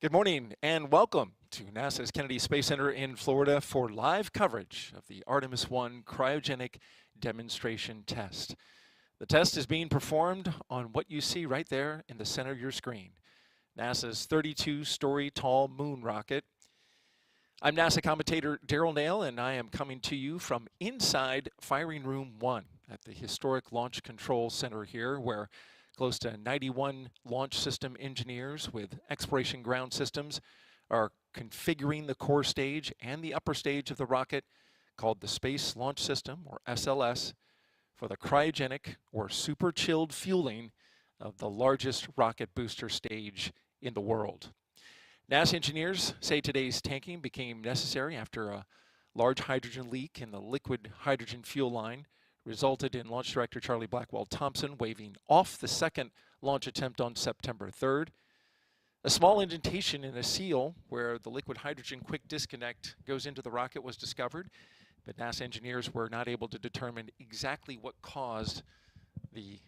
Good morning and welcome to NASA's Kennedy Space Center in Florida for live coverage of the Artemis I cryogenic demonstration test. The test is being performed on what you see right there in the center of your screen, NASA's 32-story tall moon rocket. I'm NASA commentator Daryl Nail, and I am coming to you from inside Firing Room 1 at the historic Launch Control Center here, where close to 91 launch system engineers with exploration ground systems are configuring the core stage and the upper stage of the rocket, called the Space Launch System, or SLS, for the cryogenic or super chilled fueling of the largest rocket booster stage in the world. NASA engineers say today's tanking became necessary after a large hydrogen leak in the liquid hydrogen fuel line resulted in Launch Director Charlie Blackwell-Thompson waving off the second launch attempt on September 3rd. A small indentation in a seal where the liquid hydrogen quick disconnect goes into the rocket was discovered, but NASA engineers were not able to determine exactly what caused the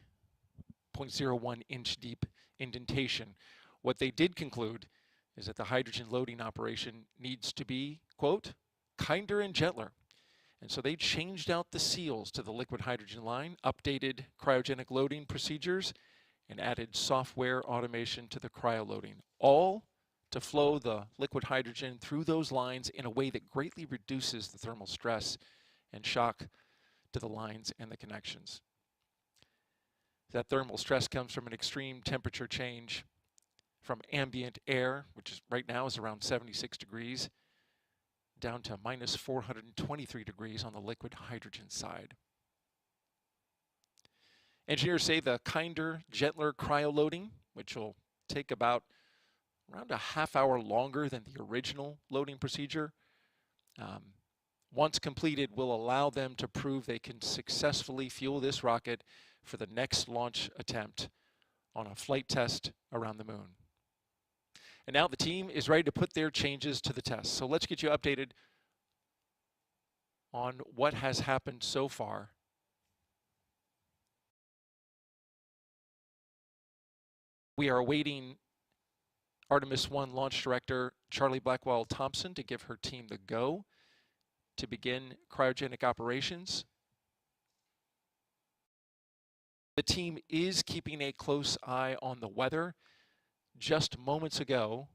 0.01 inch deep indentation. What they did conclude is that the hydrogen loading operation needs to be, quote, kinder and gentler. And so they changed out the seals to the liquid hydrogen line, updated cryogenic loading procedures, and added software automation to the cryoloading, all to flow the liquid hydrogen through those lines in a way that greatly reduces the thermal stress and shock to the lines and the connections. That thermal stress comes from an extreme temperature change from ambient air, which is right now is around 76 degrees, down to minus 423 degrees on the liquid hydrogen side. Engineers say the kinder, gentler cryoloading, which will take about around a half hour longer than the original loading procedure, once completed, will allow them to prove they can successfully fuel this rocket for the next launch attempt on a flight test around the moon. And now the team is ready to put their changes to the test. So let's get you updated on what has happened so far. We are awaiting Artemis I launch director Charlie Blackwell-Thompson to give her team the go to begin cryogenic operations. The team is keeping a close eye on the weather. Just moments ago,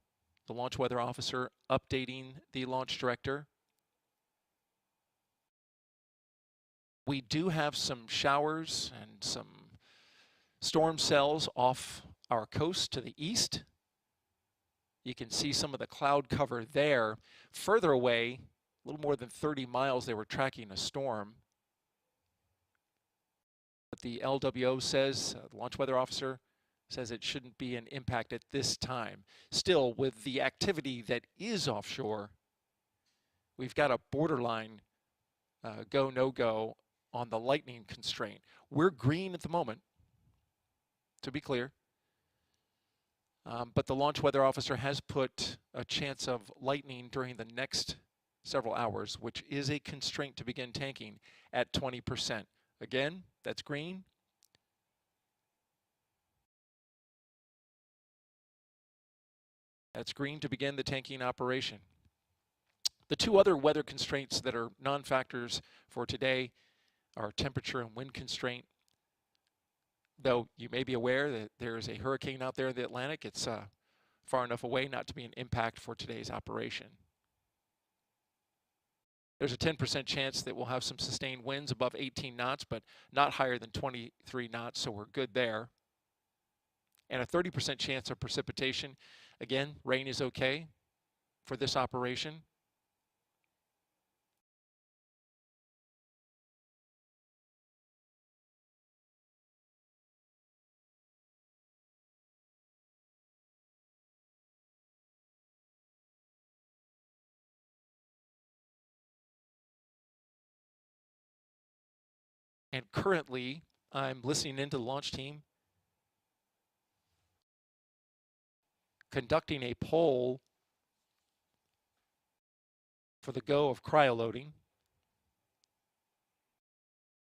the launch weather officer updating the launch director. We do have some showers and some storm cells off our coast to the east. You can see some of the cloud cover there. Further away, a little more than 30 miles, they were tracking a storm. But the LWO says, the launch weather officer, says it shouldn't be an impact at this time. Still, with the activity that is offshore, we've got a borderline go, no-go on the lightning constraint. We're green at the moment, to be clear. But the launch weather officer has put a chance of lightning during the next several hours, which is a constraint to begin tanking, at 20%. Again, that's green. That's green to begin the tanking operation. The two other weather constraints that are non-factors for today are temperature and wind constraint. Though you may be aware that there is a hurricane out there in the Atlantic, it's far enough away not to be an impact for today's operation. There's a 10% chance that we'll have some sustained winds above 18 knots, but not higher than 23 knots, so we're good there. And a 30% chance of precipitation. Again, rain is okay for this operation. And currently, I'm listening into the launch team conducting a poll for the go of cryoloading.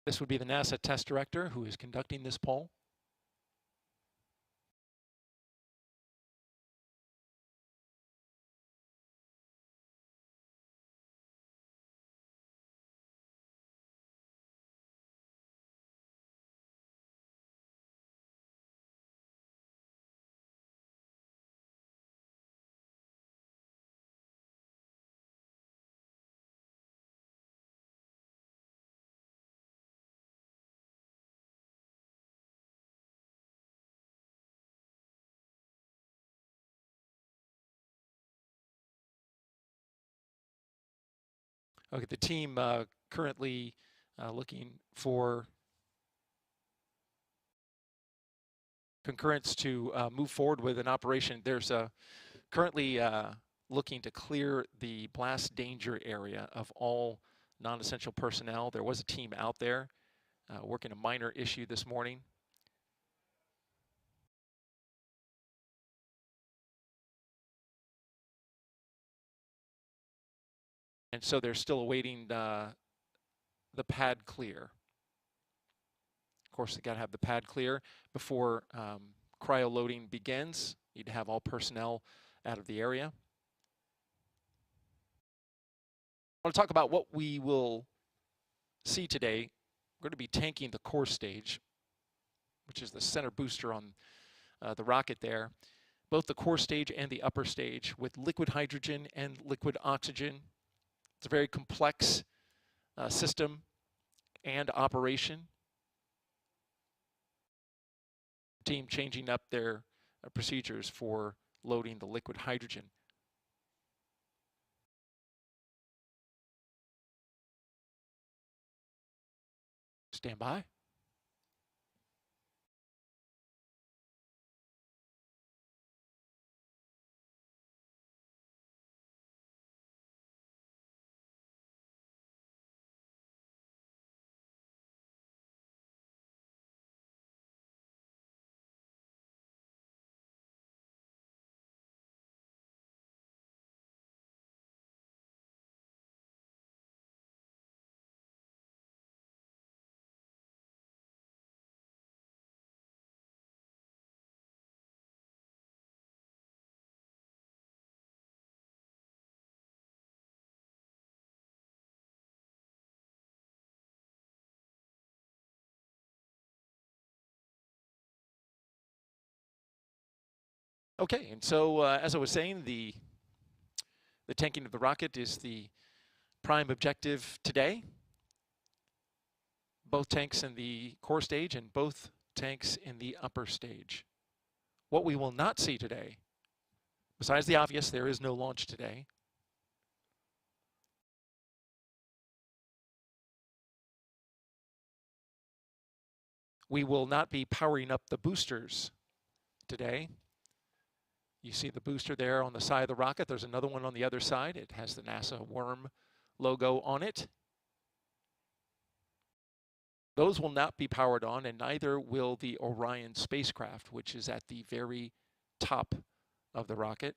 This would be the NASA test director who is conducting this poll. Okay, the team currently looking for concurrence to move forward with an operation. There's currently looking to clear the blast danger area of all non-essential personnel. There was a team out there working a minor issue this morning. And so they're still awaiting the pad clear. Of course, they got to have the pad clear before cryo loading begins. Need to have all personnel out of the area. I want to talk about what we will see today. We're going to be tanking the core stage, which is the center booster on the rocket there. Both the core stage and the upper stage with liquid hydrogen and liquid oxygen. It's a very complex system and operation. Team changing up their procedures for loading the liquid hydrogen. Stand by. Okay, and so as I was saying, the tanking of the rocket is the prime objective today. Both tanks in the core stage and both tanks in the upper stage. What we will not see today, besides the obvious, there is no launch today. We will not be powering up the boosters today. You see the booster there on the side of the rocket. There's another one on the other side. It has the NASA worm logo on it. Those will not be powered on, and neither will the Orion spacecraft, which is at the very top of the rocket.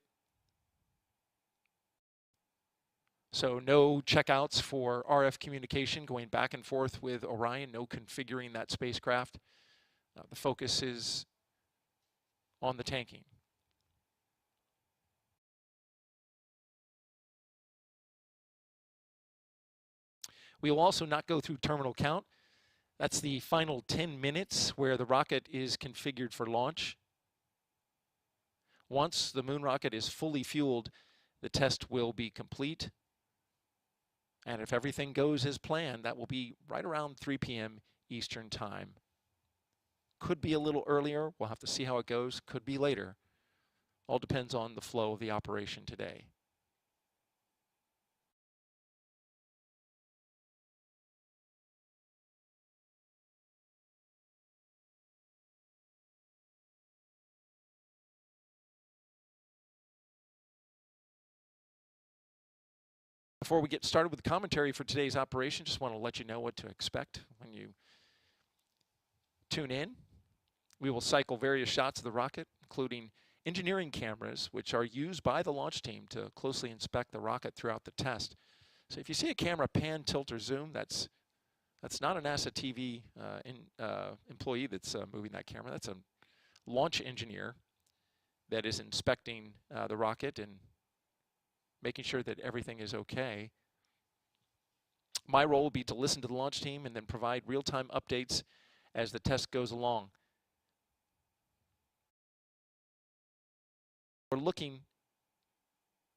So no checkouts for RF communication going back and forth with Orion, no configuring that spacecraft. The focus is on the tanking. We will also not go through terminal count. That's the final 10 minutes where the rocket is configured for launch. Once the moon rocket is fully fueled, the test will be complete. And if everything goes as planned, that will be right around 3 p.m. Eastern Time. Could be a little earlier. We'll have to see how it goes. Could be later. All depends on the flow of the operation today. Before we get started with the commentary for today's operation, just want to let you know what to expect when you tune in. We will cycle various shots of the rocket, including engineering cameras, which are used by the launch team to closely inspect the rocket throughout the test. So if you see a camera pan, tilt, or zoom, that's not a NASA TV employee that's moving that camera. That's a launch engineer that is inspecting the rocket and making sure that everything is okay. My role will be to listen to the launch team and then provide real-time updates as the test goes along. We're looking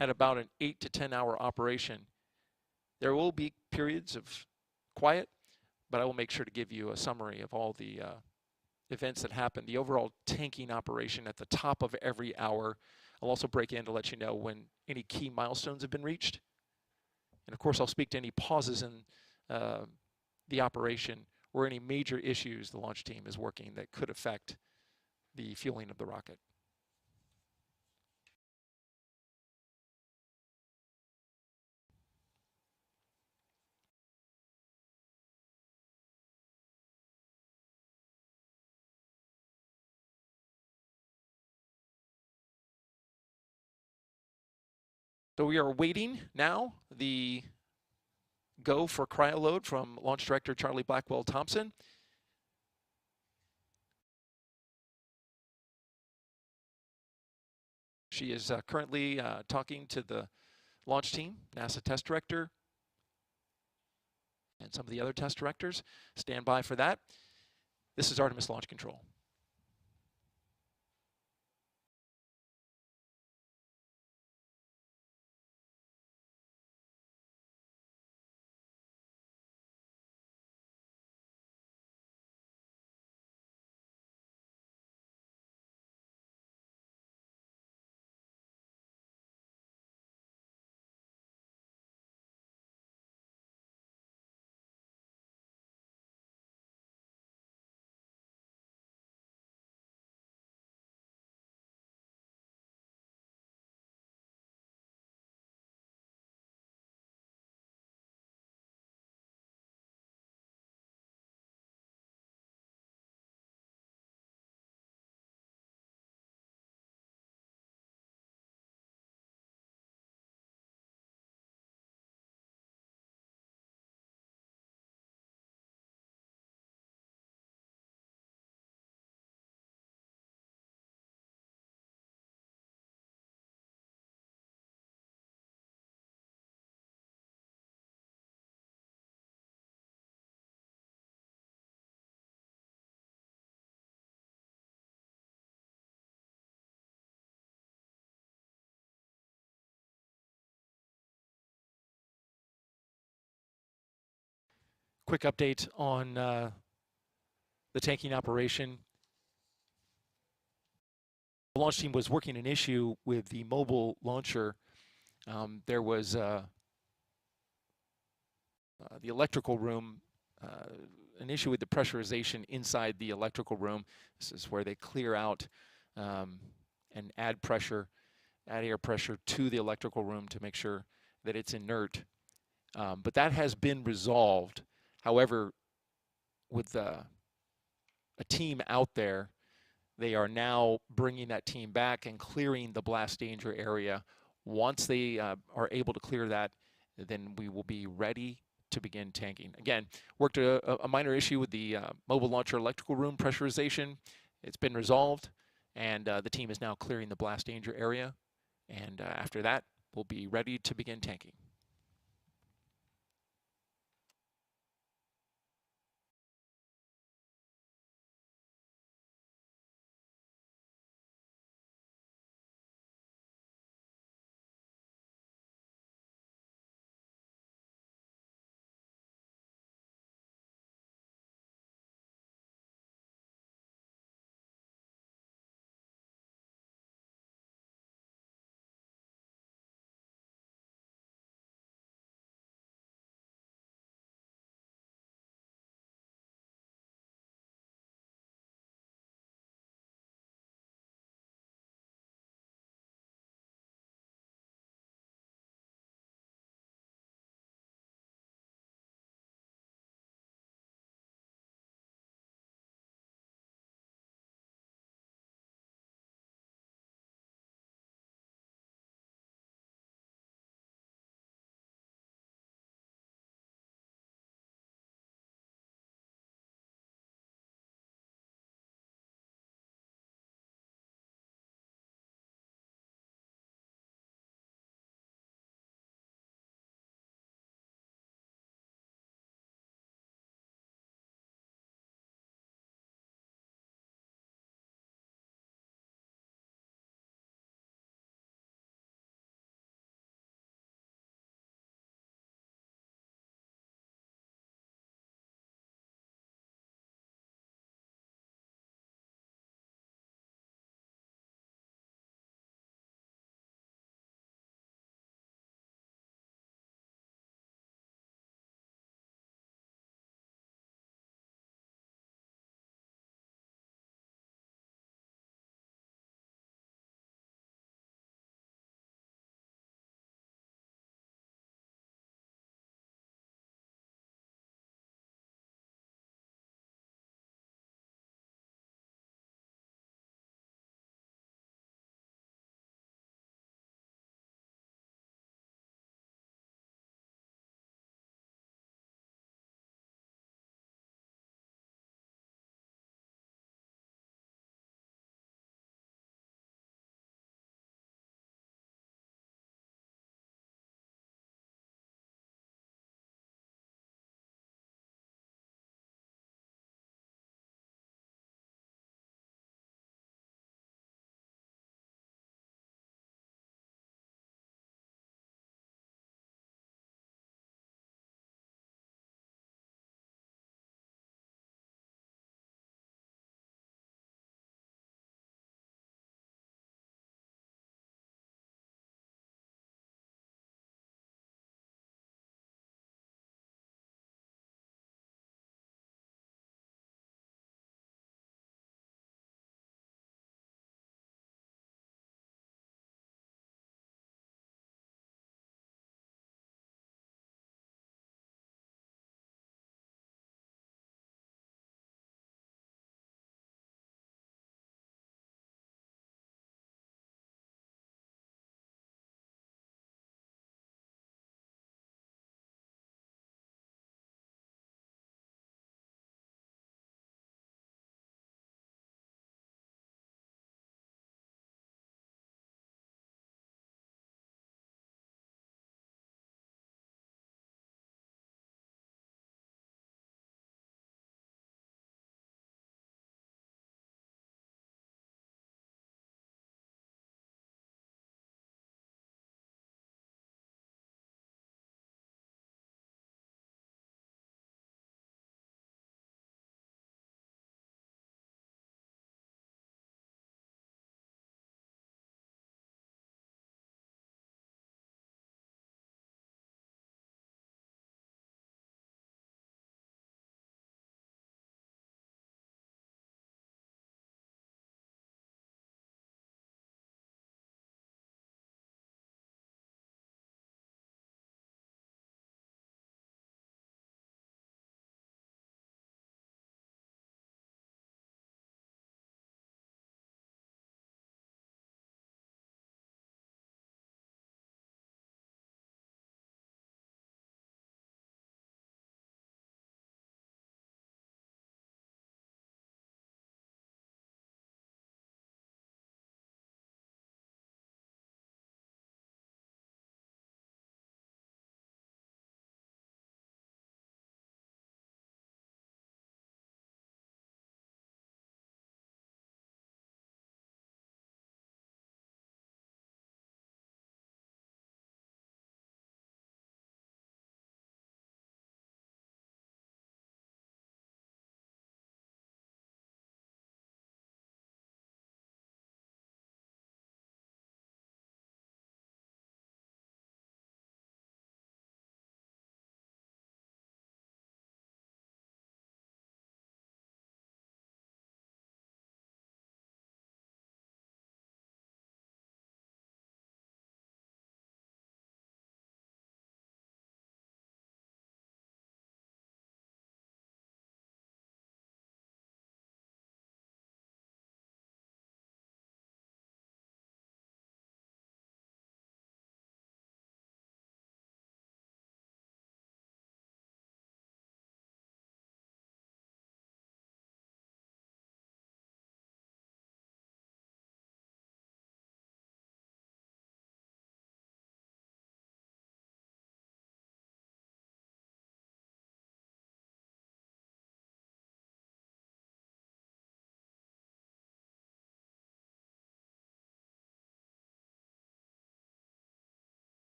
at about an 8 to 10 hour operation. There will be periods of quiet, but I will make sure to give you a summary of all the events that happen. The overall tanking operation at the top of every hour. I'll also break in to let you know when any key milestones have been reached. And of course, I'll speak to any pauses in the operation or any major issues the launch team is working that could affect the fueling of the rocket. So we are waiting now the go for cryoload from Launch Director Charlie Blackwell Thompson. She is currently talking to the launch team, NASA test director, and some of the other test directors. Stand by for that. This is Artemis Launch Control. Quick update on the tanking operation. The launch team was working an issue with the mobile launcher. There was the electrical room, an issue with the pressurization inside the electrical room. This is where they clear out and add pressure, add air pressure to the electrical room to make sure that it's inert. But that has been resolved. However, with a team out there, they are now bringing that team back and clearing the blast danger area. Once they are able to clear that, then we will be ready to begin tanking. Again, worked a minor issue with the mobile launcher electrical room pressurization. It's been resolved, and the team is now clearing the blast danger area. And after that, we'll be ready to begin tanking.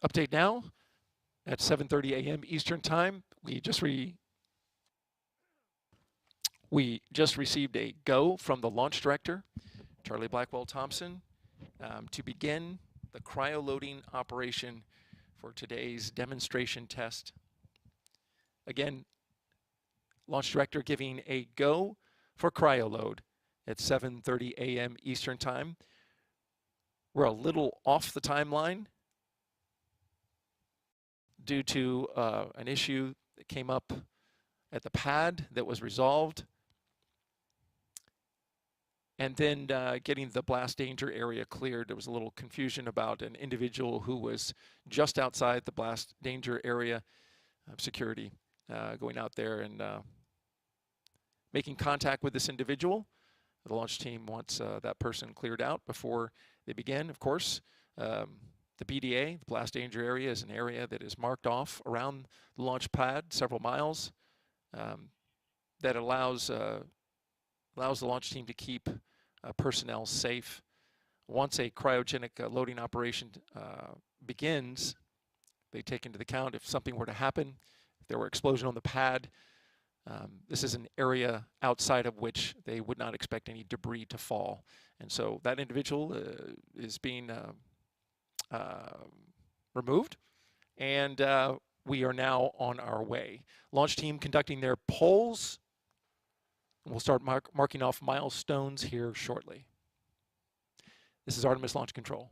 Update now at 7:30 a.m. Eastern Time. We just received a go from the launch director, Charlie Blackwell Thompson, to begin the cryo-loading operation for today's demonstration test. Again, launch director giving a go for cryo-load at 7:30 a.m. Eastern Time. We're a little off the timeline due to an issue that came up at the pad that was resolved, and then getting the blast danger area cleared. There was a little confusion about an individual who was just outside the blast danger area of security going out there and making contact with this individual. The launch team wants that person cleared out before they begin. Of course, the BDA, the blast danger area, is an area that is marked off around the launch pad several miles that allows the launch team to keep personnel safe. Once a cryogenic loading operation begins, they take into account if something were to happen, if there were explosion on the pad. This is an area outside of which they would not expect any debris to fall. And so that individual is being removed, and we are now on our way. Launch team conducting their polls. We'll start marking off milestones here shortly. This is Artemis Launch Control.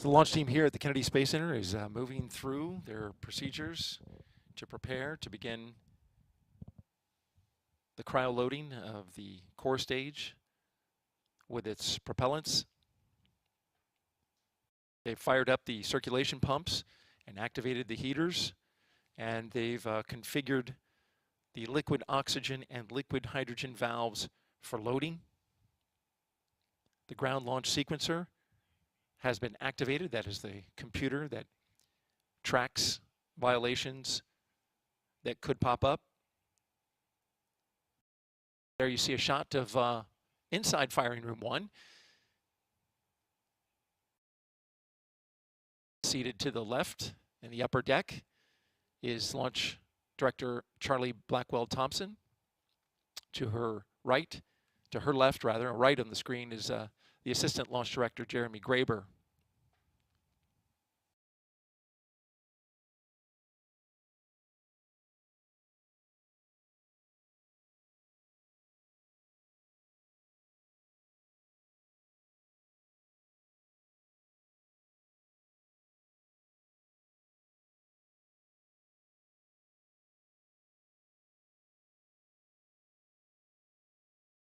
So the launch team here at the Kennedy Space Center is moving through their procedures to prepare to begin the cryo loading of the core stage with its propellants. They've fired up the circulation pumps and activated the heaters, and they've configured the liquid oxygen and liquid hydrogen valves for loading. The ground launch sequencer has been activated. That is the computer that tracks violations that could pop up. There you see a shot of inside firing room 1. Seated to the left in the upper deck is Launch Director Charlie Blackwell Thompson. To her right, to her left rather, right on the screen is the Assistant Launch Director Jeremy Graber.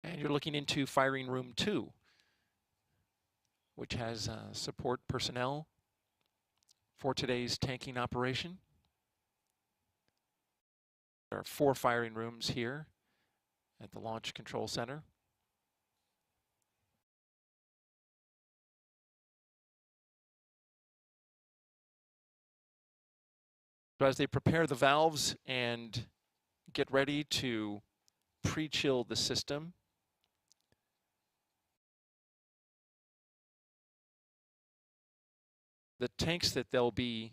And you're looking into firing room 2, which has support personnel for today's tanking operation. There are 4 firing rooms here at the Launch Control Center. So as they prepare the valves and get ready to pre-chill the system, the tanks that they'll be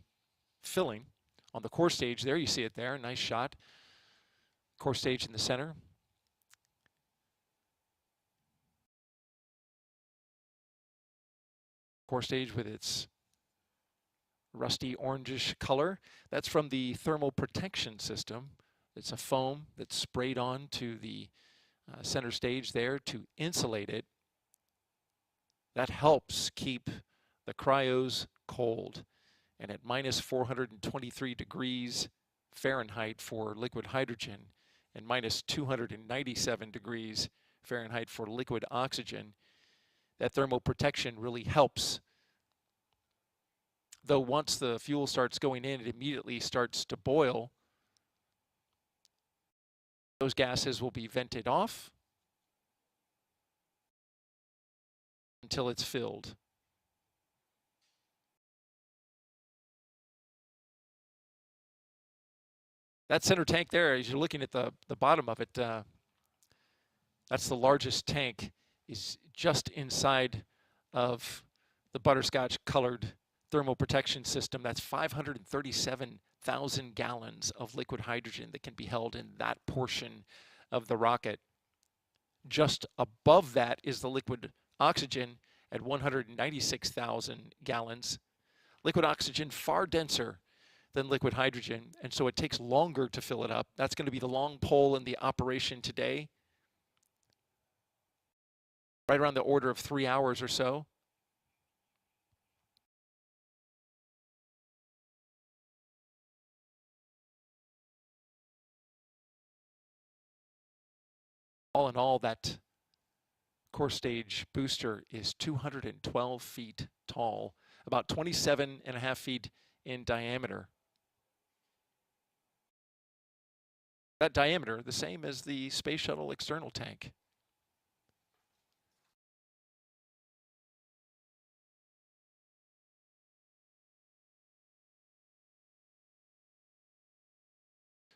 filling on the core stage, there you see it there, nice shot. Core stage in the center. Core stage with its rusty orangish color. That's from the thermal protection system. It's a foam that's sprayed on to the center stage there to insulate it. That helps keep the cryos cold. And at minus 423 degrees Fahrenheit for liquid hydrogen and minus 297 degrees Fahrenheit for liquid oxygen, that thermal protection really helps. Though once the fuel starts going in, it immediately starts to boil. Those gases will be vented off until it's filled. That center tank there, as you're looking at the bottom of it, that's the largest tank, is just inside of the butterscotch colored thermal protection system. That's 537,000 gallons of liquid hydrogen that can be held in that portion of the rocket. Just above that is the liquid oxygen at 196,000 gallons. Liquid oxygen far denser than liquid hydrogen, and so it takes longer to fill it up. That's going to be the long pole in the operation today. Right around the order of 3 hours or so. All in all, that core stage booster is 212 feet tall, about 27.5 feet in diameter. That diameter, the same as the Space Shuttle external tank.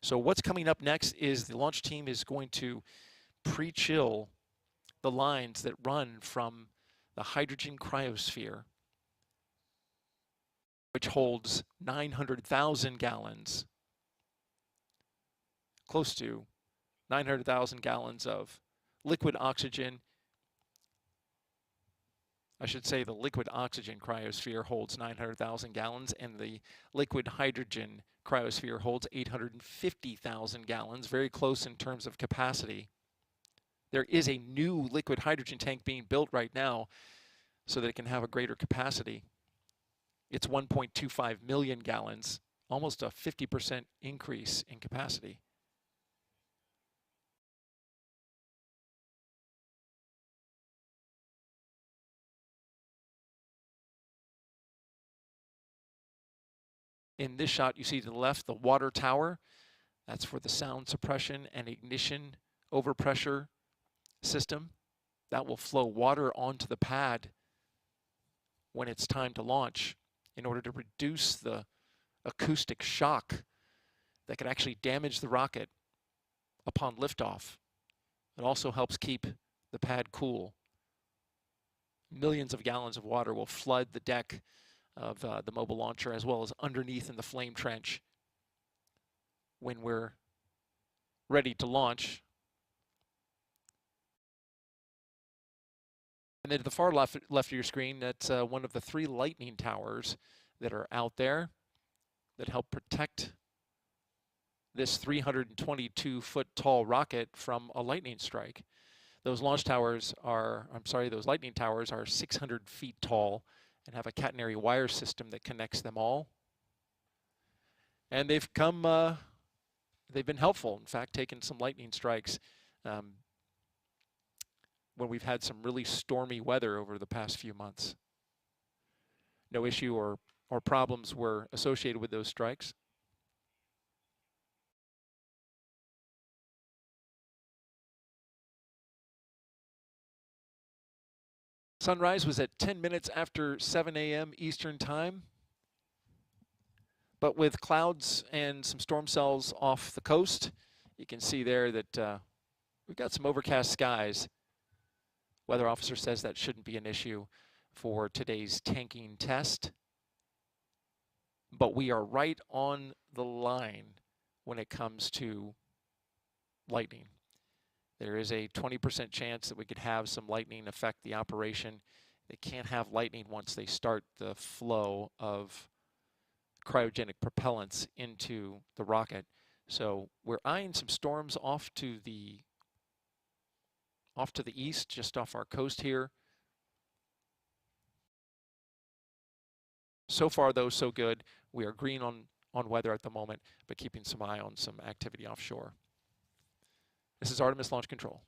So what's coming up next is the launch team is going to pre-chill the lines that run from the hydrogen cryosphere, which holds 900,000 gallons, close to 900,000 gallons of liquid oxygen. I should say the liquid oxygen cryosphere holds 900,000 gallons, and the liquid hydrogen cryosphere holds 850,000 gallons, very close in terms of capacity. There is a new liquid hydrogen tank being built right now so that it can have a greater capacity. It's 1.25 million gallons, almost a 50% increase in capacity. In this shot, you see to the left the water tower. That's for the sound suppression and ignition overpressure system. That will flow water onto the pad when it's time to launch in order to reduce the acoustic shock that could actually damage the rocket upon liftoff. It also helps keep the pad cool. Millions of gallons of water will flood the deck of the mobile launcher as well as underneath in the flame trench when we're ready to launch. And then to the far left of your screen, that's one of the 3 lightning towers that are out there that help protect this 322-foot tall rocket from a lightning strike. Those launch towers are, those lightning towers are 600 feet tall and have a catenary wire system that connects them all. And they've been helpful. In fact, taking some lightning strikes when we've had some really stormy weather over the past few months. No issue or problems were associated with those strikes. Sunrise was at 10 minutes after 7 a.m. Eastern Time. But with clouds and some storm cells off the coast, you can see there that we've got some overcast skies. Weather officer says that shouldn't be an issue for today's tanking test. But we are right on the line when it comes to lightning. There is a 20% chance that we could have some lightning affect the operation. They can't have lightning once they start the flow of cryogenic propellants into the rocket. So we're eyeing some storms off to the east, just off our coast here. So far, though, so good. We are green on weather at the moment, but keeping some eye on some activity offshore. This is Artemis Launch Control.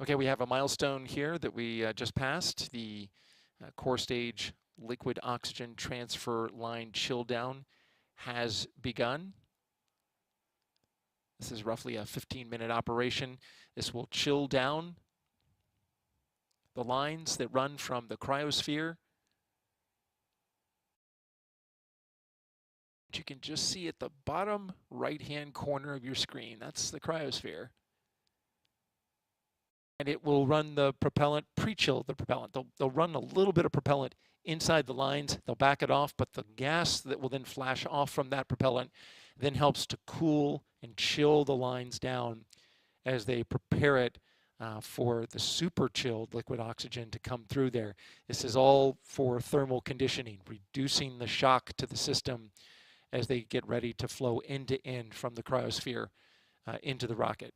Okay, we have a milestone here that we just passed. The core stage liquid oxygen transfer line chill down has begun. This is roughly a 15-minute operation. This will chill down the lines that run from the cryosphere. You can just see at the bottom right-hand corner of your screen. That's the cryosphere. And it will run the propellant, pre-chill the propellant. They'll run a little bit of propellant inside the lines. They'll back it off, but the gas that will then flash off from that propellant then helps to cool and chill the lines down as they prepare it for the super chilled liquid oxygen to come through there. This is all for thermal conditioning, reducing the shock to the system as they get ready to flow end to end from the cryosphere into the rocket.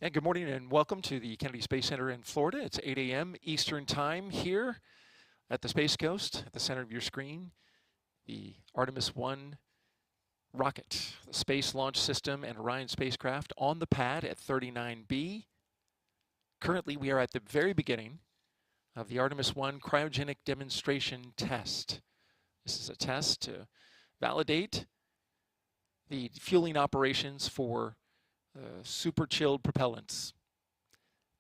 And good morning and welcome to the Kennedy Space Center in Florida. It's 8 a.m. Eastern Time here at the Space Coast. At the center of your screen, the Artemis I rocket, the Space Launch System and Orion spacecraft on the pad at 39B. Currently, we are at the very beginning of the Artemis I cryogenic demonstration test. This is a test to validate the fueling operations for super chilled propellants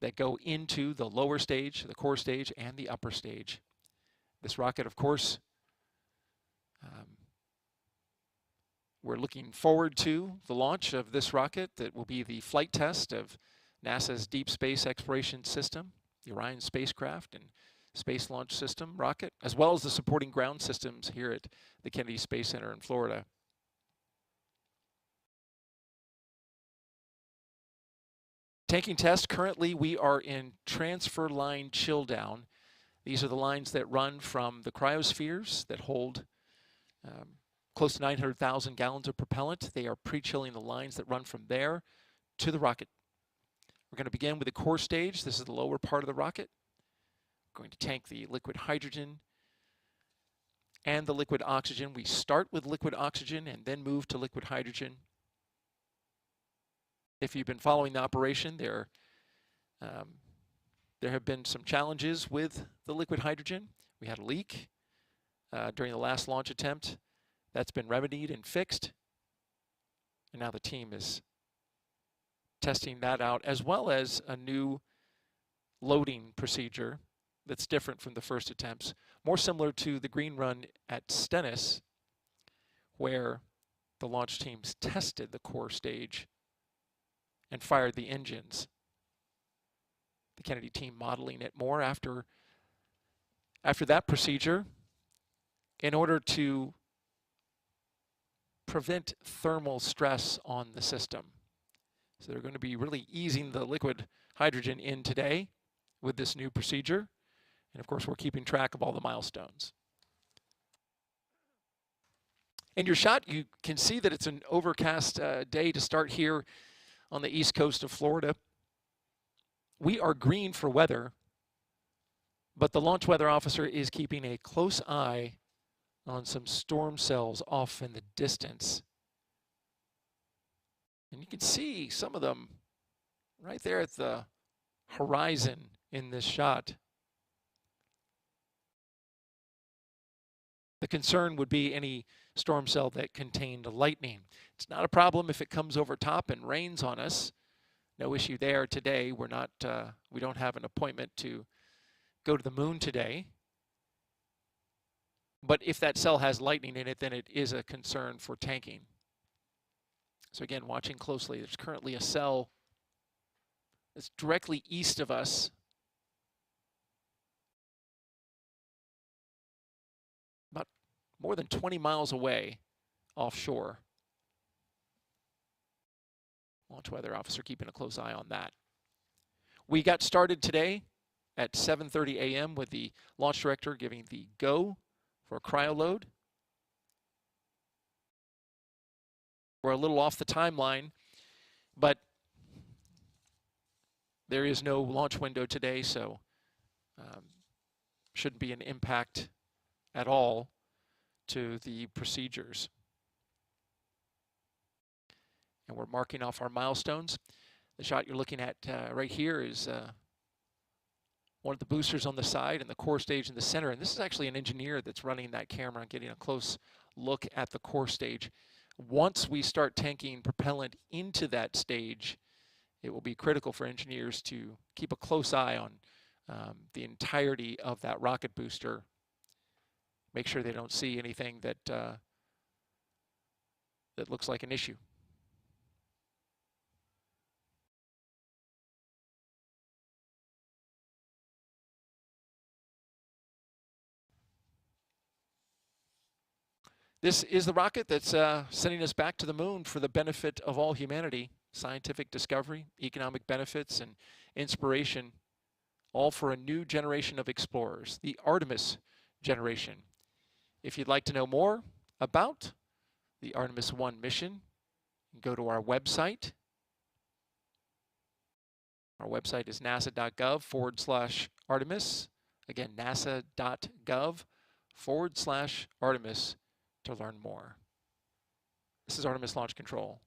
that go into the lower stage, the core stage, and the upper stage. This rocket, of course, we're looking forward to the launch of this rocket that will be the flight test of NASA's Deep Space Exploration System, the Orion spacecraft and Space Launch System rocket, as well as the supporting ground systems here at the Kennedy Space Center in Florida. Tanking test, currently we are in transfer line chill down. These are the lines that run from the cryospheres that hold close to 900,000 gallons of propellant. They are pre-chilling the lines that run from there to the rocket. We're going to begin with the core stage. This is the lower part of the rocket. We're going to tank the liquid hydrogen and the liquid oxygen. We start with liquid oxygen and then move to liquid hydrogen. If you've been following the operation, there have been some challenges with the liquid hydrogen. We had a leak during the last launch attempt. That's been remedied and fixed. And now the team is testing that out, as well as a new loading procedure that's different from the first attempts, more similar to the green run at Stennis, where the launch teams tested the core stage and fired the engines. The Kennedy team modeling it more after that procedure in order to prevent thermal stress on the system. So they're going to be really easing the liquid hydrogen in today with this new procedure. And of course, we're keeping track of all the milestones. In your shot, you can see that it's an overcast day to start here on the east coast of Florida. We are green for weather, but the launch weather officer is keeping a close eye on some storm cells off in the distance. And you can see some of them right there at the horizon in this shot. The concern would be any storm cell that contained lightning. It's not a problem if it comes over top and rains on us. No issue there today. We don't have an appointment to go to the moon today. But if that cell has lightning in it, then it is a concern for tanking. So again, watching closely, there's currently a cell that's directly east of us. About more than 20 miles away offshore. Launch weather officer keeping a close eye on that. We got started today at 7:30 a.m. with the launch director giving the go for a cryo load. We're a little off the timeline, but there is no launch window today, so shouldn't be an impact at all to the procedures. And we're marking off our milestones. The shot you're looking at right here is one of the boosters on the side and the core stage in the center. And this is actually an engineer that's running that camera and getting a close look at the core stage. Once we start tanking propellant into that stage, it will be critical for engineers to keep a close eye on the entirety of that rocket booster. Make sure they don't see anything that that looks like an issue. This is the rocket that's sending us back to the moon for the benefit of all humanity. Scientific discovery, economic benefits, and inspiration, all for a new generation of explorers, the Artemis generation. If you'd like to know more about the Artemis I mission, go to our website, Our website is nasa.gov/Artemis. Again, nasa.gov/Artemis to learn more. This is Artemis Launch Control.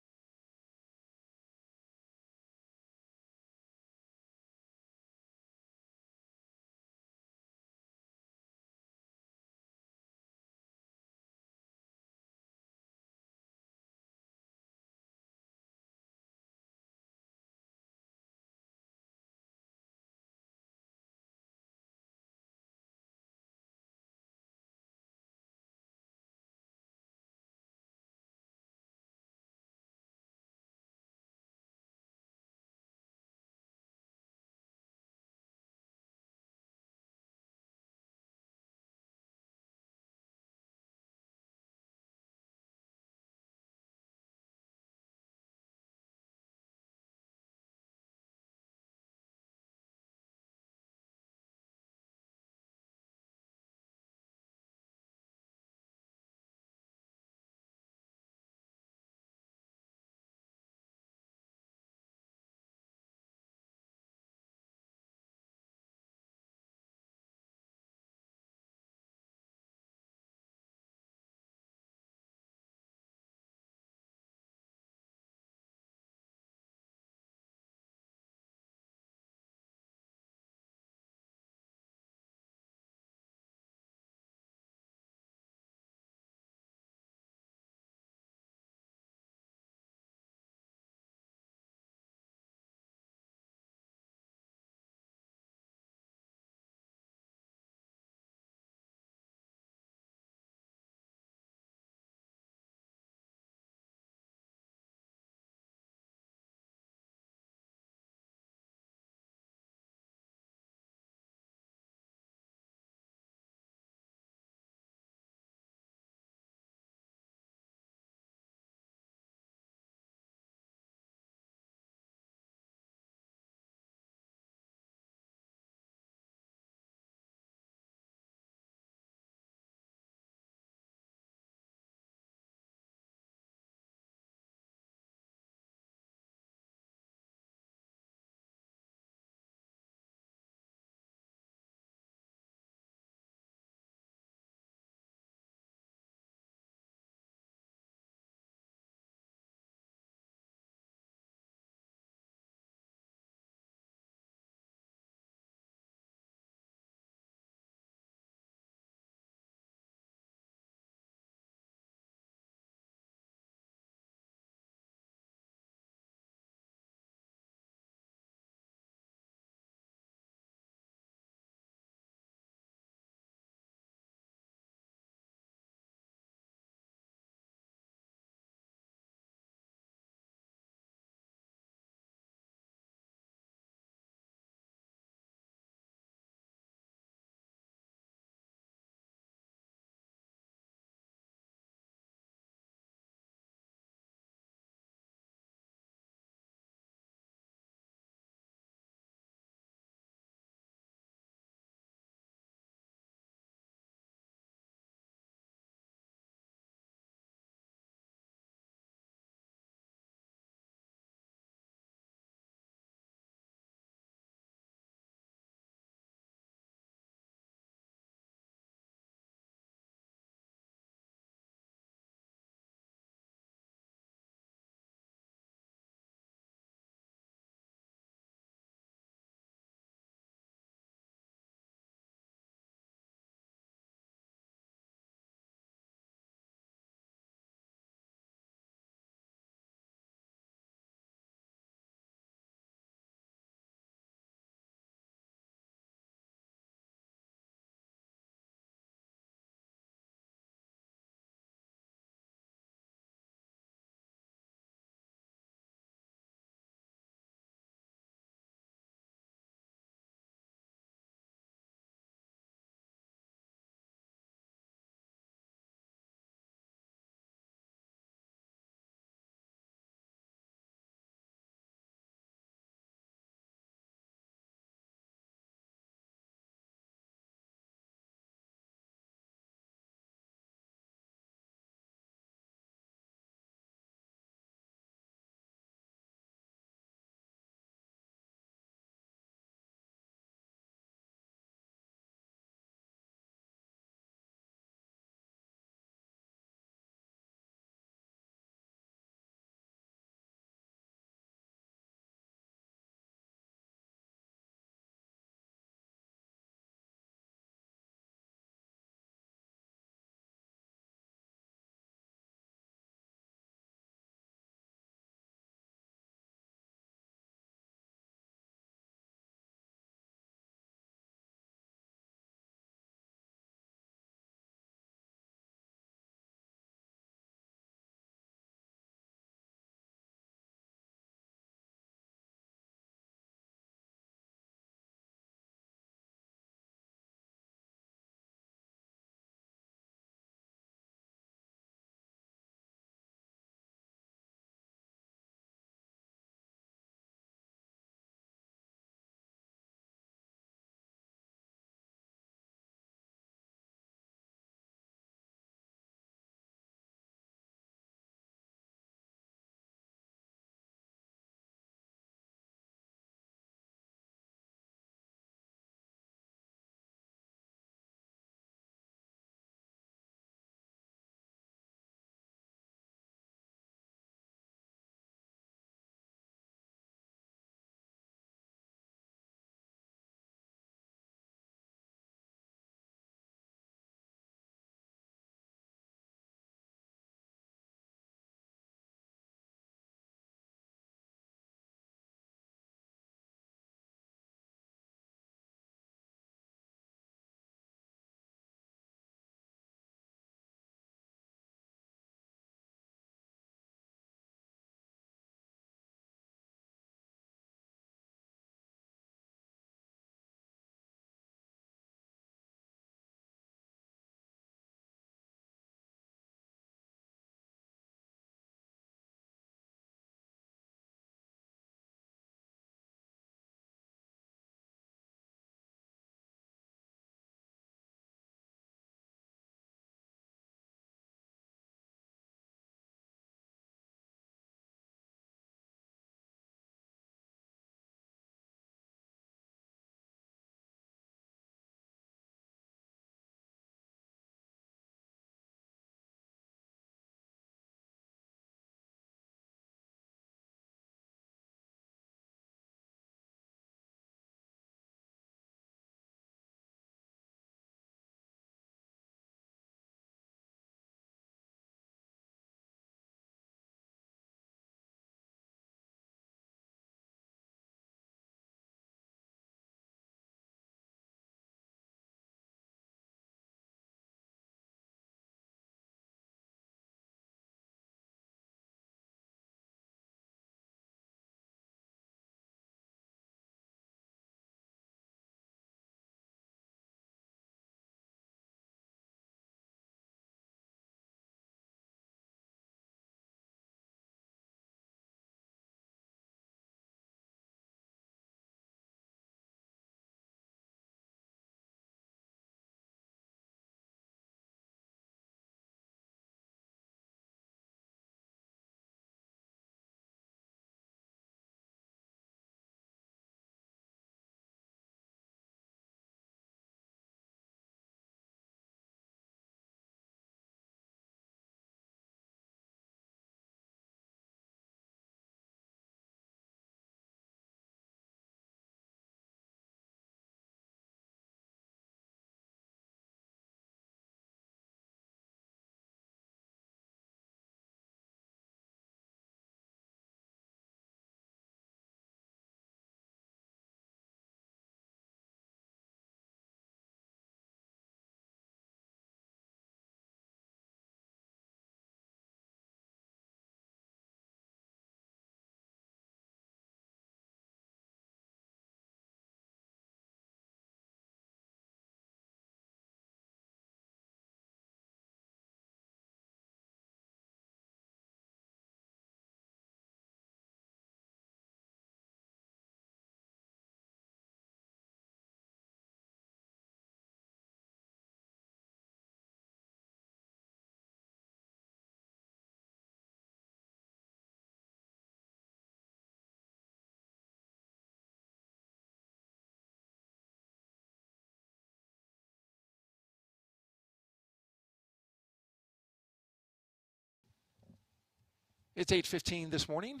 It's 8:15 this morning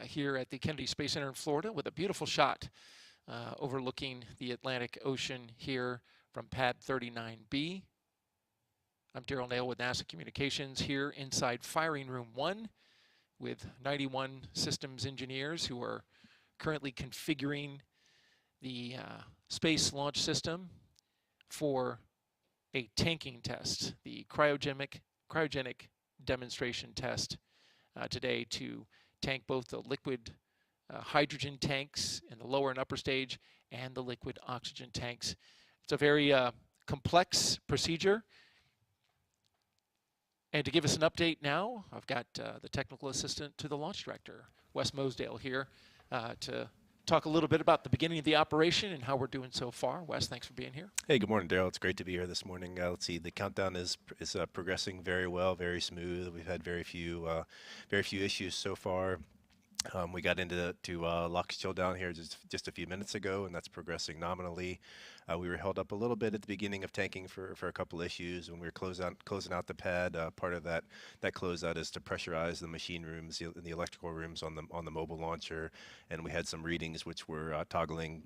here at the Kennedy Space Center in Florida with a beautiful shot overlooking the Atlantic Ocean here from Pad 39B. I'm Daryl Nail with NASA Communications here inside Firing Room 1 with 91 systems engineers who are currently configuring the Space Launch System for a tanking test, the cryogenic demonstration test today to tank both the liquid hydrogen tanks in the lower and upper stage and the liquid oxygen tanks. It's a very complex procedure. And to give us an update now, I've got the technical assistant to the launch director, Wes Mosdale, here to talk a little bit about the beginning of the operation and how we're doing so far. Wes, thanks for being here. Hey, good morning, Daryl. It's great to be here this morning. Let's see, the countdown is progressing very well, very smooth. We've had very few issues so far. We got into LOX chill down here just a few minutes ago, and that's progressing nominally. We were held up a little bit at the beginning of tanking for a couple issues when we were closing out the pad. Part of that closeout is to pressurize the machine rooms, the electrical rooms on the mobile launcher, and we had some readings which were toggling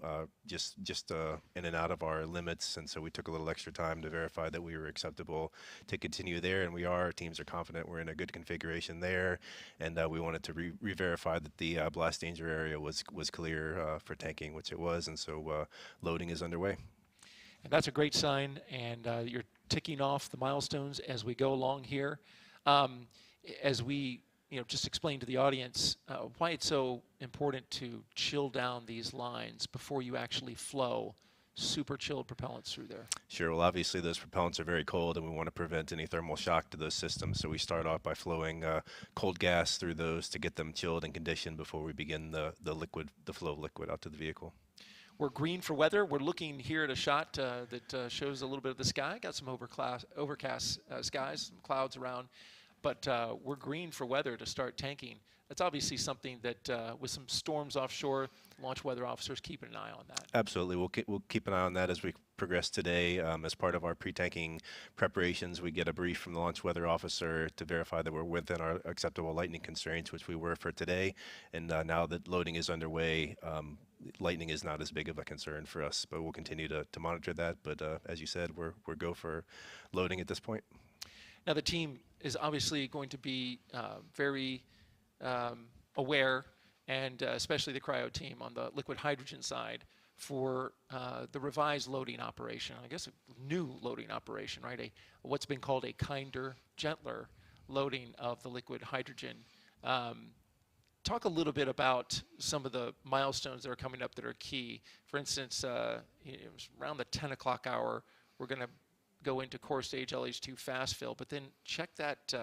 just in and out of our limits, and so we took a little extra time to verify that we were acceptable to continue there, and we are. Our teams are confident we're in a good configuration there, and we wanted to re-verify that the blast danger area was clear for tanking, which it was, and so loading is underway. And that's a great sign, and you're ticking off the milestones as we go along here. As we just explain to the audience why it's so important to chill down these lines before you actually flow super chilled propellants through there. Sure. Well, obviously those propellants are very cold, and we want to prevent any thermal shock to those systems. So we start off by flowing cold gas through those to get them chilled and conditioned before we begin the flow of liquid out to the vehicle. We're green for weather. We're looking here at a shot that shows a little bit of the sky. Got some overcast skies, some clouds around, but we're green for weather to start tanking. That's obviously something that, with some storms offshore, launch weather officers keeping an eye on that. Absolutely. We'll keep an eye on that as we progress today. As part of our pre-tanking preparations, we get a brief from the launch weather officer to verify that we're within our acceptable lightning constraints, which we were for today. And now that loading is underway, lightning is not as big of a concern for us, but we'll continue to monitor that. But as you said, we're go for loading at this point. Now the team is obviously going to be very aware, and especially the cryo team on the liquid hydrogen side, for the revised loading operation. I guess a new loading operation, right? What's been called a kinder, gentler loading of the liquid hydrogen. Talk a little bit about some of the milestones that are coming up that are key. For instance, it was around the 10 o'clock hour, we're going to go into core stage LH2 fast fill, but then check that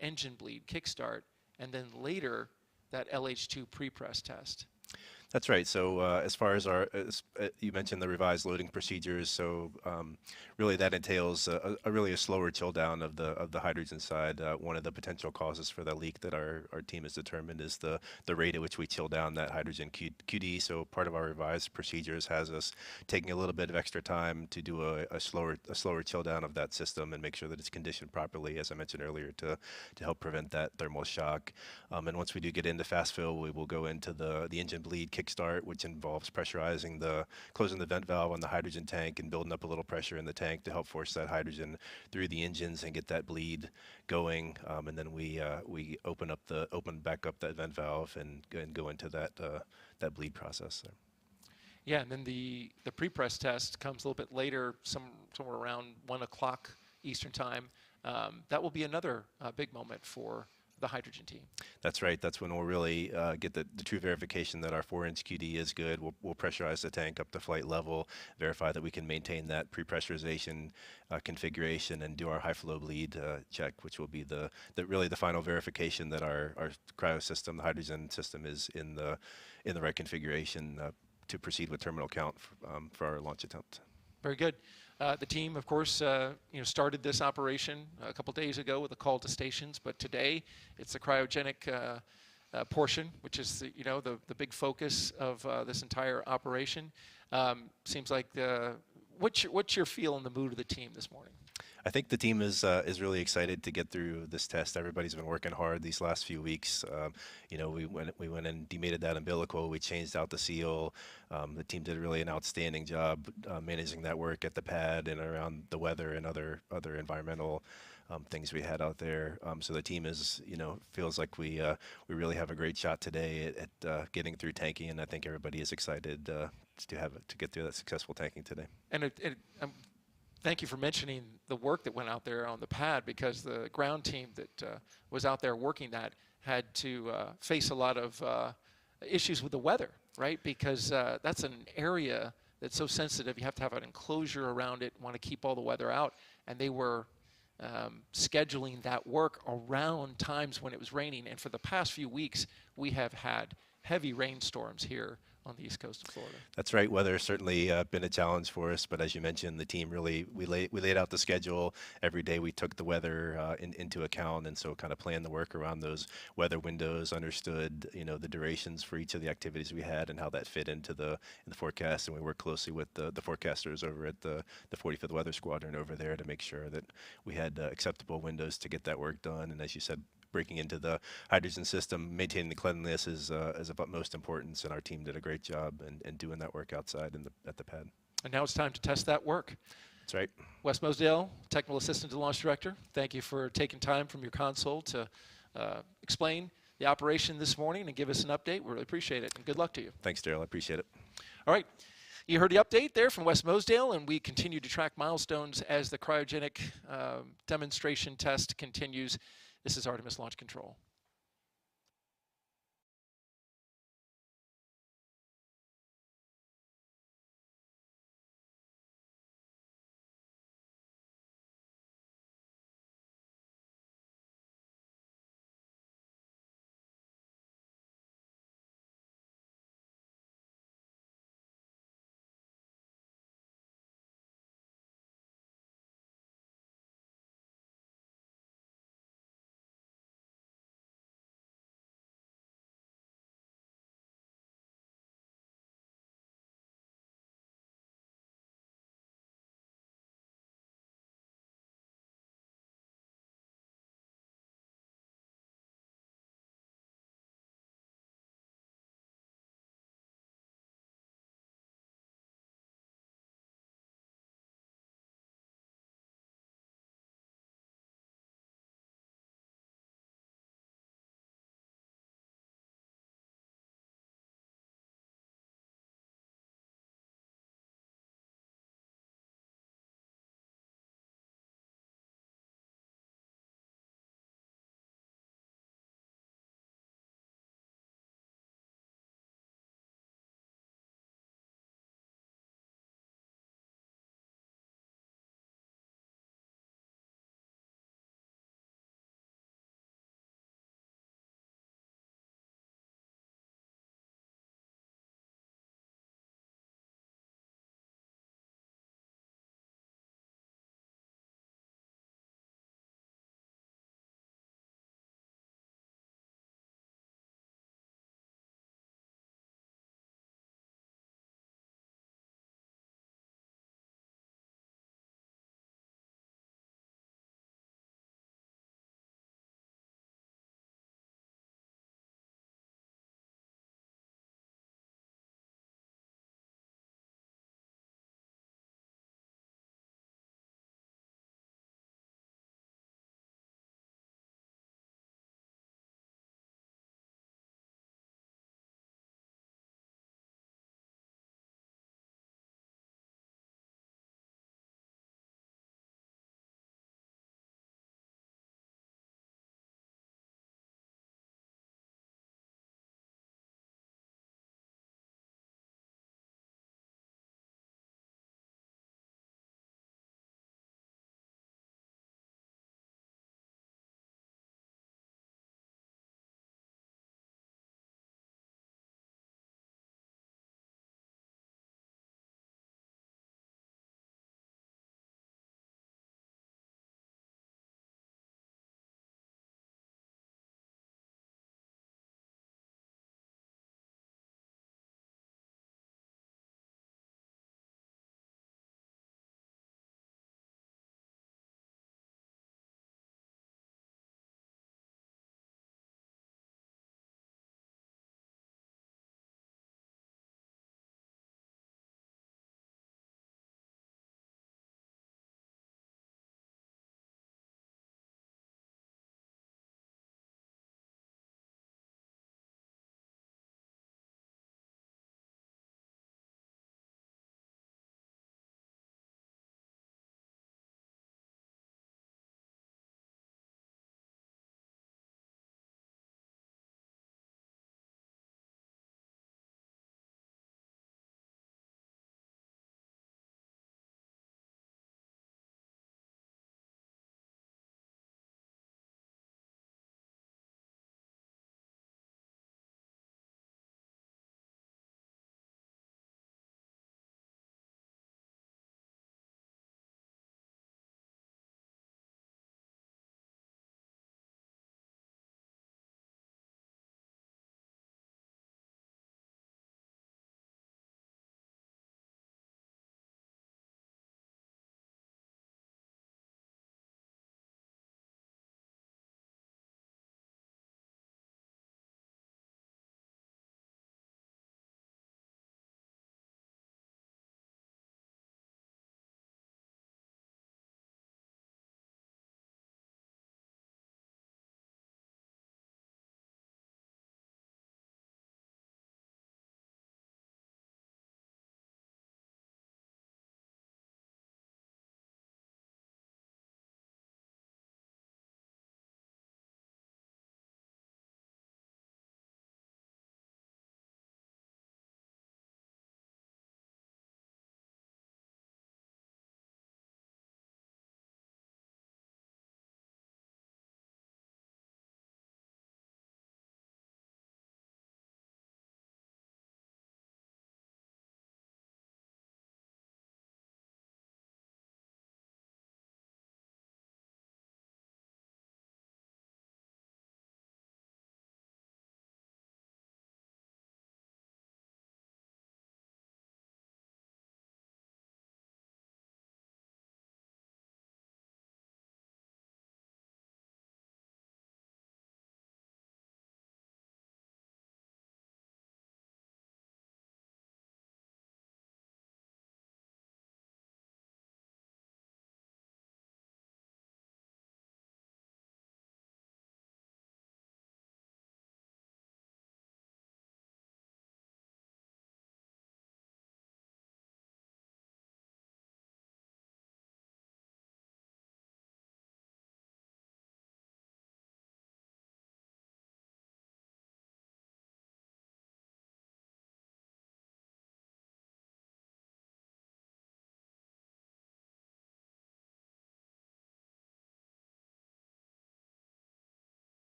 engine bleed kickstart, and then later that LH2 pre-press test. That's right. So as far as you mentioned the revised loading procedures, so really that entails really a slower chill down of the hydrogen side. One of the potential causes for the leak that our team has determined is the rate at which we chill down that hydrogen QD. So part of our revised procedures has us taking a little bit of extra time to do a slower chill down of that system and make sure that it's conditioned properly, as I mentioned earlier, to help prevent that thermal shock. And once we do get into fast fill, we will go into the engine bleed kickstart, which involves pressurizing closing the vent valve on the hydrogen tank and building up a little pressure in the tank to help force that hydrogen through the engines and get that bleed going. And then we open back up that vent valve and go into that bleed process there. Yeah, and then the pre-press test comes a little bit later, somewhere around 1 o'clock Eastern time. That will be another big moment for the hydrogen team. That's right. That's when we'll really get the true verification that our 4-inch QD is good. We'll pressurize the tank up to flight level, verify that we can maintain that pre-pressurization configuration, and do our high flow bleed check, which will be really the final verification that our cryo system, the hydrogen system, is in the right configuration to proceed with terminal count for our launch attempt. Very good. The team, of course, started this operation a couple days ago with a call to stations, but today it's the cryogenic portion, which is the big focus of this entire operation. Seems like what's your feel in the mood of the team this morning? I think the team is really excited to get through this test. Everybody's been working hard these last few weeks. You know, we went and demated that umbilical. We changed out the seal. The team did really an outstanding job managing that work at the pad and around the weather and other environmental things we had out there. So the team is, you know, feels like we really have a great shot today at getting through tanking, and I think everybody is excited to get through that successful tanking today. And thank you for mentioning the work that went out there on the pad, because the ground team that was out there working that had to face a lot of issues with the weather, right? Because that's an area that's so sensitive. You have to have an enclosure around it, want to keep all the weather out. And they were scheduling that work around times when it was raining. And for the past few weeks, we have had heavy rainstorms here on the east coast of Florida. That's right. Weather has certainly been a challenge for us, but as you mentioned, the team really we laid out the schedule every day. We took the weather into account, and so kind of planned the work around those weather windows. Understood, you know, the durations for each of the activities we had and how that fit into the forecast. And we worked closely with the forecasters over at the 45th Weather Squadron over there to make sure that we had acceptable windows to get that work done. And as you said, breaking into the hydrogen system, maintaining the cleanliness is of utmost importance, and our team did a great job in doing that work outside at the pad. And now it's time to test that work. That's right. Wes Mosdale, Technical Assistant to the Launch Director, thank you for taking time from your console to explain the operation this morning and give us an update. We really appreciate it, and good luck to you. Thanks, Daryl. I appreciate it. All right. You heard the update there from Wes Mosdale, and we continue to track milestones as the cryogenic demonstration test continues. This is Artemis Launch Control.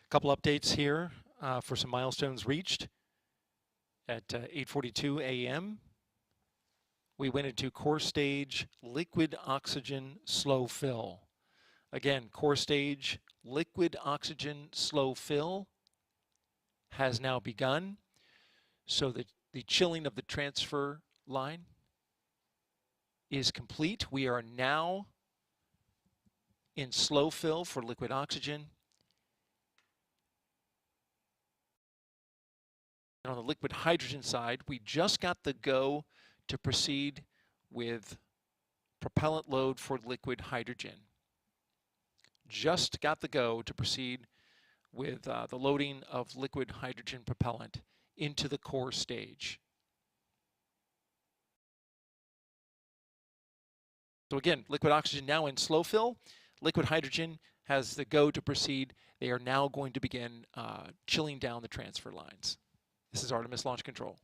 A couple updates here for some milestones reached. At 8:42 a.m., we went into core stage liquid oxygen slow fill. Again, core stage liquid oxygen slow fill has now begun, so that the chilling of the transfer line is complete. We are now in slow fill for liquid oxygen. And on the liquid hydrogen side, we just got the go to proceed with propellant load for liquid hydrogen. Just got the go to proceed with the loading of liquid hydrogen propellant into the core stage. So again, liquid oxygen now in slow fill. Liquid hydrogen has the go to proceed. They are now going to begin chilling down the transfer lines. This is Artemis Launch Control.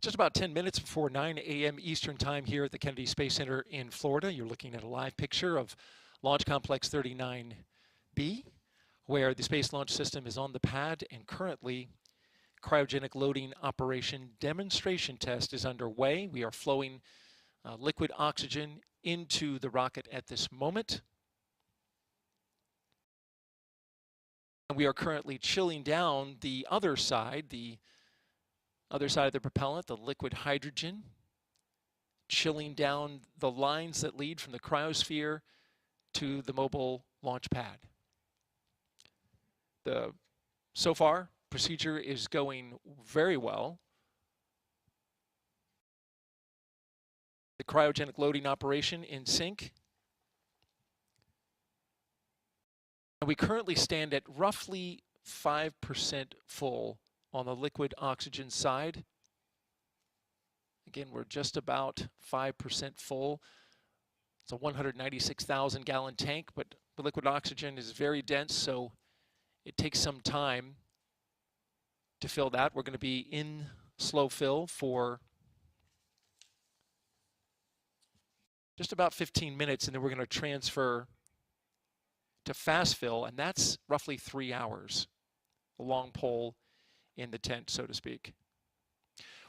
Just about 10 minutes before 9 a.m. Eastern Time here at the Kennedy Space Center in Florida. You're looking at a live picture of Launch Complex 39B, where the Space Launch System is on the pad, and currently cryogenic loading operation demonstration test is underway. We are flowing liquid oxygen into the rocket at this moment. And we are currently chilling down the other side of the propellant, the liquid hydrogen, chilling down the lines that lead from the cryosphere to the mobile launch pad. So far, procedure is going very well. The cryogenic loading operation in sync. And we currently stand at roughly 5% full on the liquid oxygen side. Again, we're just about 5% full. It's a 196,000 gallon tank, but the liquid oxygen is very dense, so it takes some time to fill that. We're going to be in slow fill for just about 15 minutes, and then we're going to transfer to fast fill, and that's roughly 3 hours. A long pole in the tent, so to speak.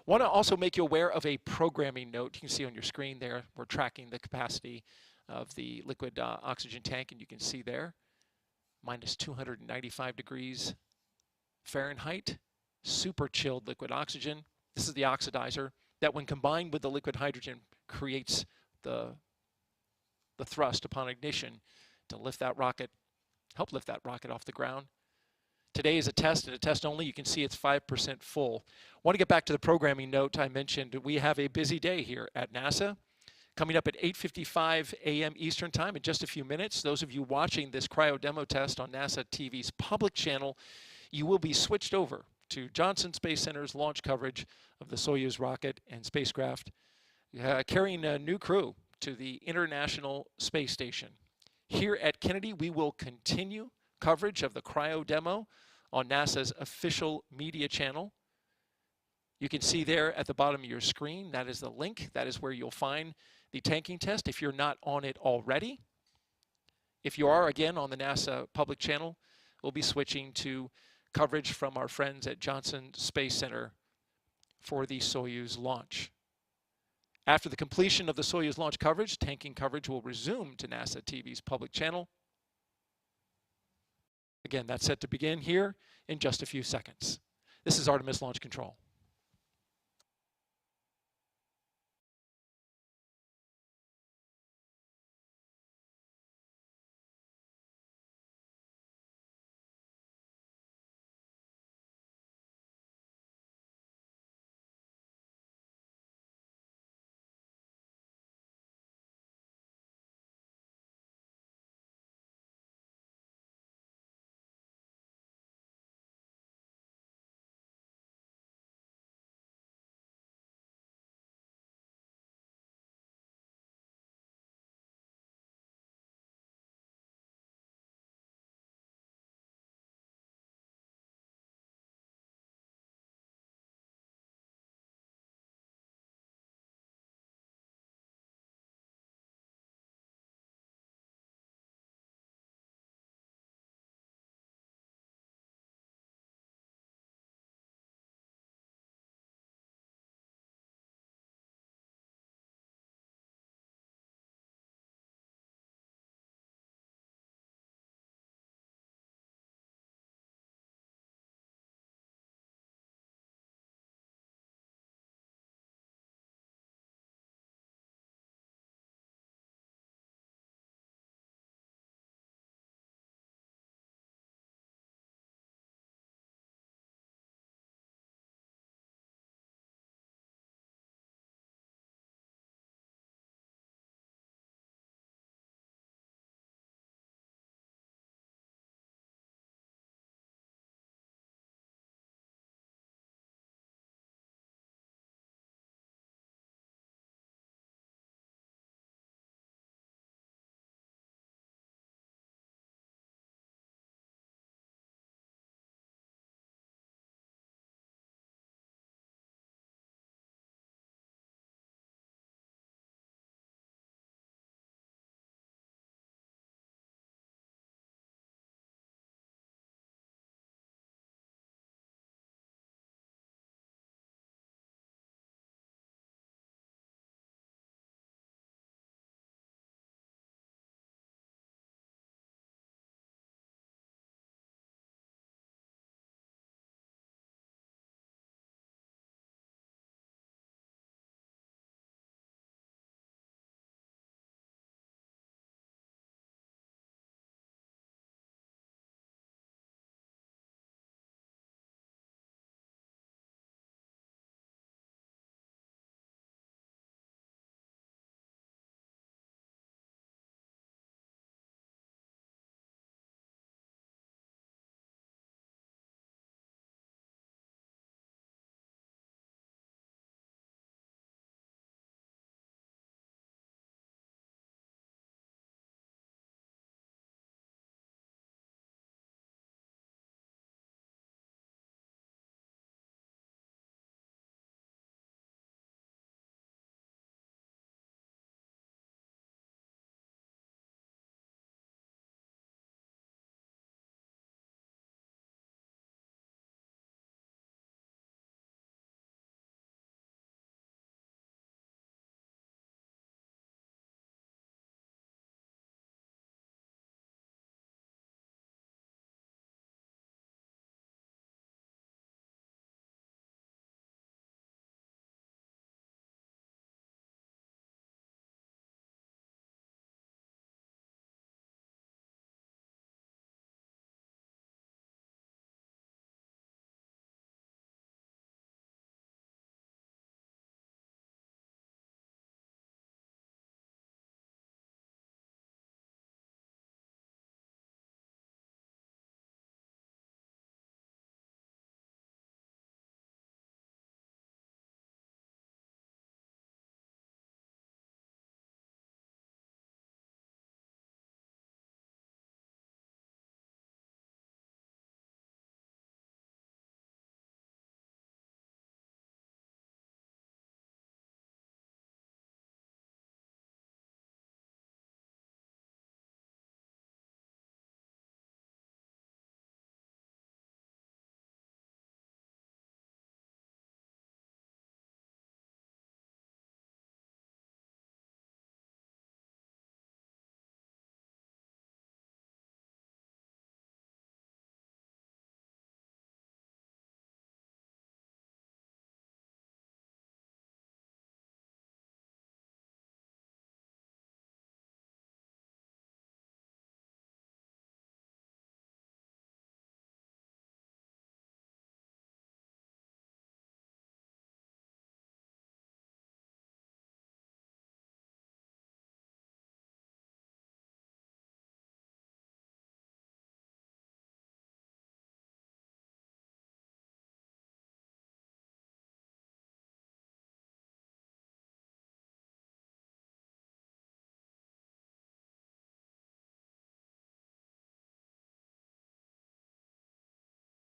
Want to also make you aware of a programming note. You can see on your screen there, we're tracking the capacity of the liquid oxygen tank, and you can see there, minus 295 degrees Fahrenheit, super chilled liquid oxygen. This is the oxidizer that, when combined with the liquid hydrogen, creates the thrust upon ignition to lift that rocket, help lift that rocket off the ground. Today is a test, and a test only. You can see it's 5% full. I want to get back to the programming note I mentioned. We have a busy day here at NASA. Coming up at 8:55 a.m. Eastern Time in just a few minutes. Those of you watching this cryo demo test on NASA TV's public channel, you will be switched over to Johnson Space Center's launch coverage of the Soyuz rocket and spacecraft, carrying a new crew to the International Space Station. Here at Kennedy, we will continue coverage of the cryo demo on NASA's official media channel. You can see there at the bottom of your screen, that is the link. That is where you'll find the tanking test if you're not on it already. If you are, again, on the NASA public channel, we'll be switching to coverage from our friends at Johnson Space Center for the Soyuz launch. After the completion of the Soyuz launch coverage, tanking coverage will resume to NASA TV's public channel. Again, that's set to begin here in just a few seconds. This is Artemis Launch Control.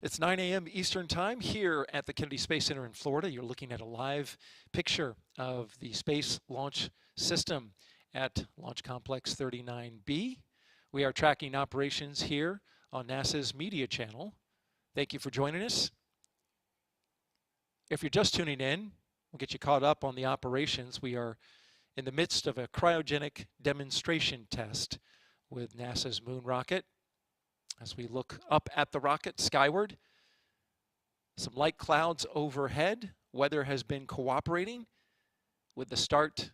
It's 9 a.m. Eastern Time here at the Kennedy Space Center in Florida. You're looking at a live picture of the Space Launch System at Launch Complex 39B. We are tracking operations here on NASA's media channel. Thank you for joining us. If you're just tuning in, we'll get you caught up on the operations. We are in the midst of a cryogenic demonstration test with NASA's moon rocket. As we look up at the rocket skyward, some light clouds overhead. Weather has been cooperating with the start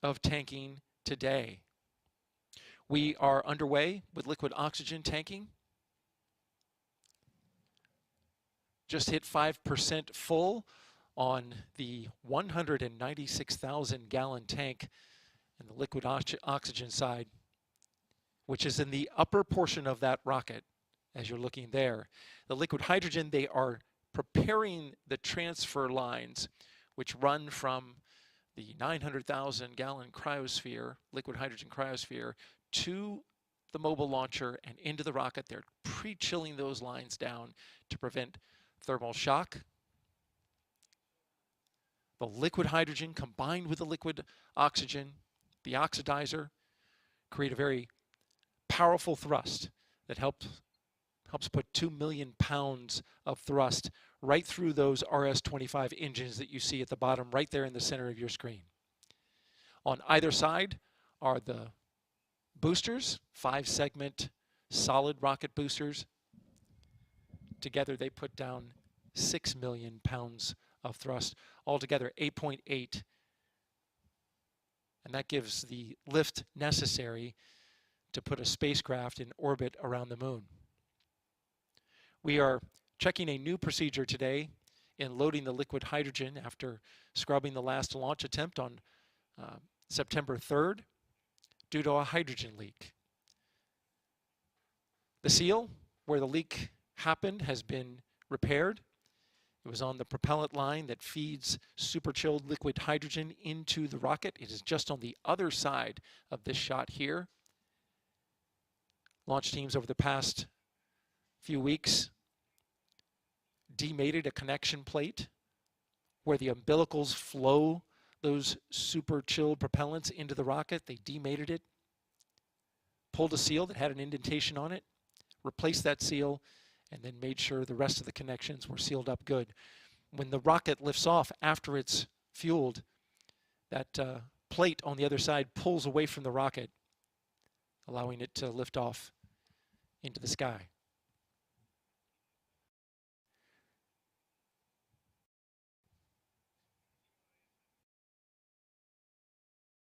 of tanking today. We are underway with liquid oxygen tanking. Just hit 5% full on the 196,000 gallon tank and the liquid oxygen side, which is in the upper portion of that rocket as you're looking there. The liquid hydrogen, they are preparing the transfer lines which run from the 900,000 gallon cryosphere, liquid hydrogen cryosphere, to the mobile launcher and into the rocket. They're pre-chilling those lines down to prevent thermal shock. The liquid hydrogen combined with the liquid oxygen, the oxidizer, create a very powerful thrust that helps put 2 million pounds of thrust right through those RS-25 engines that you see at the bottom right there in the center of your screen. On either side are the boosters, 5-segment solid rocket boosters. Together they put down 6 million pounds of thrust, altogether 8.8, and that gives the lift necessary to put a spacecraft in orbit around the moon. We are checking a new procedure today in loading the liquid hydrogen after scrubbing the last launch attempt on September 3rd due to a hydrogen leak. The seal where the leak happened has been repaired. It was on the propellant line that feeds super chilled liquid hydrogen into the rocket. It is just on the other side of this shot here. Launch teams over the past few weeks demated a connection plate where the umbilicals flow those super chilled propellants into the rocket. They demated it, pulled a seal that had an indentation on it, replaced that seal, and then made sure the rest of the connections were sealed up good. When the rocket lifts off after it's fueled, that plate on the other side pulls away from the rocket, allowing it to lift off into the sky.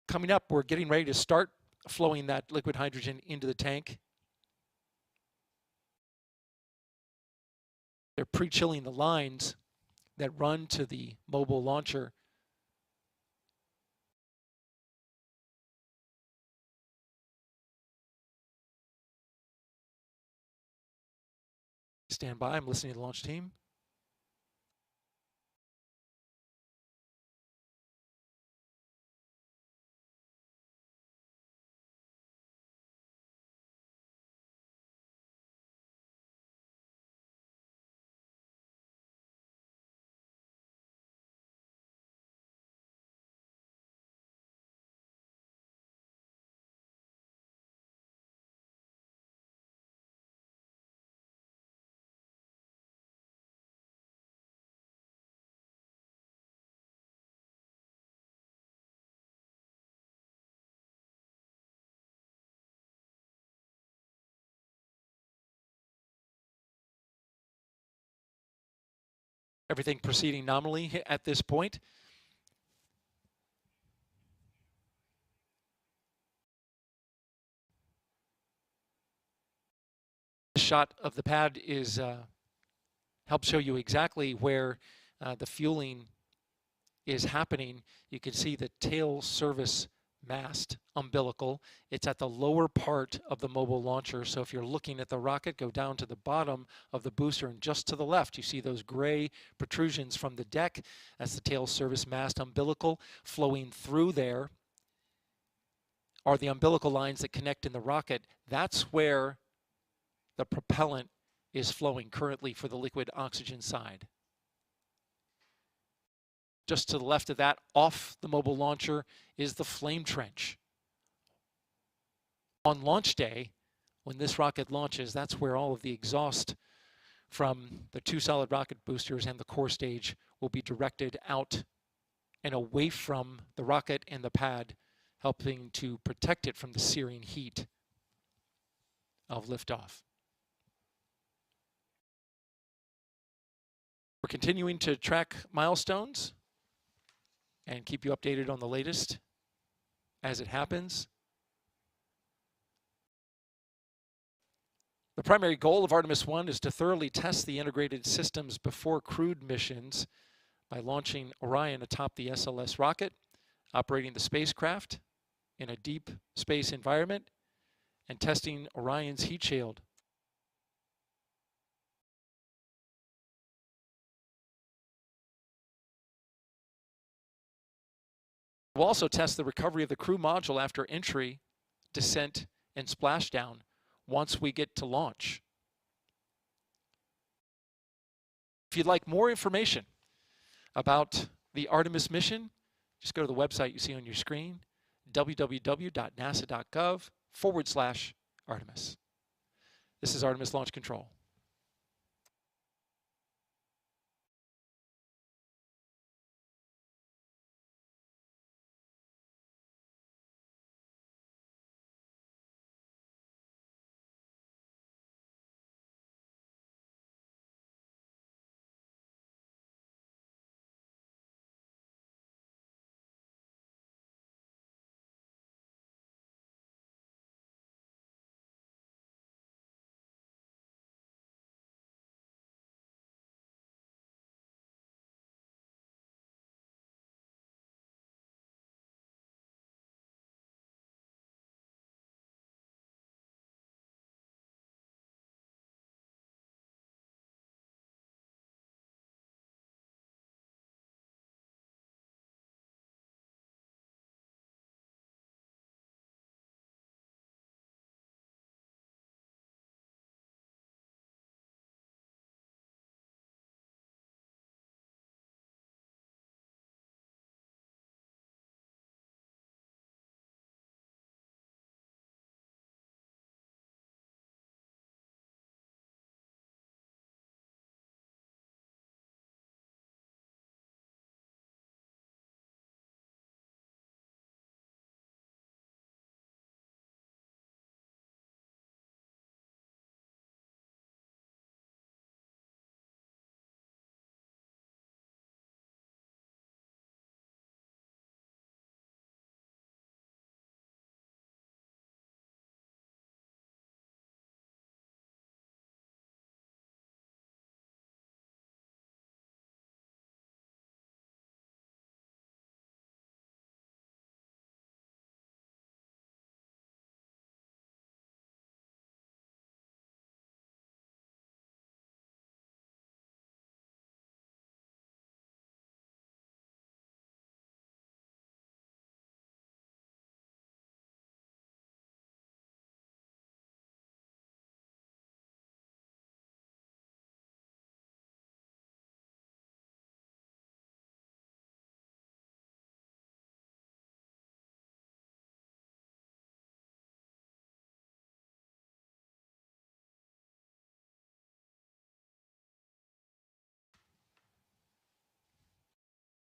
Coming up, we're getting ready to start flowing that liquid hydrogen into the tank. They're pre-chilling the lines that run to the mobile launcher. Stand by, I'm listening to the launch team. Everything proceeding nominally at this point. This shot of the pad is helps show you exactly where the fueling is happening. You can see the tail service mast umbilical. It's at the lower part of the mobile launcher. So if you're looking at the rocket, go down to the bottom of the booster, and just to the left, you see those gray protrusions from the deck. That's the tail service mast umbilical. Flowing through there are the umbilical lines that connect in the rocket. That's where the propellant is flowing currently for the liquid oxygen side. Just to the left of that, off the mobile launcher, is the flame trench. On launch day, when this rocket launches, that's where all of the exhaust from the two solid rocket boosters and the core stage will be directed out and away from the rocket and the pad, helping to protect it from the searing heat of liftoff. We're continuing to track milestones and keep you updated on the latest as it happens. The primary goal of Artemis I is to thoroughly test the integrated systems before crewed missions by launching Orion atop the SLS rocket, operating the spacecraft in a deep space environment, and testing Orion's heat shield. We'll also test the recovery of the crew module after entry, descent, and splashdown once we get to launch. If you'd like more information about the Artemis mission, just go to the website you see on your screen, www.nasa.gov/Artemis. This is Artemis Launch Control.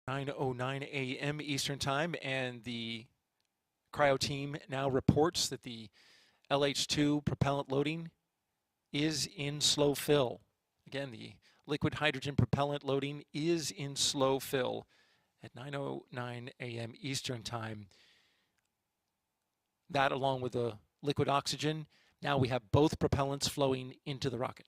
At 9:09 a.m. Eastern Time, and the cryo team now reports that the LH2 propellant loading is in slow fill. Again, the liquid hydrogen propellant loading is in slow fill at 9:09 a.m. Eastern Time. That, along with the liquid oxygen, now we have both propellants flowing into the rocket.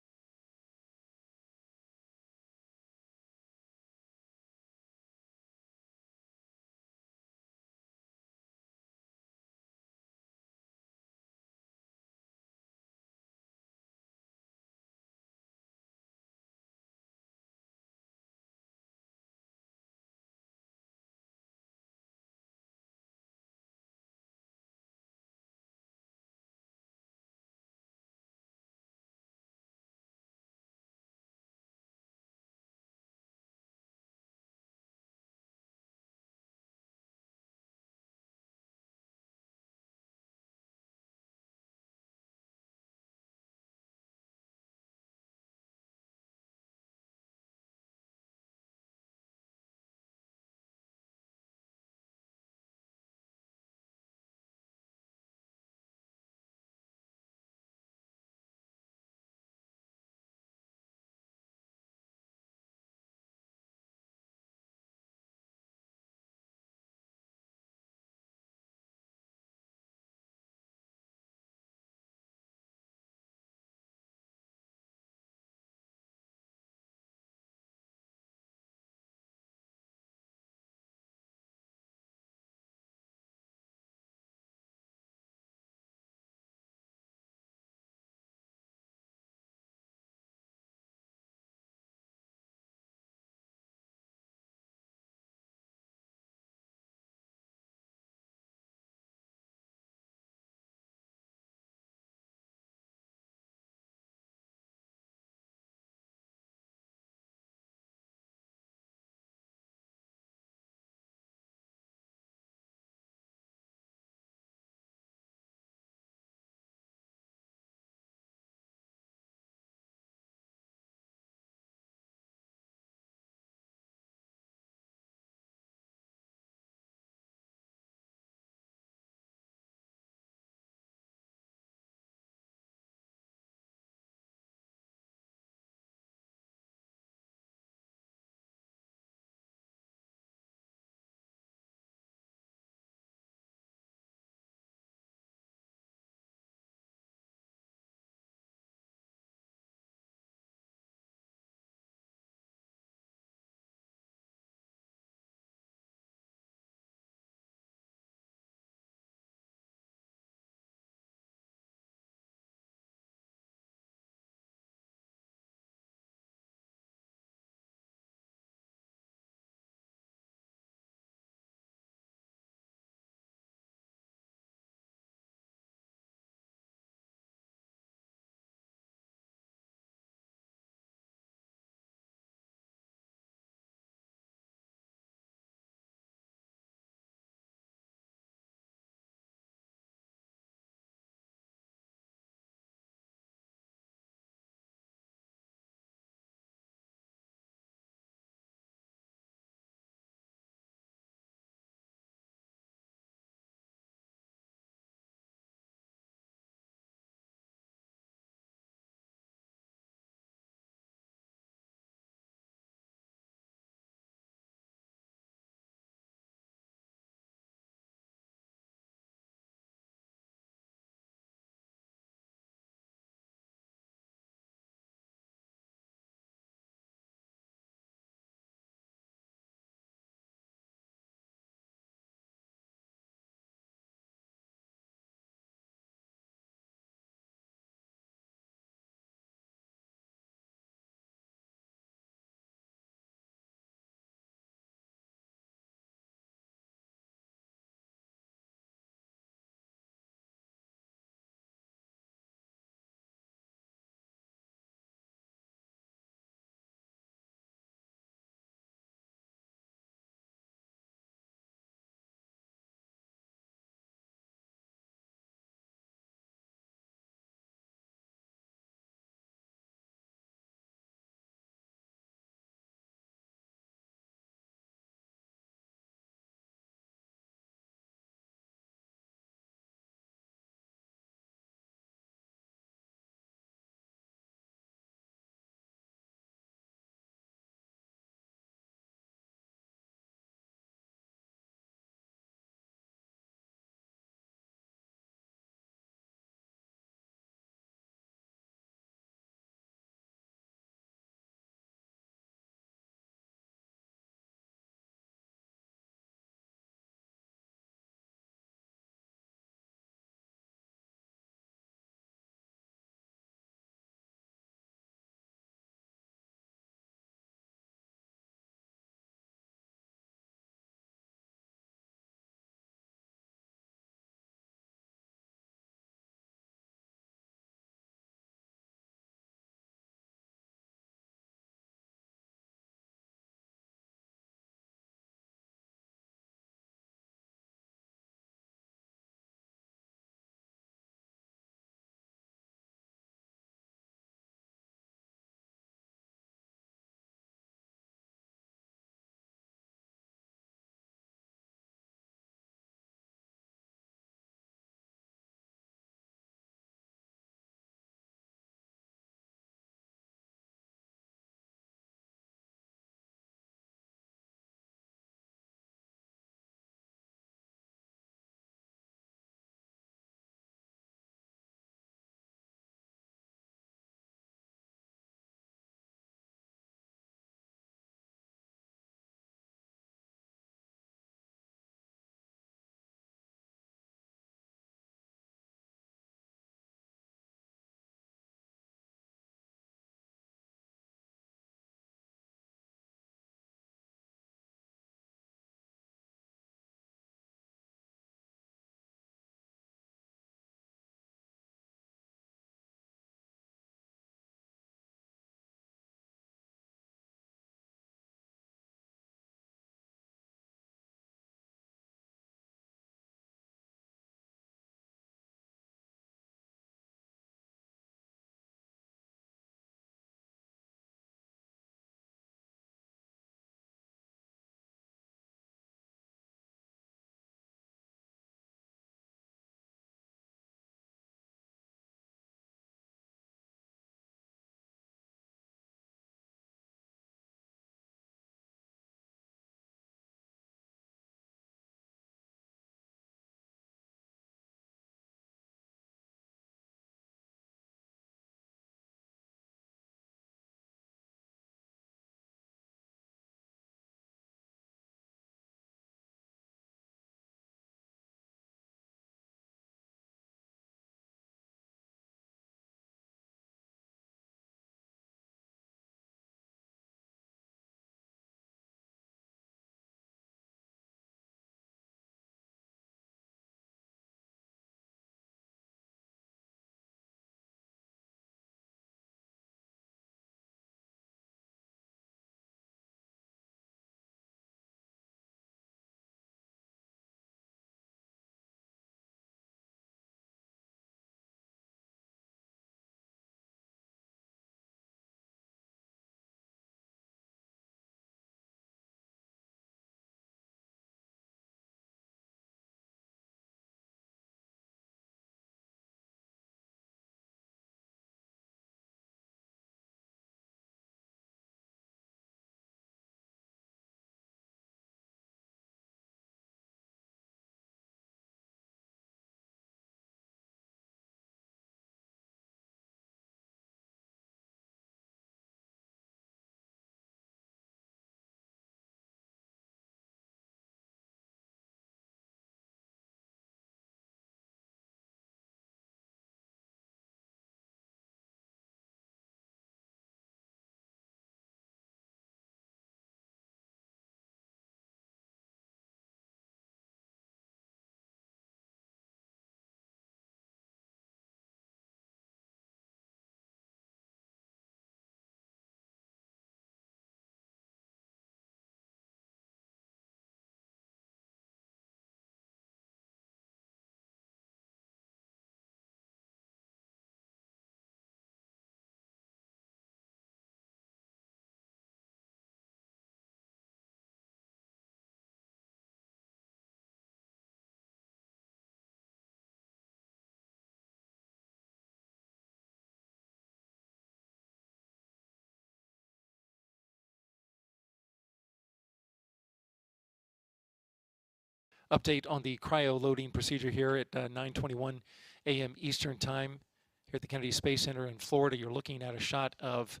Update on the cryo loading procedure here at 9:21 a.m. Eastern Time here at the Kennedy Space Center in Florida. You're looking at a shot of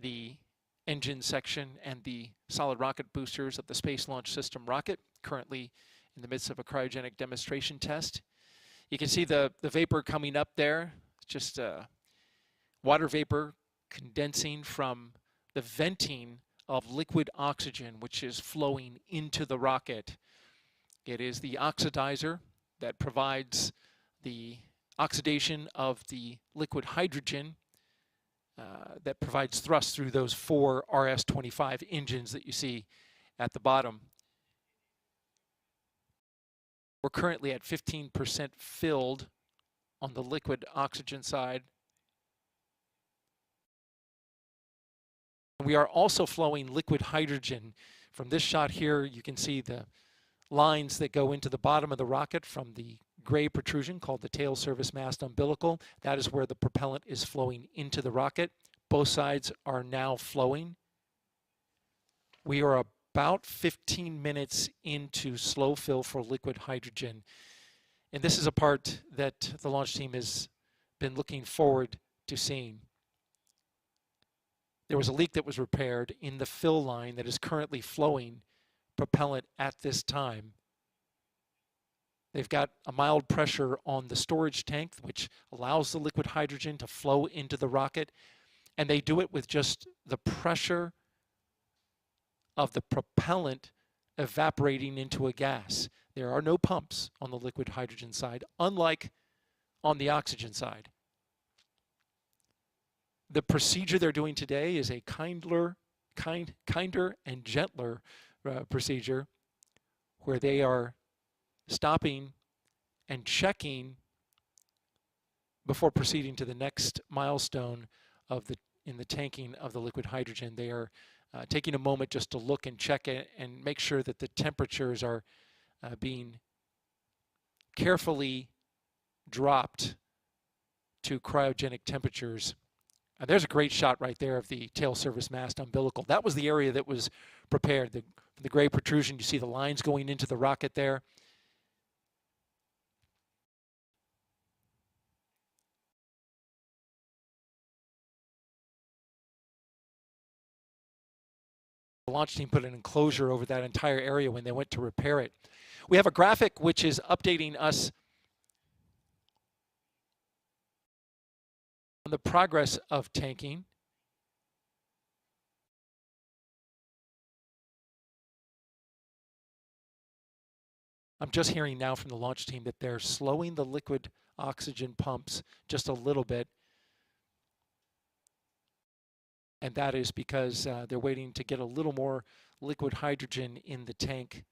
the engine section and the solid rocket boosters of the Space Launch System rocket, currently in the midst of a cryogenic demonstration test. You can see the vapor coming up there, just water vapor condensing from the venting of liquid oxygen, which is flowing into the rocket. It is the oxidizer that provides the oxidation of the liquid hydrogen that provides thrust through those 4 RS-25 engines that you see at the bottom. We're currently at 15% filled on the liquid oxygen side. We are also flowing liquid hydrogen. From this shot here, you can see the lines that go into the bottom of the rocket from the gray protrusion called the tail service mast umbilical. That is where the propellant is flowing into the rocket. Both sides are now flowing. We are about 15 minutes into slow fill for liquid hydrogen. And this is a part that the launch team has been looking forward to seeing. There was a leak that was repaired in the fill line that is currently flowing propellant at this time. They've got a mild pressure on the storage tank, which allows the liquid hydrogen to flow into the rocket. And they do it with just the pressure of the propellant evaporating into a gas. There are no pumps on the liquid hydrogen side, unlike on the oxygen side. The procedure they're doing today is a kinder and gentler procedure where they are stopping and checking before proceeding to the next milestone in the tanking of the liquid hydrogen. They are taking a moment just to look and check it and make sure that the temperatures are being carefully dropped to cryogenic temperatures. There's a great shot right there of the tail service mast umbilical. That was the area that was prepared. The gray protrusion, you see the lines going into the rocket there. The launch team put an enclosure over that entire area when they went to repair it. We have a graphic which is updating us on the progress of tanking. I'm just hearing now from the launch team that they're slowing the liquid oxygen pumps just a little bit. And that is because they're waiting to get a little more liquid hydrogen in the tank.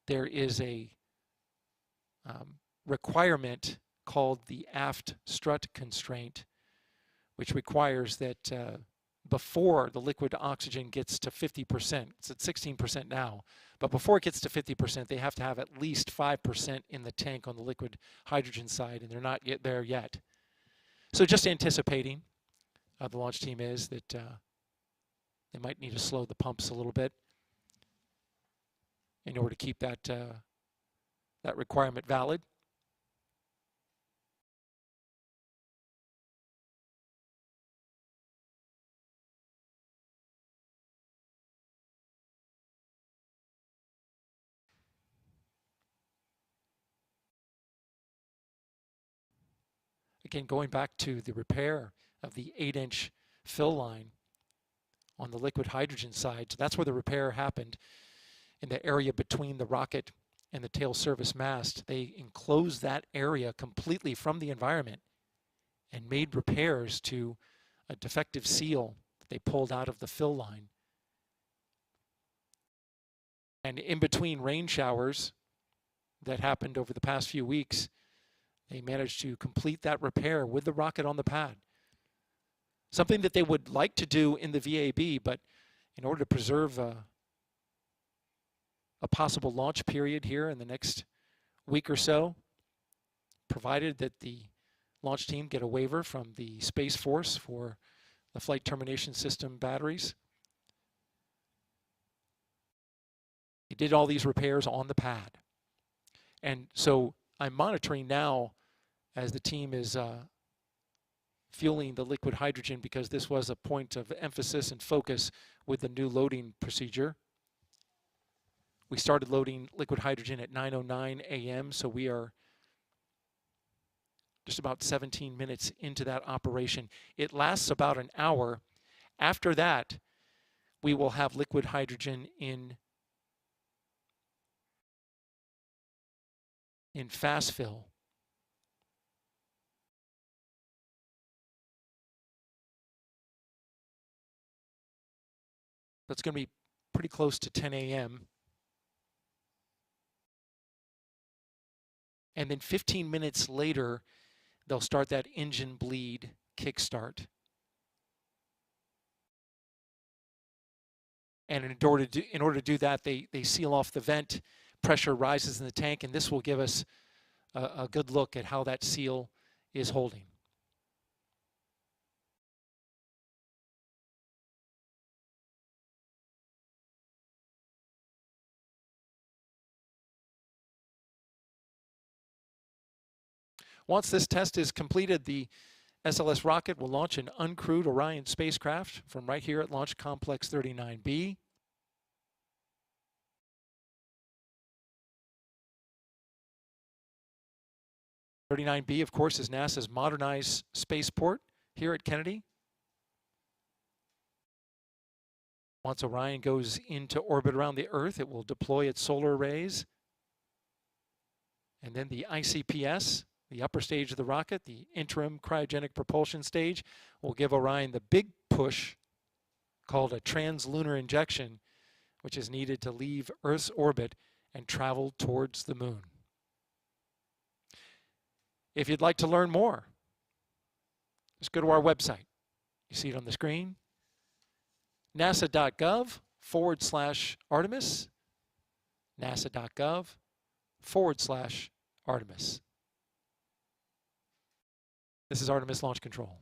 There is a requirement called the aft strut constraint, which requires that before the liquid oxygen gets to 50%, it's at 16% now, but before it gets to 50%, they have to have at least 5% in the tank on the liquid hydrogen side, and they're not yet there yet. So just anticipating, the launch team is that they might need to slow the pumps a little bit in order to keep that that requirement valid. Again, going back to the repair of the 8-inch fill line on the liquid hydrogen side. So that's where the repair happened in the area between the rocket and the tail service mast. They enclosed that area completely from the environment and made repairs to a defective seal that they pulled out of the fill line. And in between rain showers that happened over the past few weeks, they managed to complete that repair with the rocket on the pad. Something that they would like to do in the VAB, but in order to preserve a possible launch period here in the next week or so, provided that the launch team get a waiver from the Space Force for the flight termination system batteries, They did all these repairs on the pad. And so I'm monitoring now as the team is fueling the liquid hydrogen, because this was a point of emphasis and focus with the new loading procedure. We started loading liquid hydrogen at 9:09 a.m., so we are just about 17 minutes into that operation. It lasts about an hour. After that, we will have liquid hydrogen in fast fill. That's going to be pretty close to 10 a.m. And then 15 minutes later, they'll start that engine bleed kickstart. And in order to do that, they seal off the vent, pressure rises in the tank, and this will give us a good look at how that seal is holding. Once this test is completed, the SLS rocket will launch an uncrewed Orion spacecraft from right here at Launch Complex 39B. (39B), of course, is NASA's modernized spaceport here at Kennedy. Once Orion goes into orbit around the Earth, it will deploy its solar arrays. And then the ICPS, the upper stage of the rocket, the interim cryogenic propulsion stage, will give Orion the big push called a translunar injection, which is needed to leave Earth's orbit and travel towards the moon. If you'd like to learn more, just go to our website. You see it on the screen. nasa.gov/Artemis. nasa.gov/Artemis. This is Artemis Launch Control.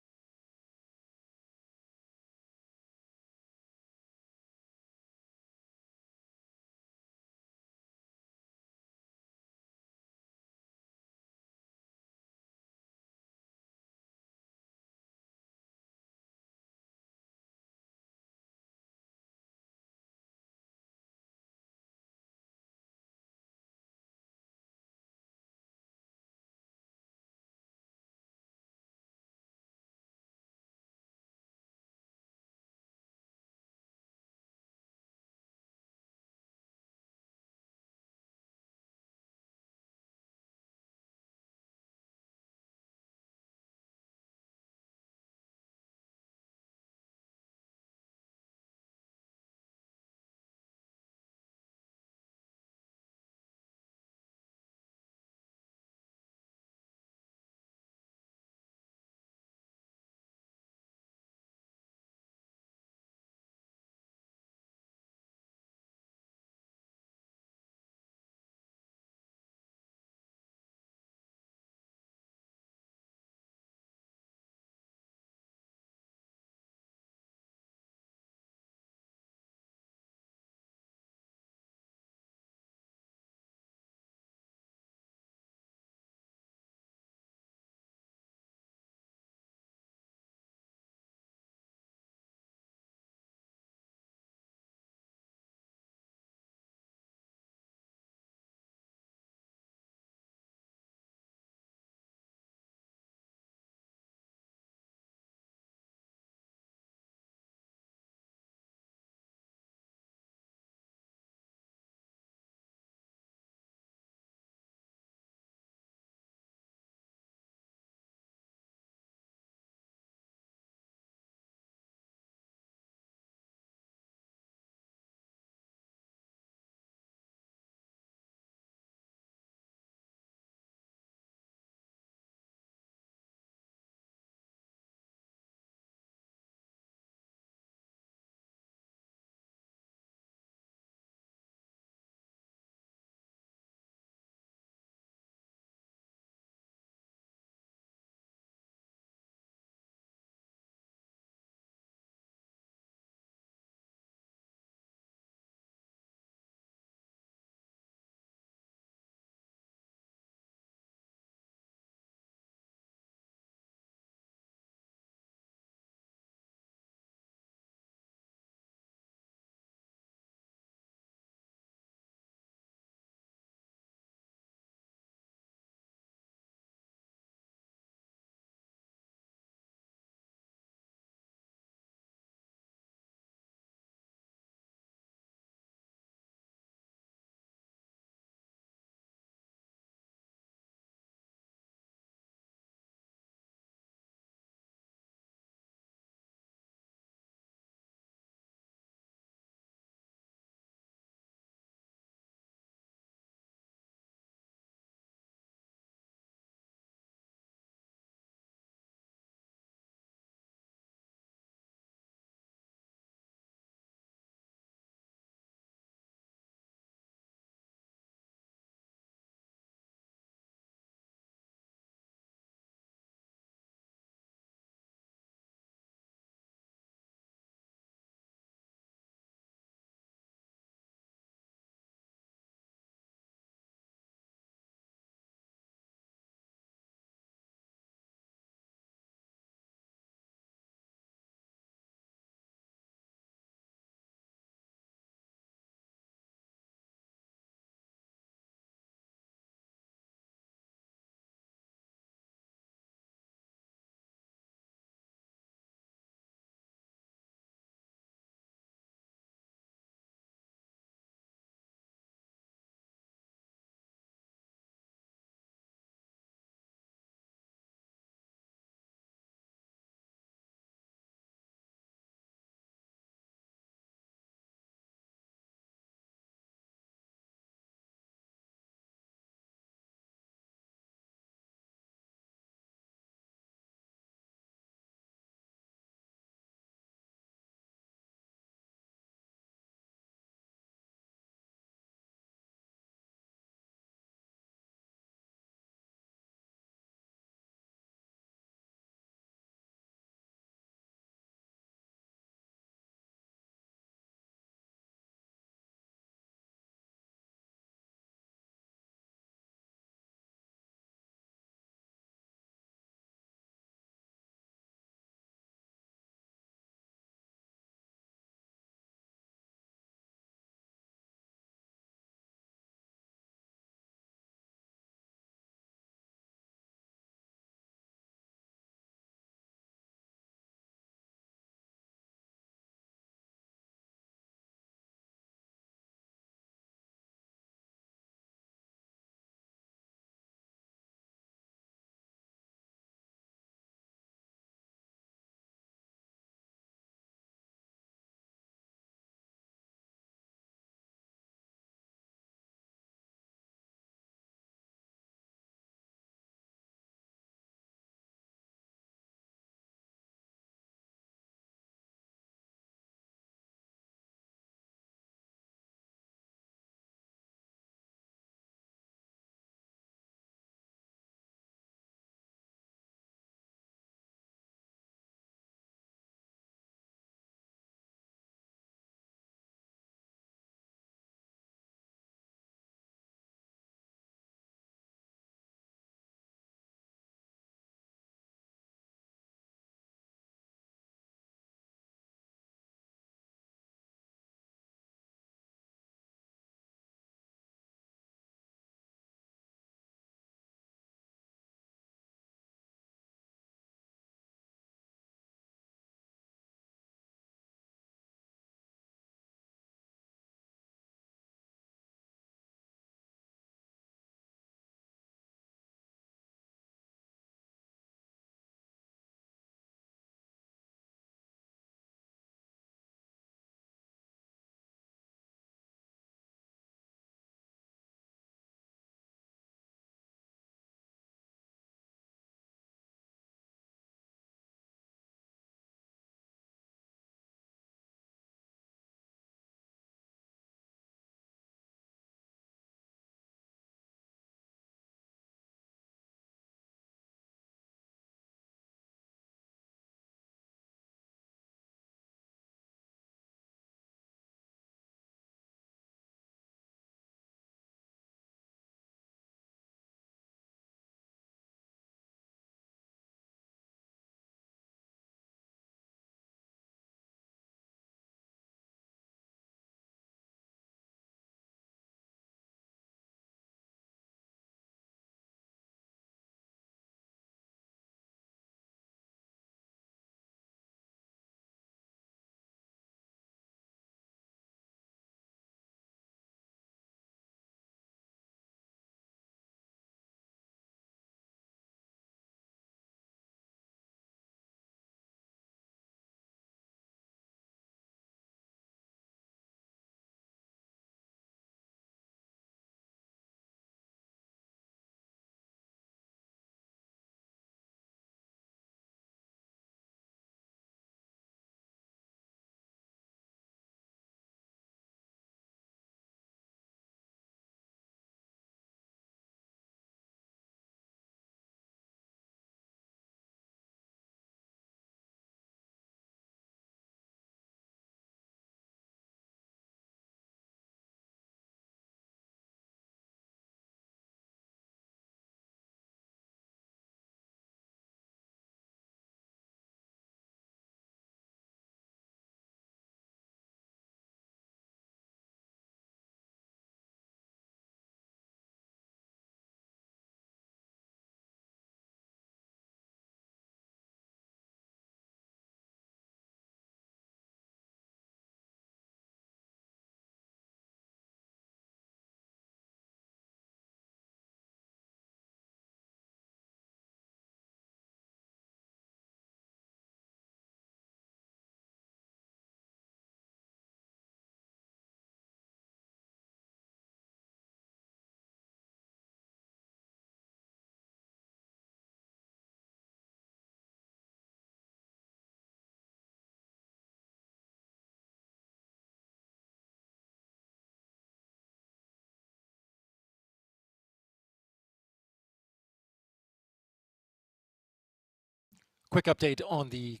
Quick update on the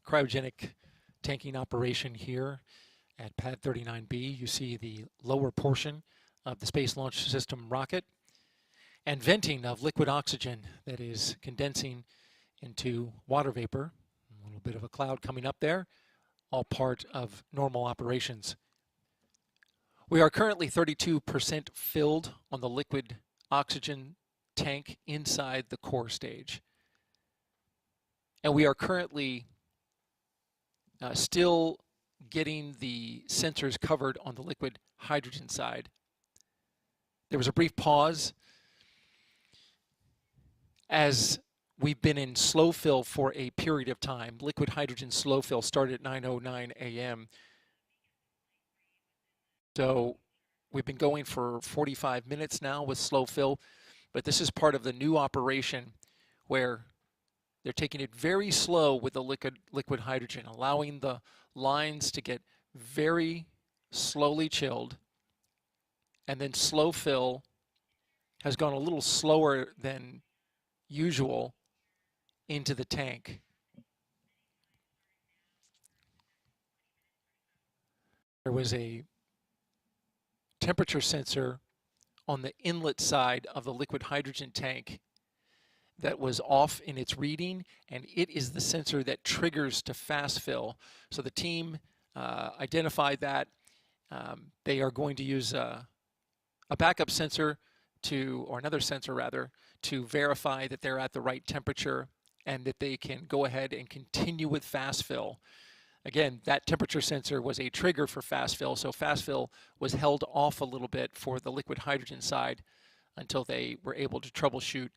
cryogenic tanking operation here at pad 39B. You see the lower portion of the Space Launch System rocket and venting of liquid oxygen that is condensing into water vapor. A little bit of a cloud coming up there, all part of normal operations. We are currently 32% filled on the liquid oxygen tank inside the core stage. And we are currently still getting the sensors covered on the liquid hydrogen side. There was a brief pause as we've been in slow fill for a period of time. Liquid hydrogen slow fill started at 9:09 a.m. So we've been going for 45 minutes now with slow fill, but this is part of the new operation where they're taking it very slow with the liquid hydrogen, allowing the lines to get very slowly chilled, and then slow fill has gone a little slower than usual into the tank. There was a temperature sensor on the inlet side of the liquid hydrogen tank that was off in its reading, and it is the sensor that triggers to fast fill. So the team identified that. They are going to use a backup sensor or another sensor rather, to verify that they're at the right temperature and that they can go ahead and continue with fast fill. Again, that temperature sensor was a trigger for fast fill, so fast fill was held off a little bit for the liquid hydrogen side until they were able to troubleshoot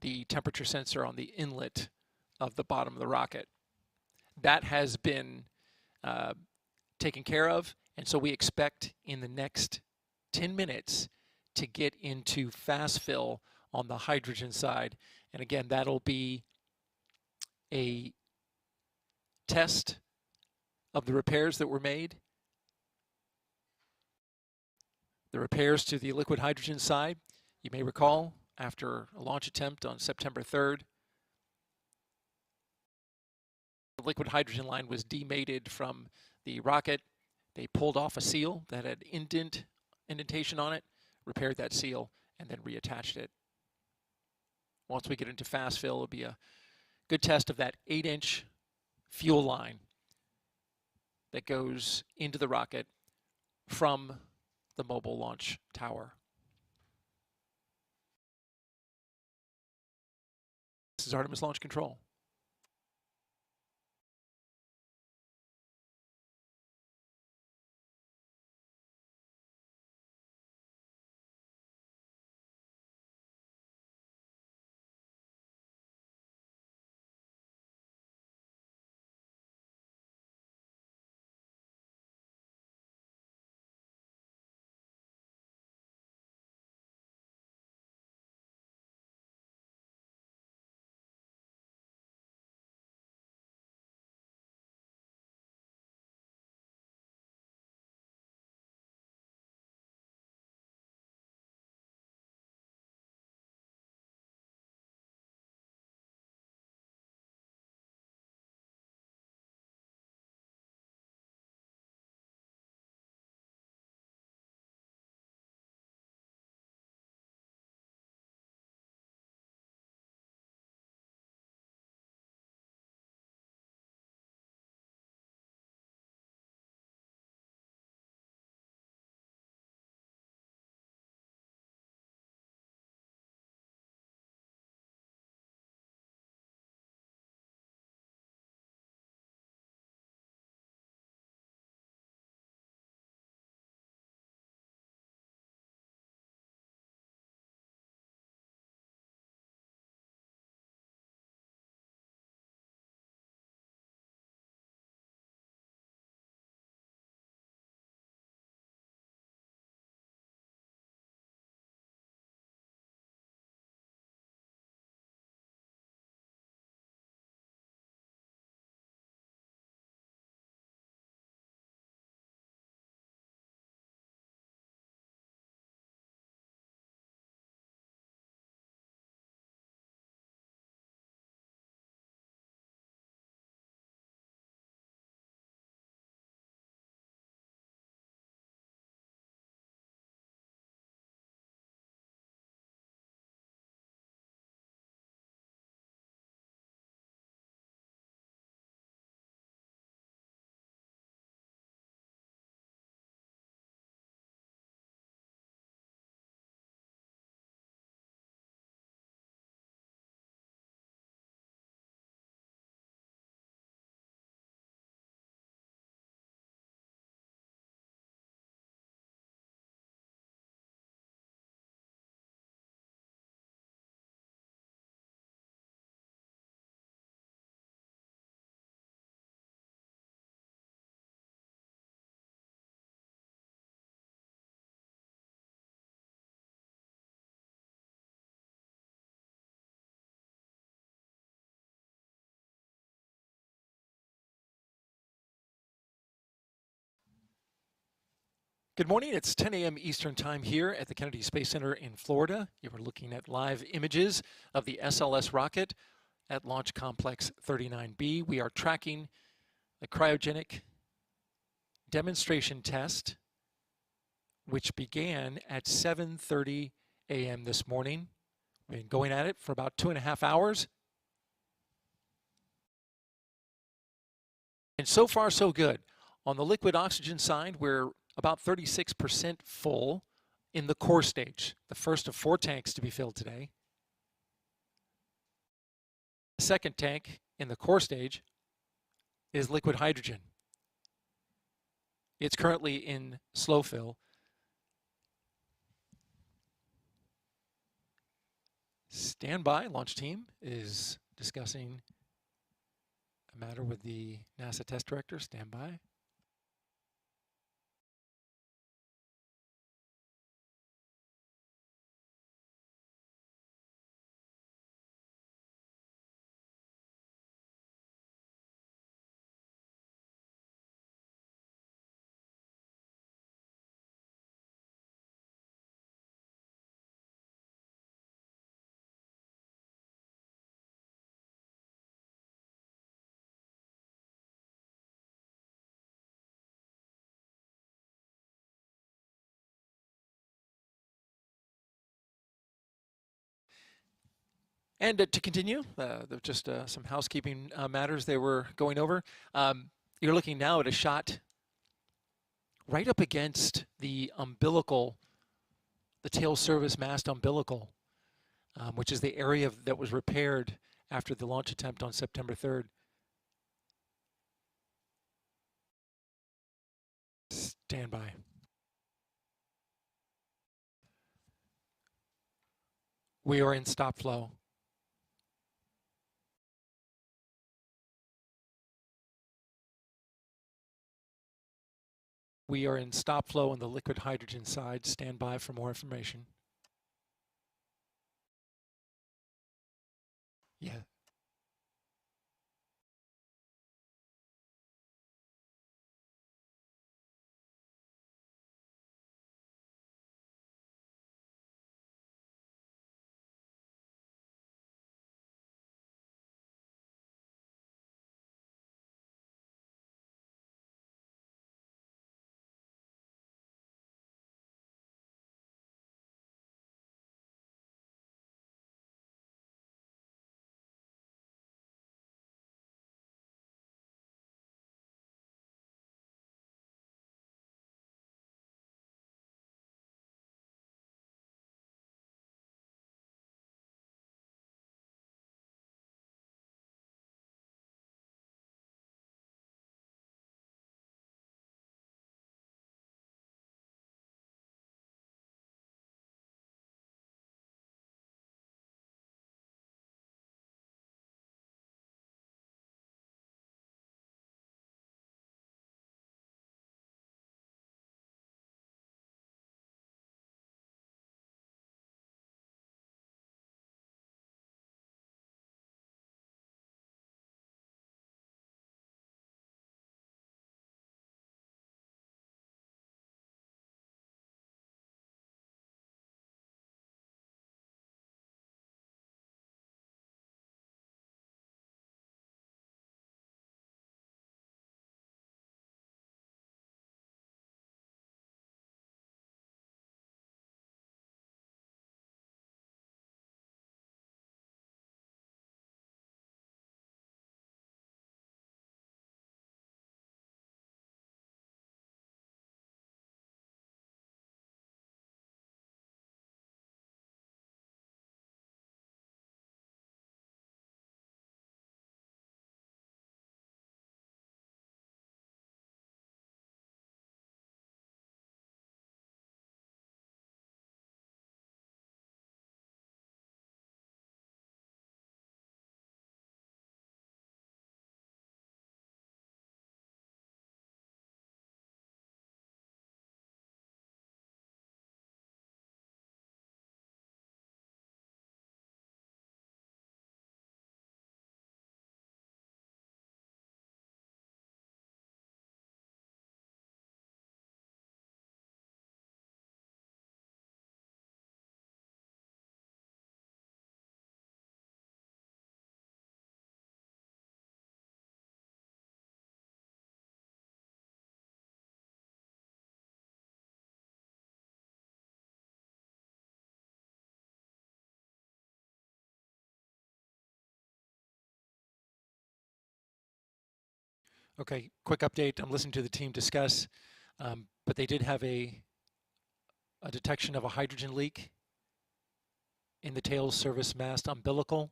the temperature sensor on the inlet of the bottom of the rocket. That has been taken care of, and so we expect in the next 10 minutes to get into fast fill on the hydrogen side. And again, that'll be a test of the repairs that were made. The repairs to the liquid hydrogen side, you may recall, after a launch attempt on September 3rd, the liquid hydrogen line was demated from the rocket. They pulled off a seal that had indentation on it, repaired that seal, and then reattached it. Once we get into fast fill, it'll be a good test of that 8-inch fuel line that goes into the rocket from the mobile launch tower. This is Artemis Launch Control. Good morning. It's 10 a.m. Eastern Time here at the Kennedy Space Center in Florida. You are looking at live images of the SLS rocket at Launch Complex 39B. We are tracking the cryogenic demonstration test, which began at 7:30 a.m. this morning. We've been going at it for about 2.5 hours. And so far, so good. On the liquid oxygen side, we're about 36% full in the core stage, the first of 4 tanks to be filled today. The second tank in the core stage is liquid hydrogen. It's currently in slow fill. Standby launch team is discussing a matter with the NASA test director. Standby. And to continue, just some housekeeping matters they were going over. You're looking now at a shot right up against the umbilical, the tail service mast umbilical, which is the area that was repaired after the launch attempt on September 3rd. Standby. We are in stop flow. We are in stop flow on the liquid hydrogen side. Stand by for more information. Yeah. Okay, quick update. I'm listening to the team discuss, but they did have a detection of a hydrogen leak in the tail service mast umbilical.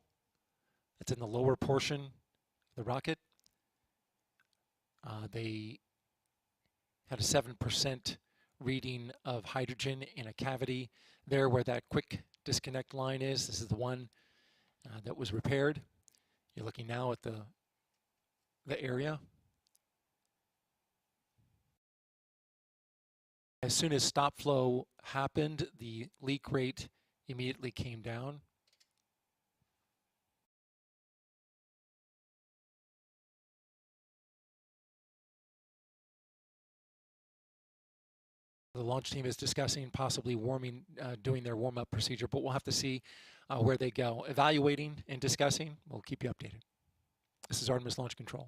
That's in the lower portion of the rocket. They had a 7% reading of hydrogen in a cavity there where that quick disconnect line is. This is the one that was repaired. You're looking now at the area. As soon as stop flow happened, the leak rate immediately came down. The launch team is discussing possibly doing their warm-up procedure, but we'll have to see where they go. Evaluating and discussing, we'll keep you updated. This is Artemis Launch Control.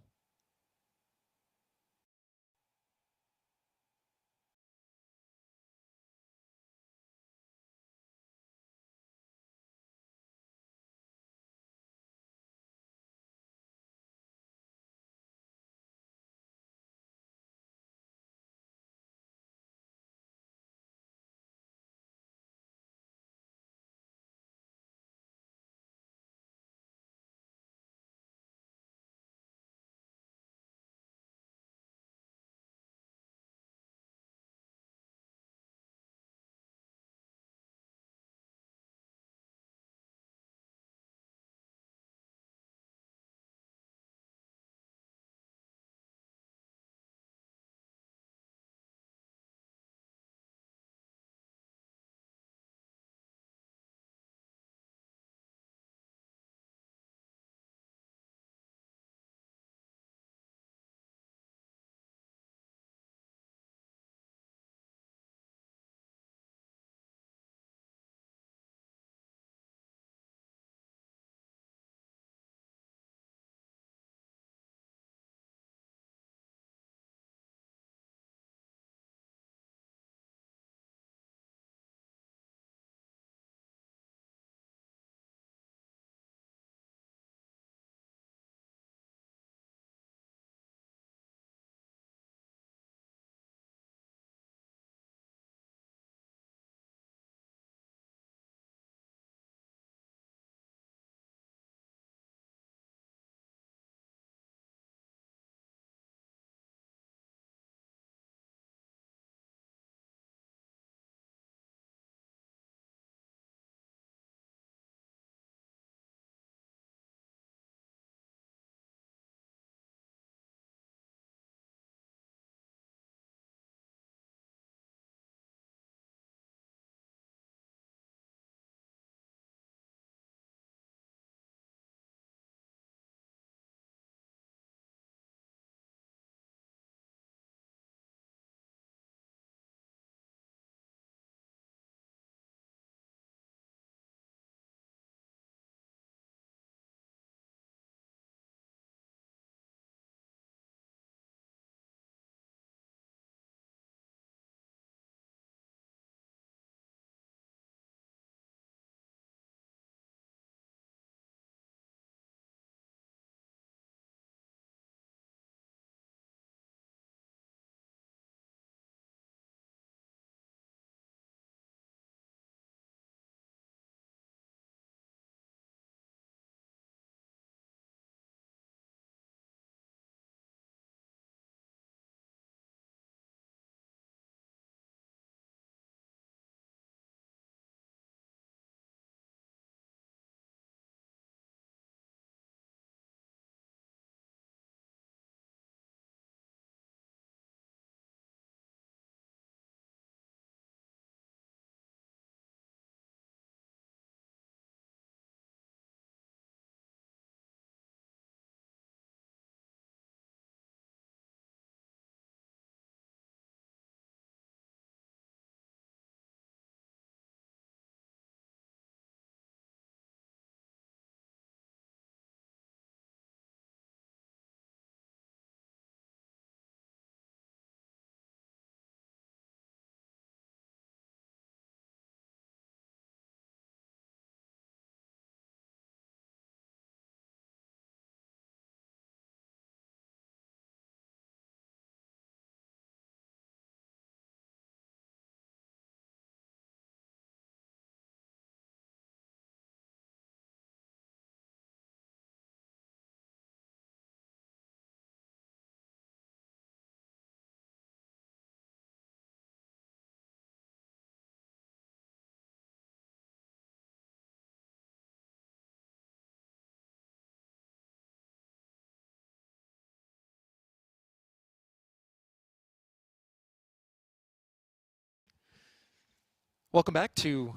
Welcome back to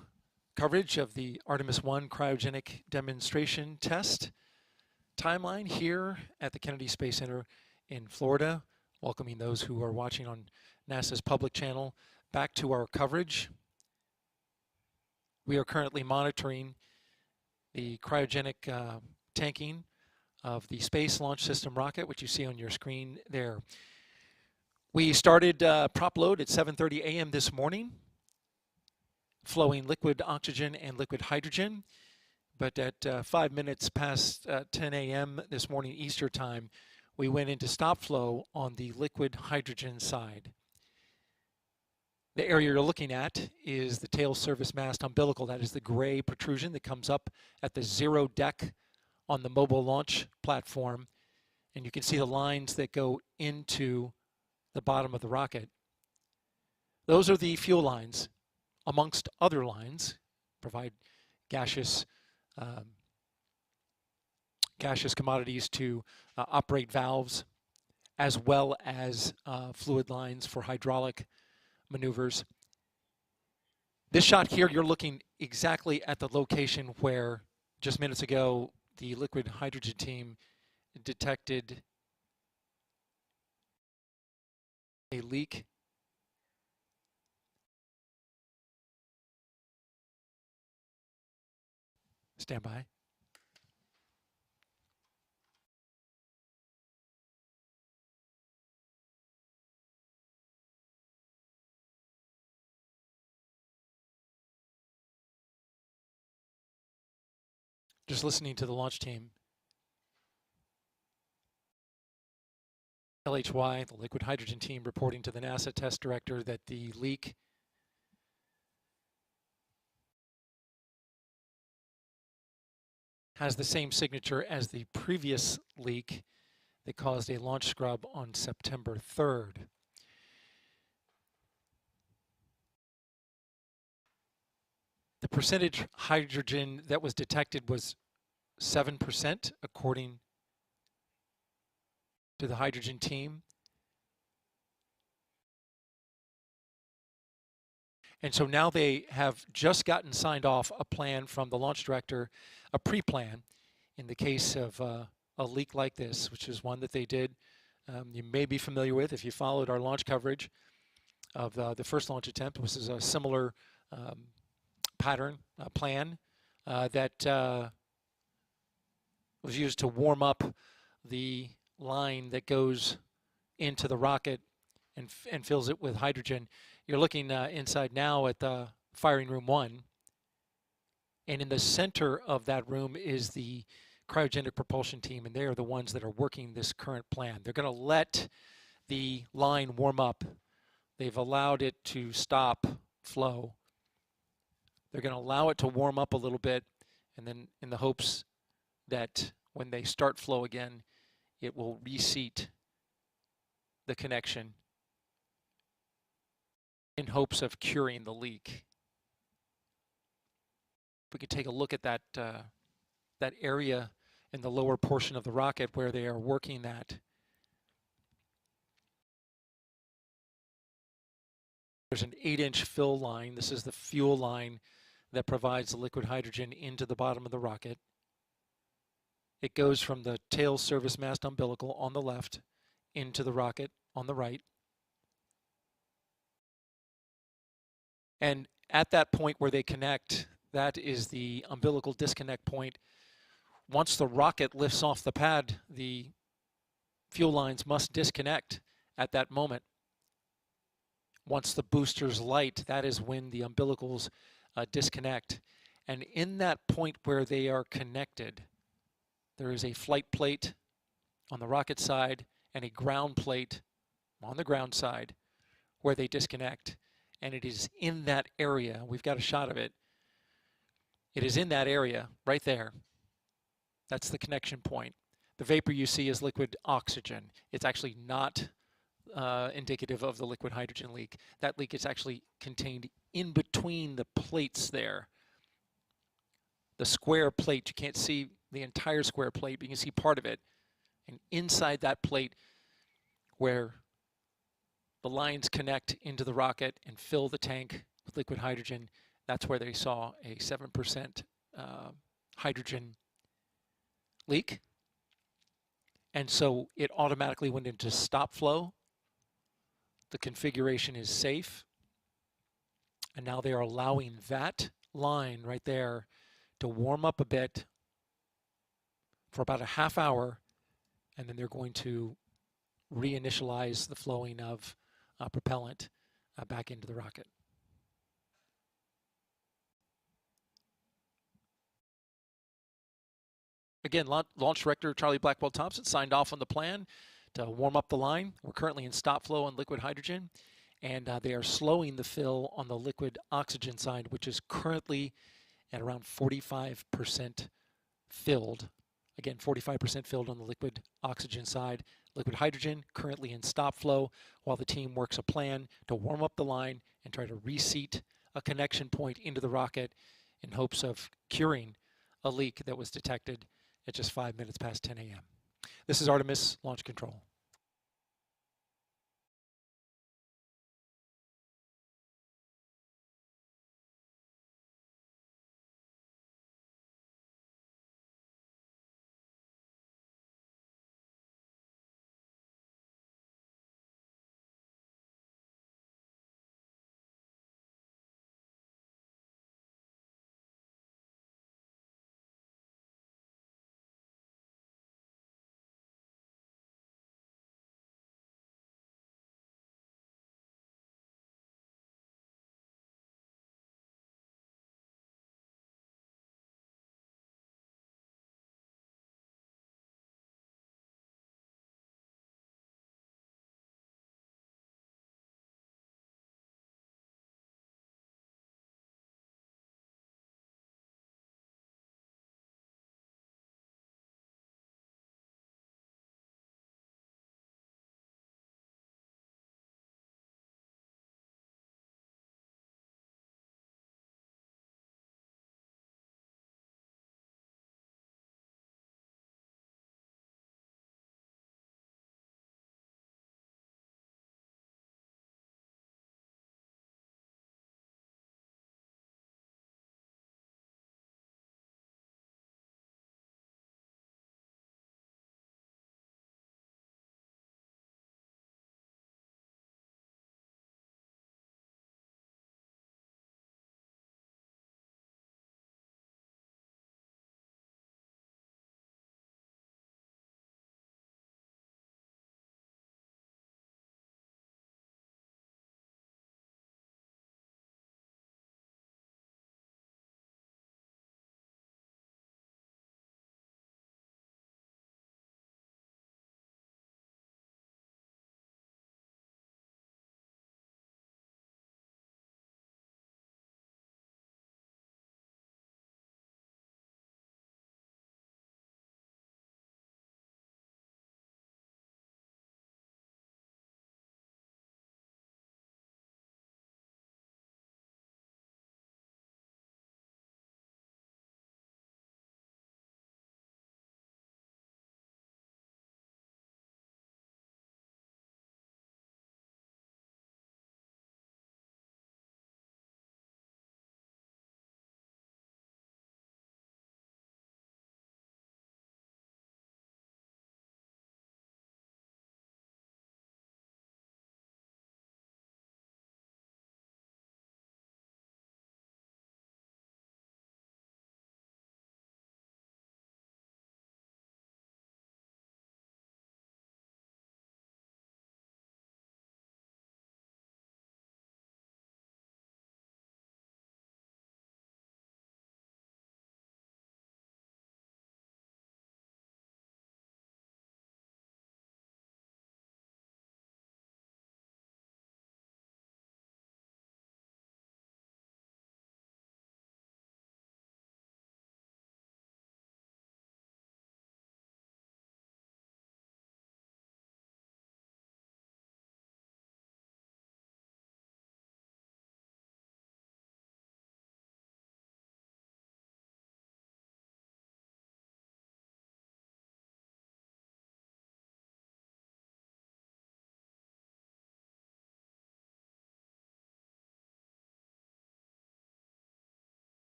coverage of the Artemis I cryogenic demonstration test timeline here at the Kennedy Space Center in Florida. Welcoming those who are watching on NASA's public channel back to our coverage. We are currently monitoring the cryogenic tanking of the Space Launch System rocket, which you see on your screen there. We started prop load at 7:30 a.m. this morning, flowing liquid oxygen and liquid hydrogen. But at 5 minutes past 10 a.m. this morning Easter time, we went into stop flow on the liquid hydrogen side. The area you're looking at is the tail service mast umbilical. That is the gray protrusion that comes up at the zero deck on the mobile launch platform. And you can see the lines that go into the bottom of the rocket. Those are the fuel lines, amongst other lines, provide gaseous commodities to operate valves, as well as fluid lines for hydraulic maneuvers. This shot here, you're looking exactly at the location where just minutes ago the liquid hydrogen team detected a leak. Stand by. Just listening to the launch team. LHY, the liquid hydrogen team, reporting to the NASA test director that the leak has the same signature as the previous leak that caused a launch scrub on September 3rd. The percentage hydrogen that was detected was 7%, according to the hydrogen team. And so now they have just gotten signed off a plan from the launch director, a pre-plan, in the case of a leak like this, which is one that they did. You may be familiar with if you followed our launch coverage of the first launch attempt. This is a similar pattern, plan that was used to warm up the line that goes into the rocket and fills it with hydrogen. You're looking inside now at the firing room 1, and in the center of that room is the cryogenic propulsion team, and they are the ones that are working this current plan. They're going to let the line warm up. They've allowed it to stop flow. They're going to allow it to warm up a little bit, and then in the hopes that when they start flow again, it will reseat the connection in hopes of curing the leak. We could take a look at that that area in the lower portion of the rocket where they are working that. There's an 8-inch fill line. This is the fuel line that provides the liquid hydrogen into the bottom of the rocket. It goes from the tail service mast umbilical on the left into the rocket on the right. And at that point where they connect, that is the umbilical disconnect point. Once the rocket lifts off the pad, the fuel lines must disconnect at that moment. Once the boosters light, that is when the umbilicals disconnect. And in that point where they are connected, there is a flight plate on the rocket side and a ground plate on the ground side where they disconnect. And it is in that area, we've got a shot of it. It is in that area right there. That's the connection point. The vapor you see is liquid oxygen. It's actually not indicative of the liquid hydrogen leak. That leak is actually contained in between the plates there. The square plate, you can't see the entire square plate, but you can see part of it. And inside that plate where the lines connect into the rocket and fill the tank with liquid hydrogen, That's where they saw a 7% hydrogen leak. And so it automatically went into stop flow. The configuration is safe. And now they are allowing that line right there to warm up a bit for about a half hour, and then they're going to reinitialize the flowing of propellant back into the rocket. Again, Launch Director Charlie Blackwell Thompson signed off on the plan to warm up the line. We're currently in stop flow on liquid hydrogen, and they are slowing the fill on the liquid oxygen side, which is currently at around 45% filled. Again, 45% filled on the liquid oxygen side. Liquid hydrogen currently in stop flow while the team works a plan to warm up the line and try to reseat a connection point into the rocket in hopes of curing a leak that was detected at just 5 minutes past 10 a.m. This is Artemis Launch Control.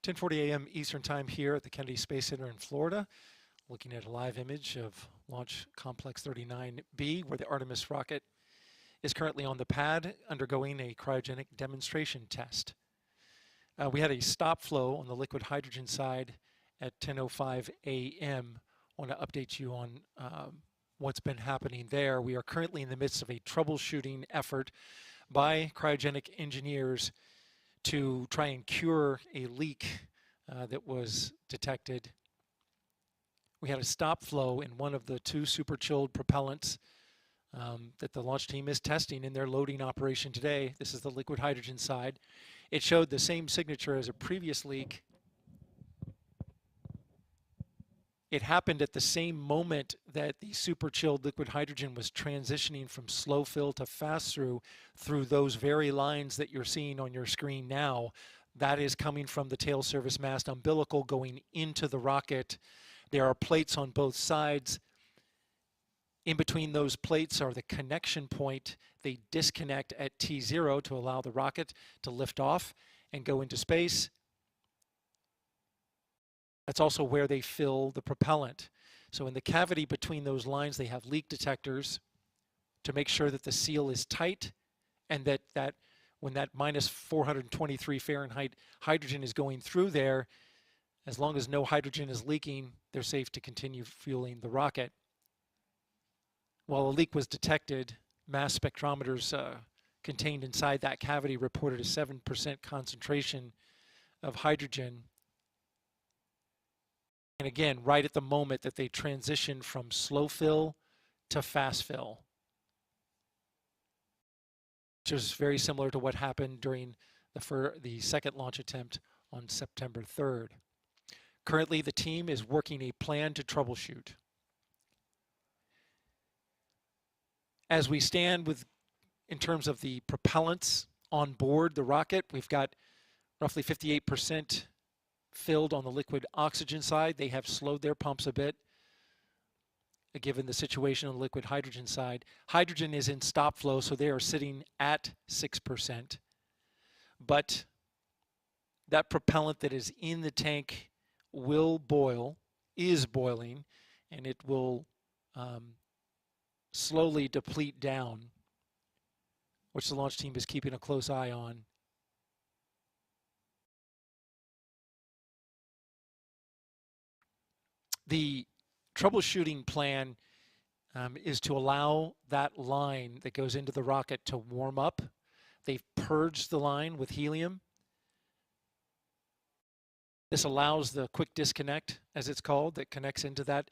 10:40 a.m. Eastern Time here at the Kennedy Space Center in Florida, looking at a live image of Launch Complex 39B, where the Artemis rocket is currently on the pad undergoing a cryogenic demonstration test. We had a stop flow on the liquid hydrogen side at 10:05 a.m. I want to update you on what's been happening there. We are currently in the midst of a troubleshooting effort by cryogenic engineers to try and cure a leak that was detected. We had a stop flow in one of the two super chilled propellants that the launch team is testing in their loading operation today. This is the liquid hydrogen side. It showed the same signature as a previous leak. It happened at the same moment that the super chilled liquid hydrogen was transitioning from slow fill to fast through those very lines that you're seeing on your screen now. That is coming from the tail service mast umbilical going into the rocket. There are plates on both sides. In between those plates are the connection point. They disconnect at T0 to allow the rocket to lift off and go into space. That's also where they fill the propellant. So in the cavity between those lines, they have leak detectors to make sure that the seal is tight and that when that minus 423 Fahrenheit hydrogen is going through there, as long as no hydrogen is leaking, they're safe to continue fueling the rocket. While a leak was detected, mass spectrometers contained inside that cavity reported a 7% concentration of hydrogen. And again, right at the moment that they transition from slow fill to fast fill, which is very similar to what happened during the second launch attempt on September 3rd. Currently, the team is working a plan to troubleshoot. As we stand in terms of the propellants on board the rocket, we've got roughly 58% filled on the liquid oxygen side. They have slowed their pumps a bit, given the situation on the liquid hydrogen side. Hydrogen is in stop flow, so they are sitting at 6%. But that propellant that is in the tank is boiling, and it will slowly deplete down, which the launch team is keeping a close eye on. The troubleshooting plan is to allow that line that goes into the rocket to warm up. They've purged the line with helium. This allows the quick disconnect, as it's called, that connects into that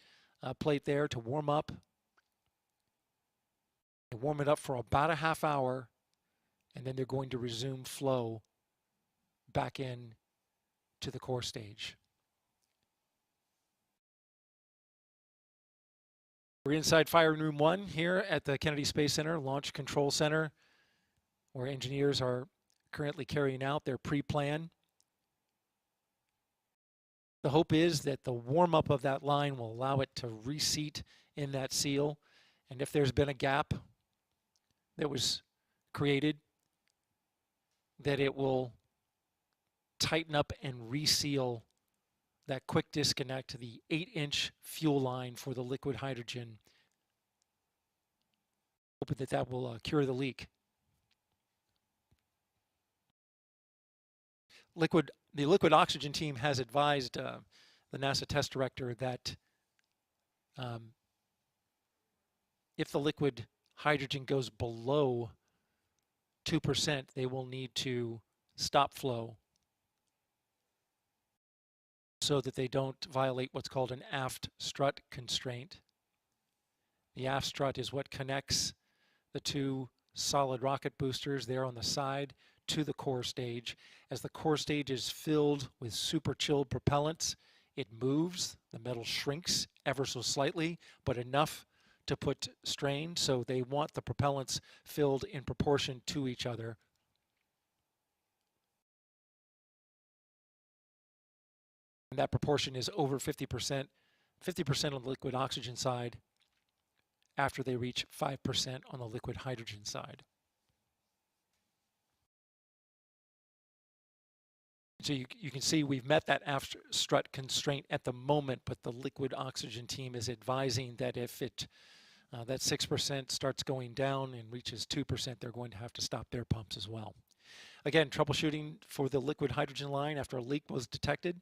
plate there to warm up. They warm it up for about a half hour, and then they're going to resume flow back in to the core stage. We're inside Firing Room 1 here at the Kennedy Space Center Launch Control Center, where engineers are currently carrying out their pre-plan. The hope is that the warm-up of that line will allow it to reseat in that seal, and if there's been a gap that was created, that it will tighten up and reseal that quick disconnect to the 8-inch fuel line for the liquid hydrogen. Hoping that will cure the leak. The liquid oxygen team has advised the NASA test director that if the liquid hydrogen goes below 2%, they will need to stop flow so that they don't violate what's called an aft strut constraint. The aft strut is what connects the two solid rocket boosters there on the side to the core stage. As the core stage is filled with super chilled propellants, it moves, the metal shrinks ever so slightly, but enough to put strain, so they want the propellants filled in proportion to each other. And that proportion is over 50% on the liquid oxygen side after they reach 5% on the liquid hydrogen side. So you can see we've met that aft strut constraint at the moment, but the liquid oxygen team is advising that if that 6% starts going down and reaches 2%, they're going to have to stop their pumps as well. Again, troubleshooting for the liquid hydrogen line after a leak was detected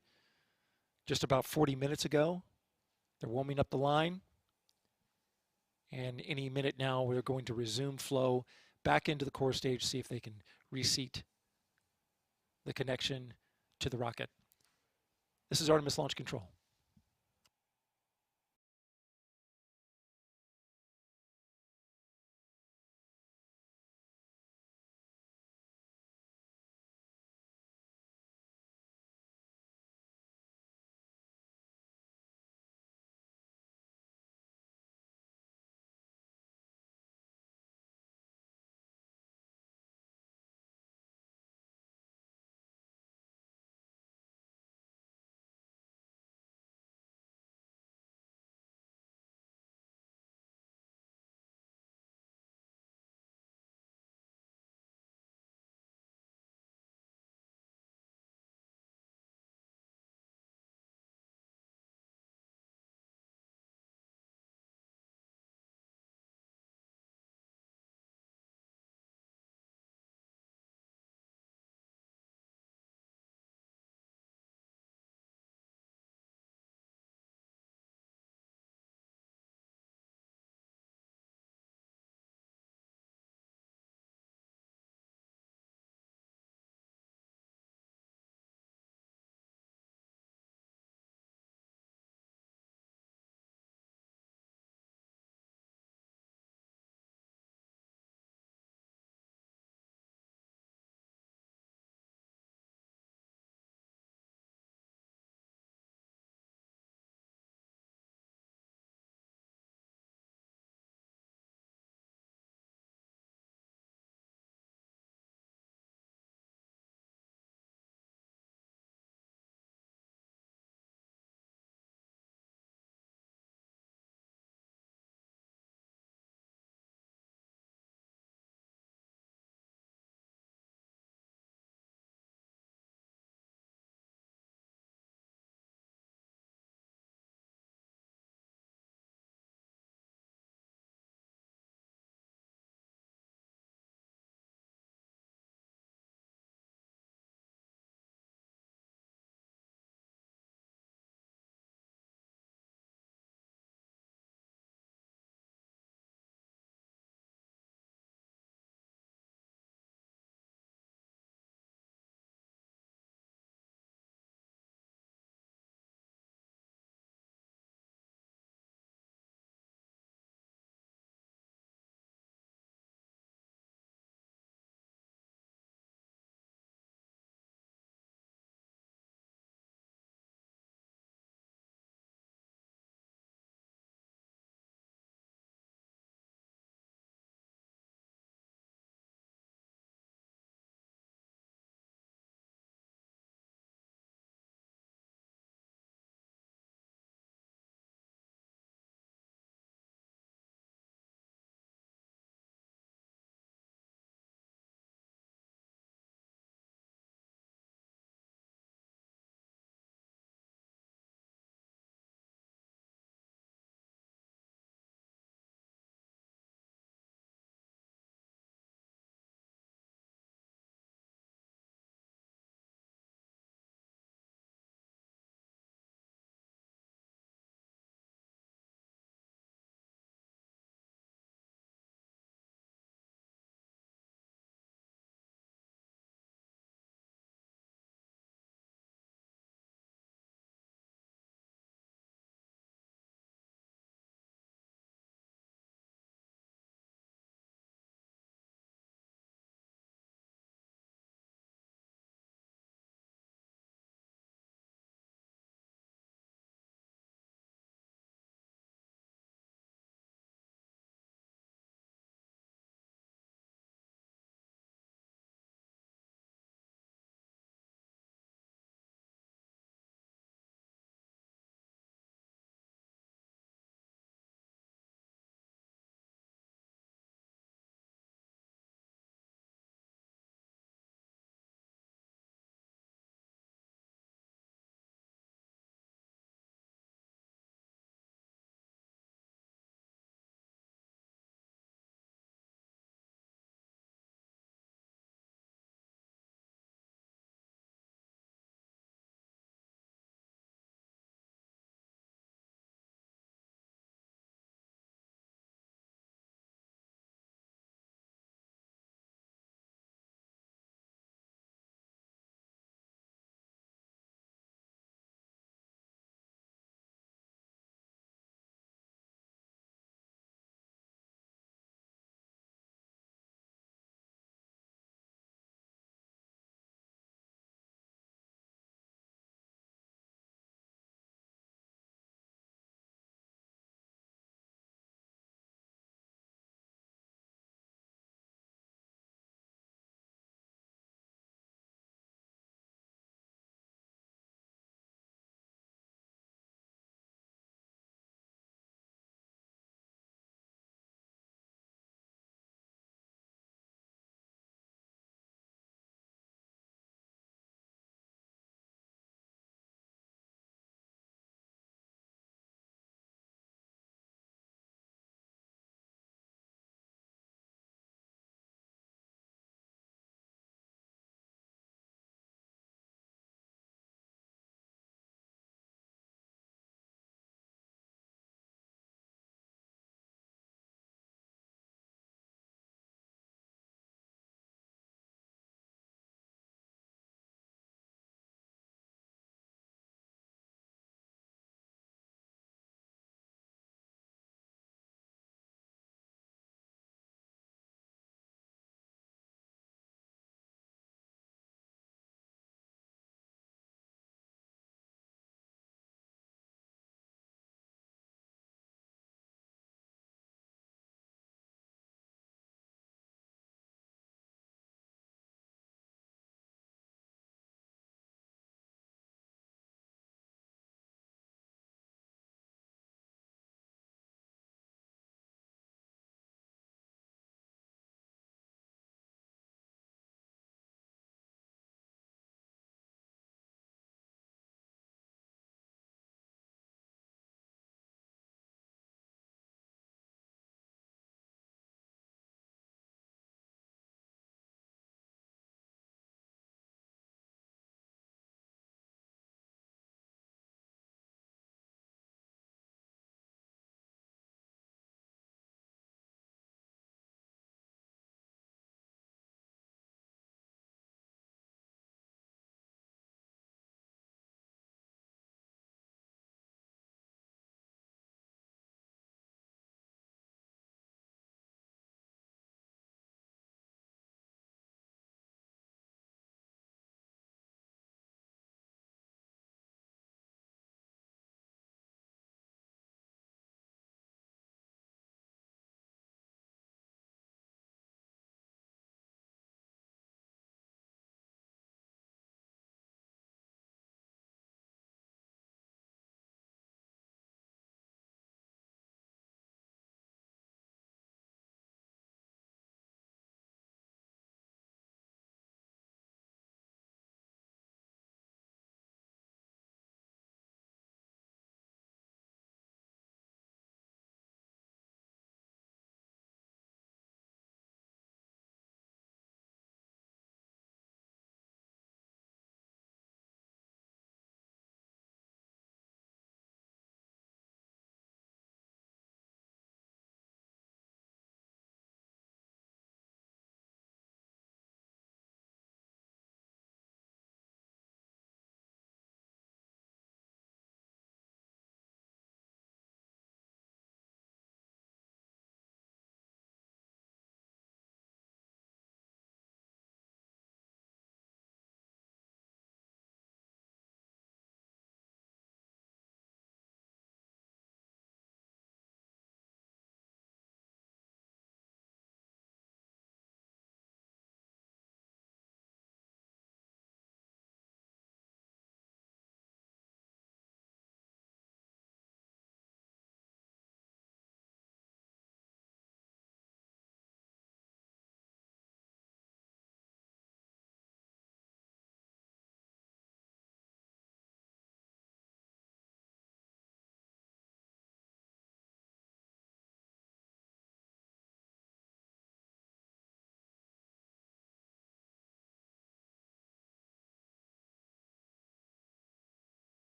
just about 40 minutes ago. They're warming up the line. And any minute now, we're going to resume flow back into the core stage, see if they can reseat the connection to the rocket. This is Artemis Launch Control.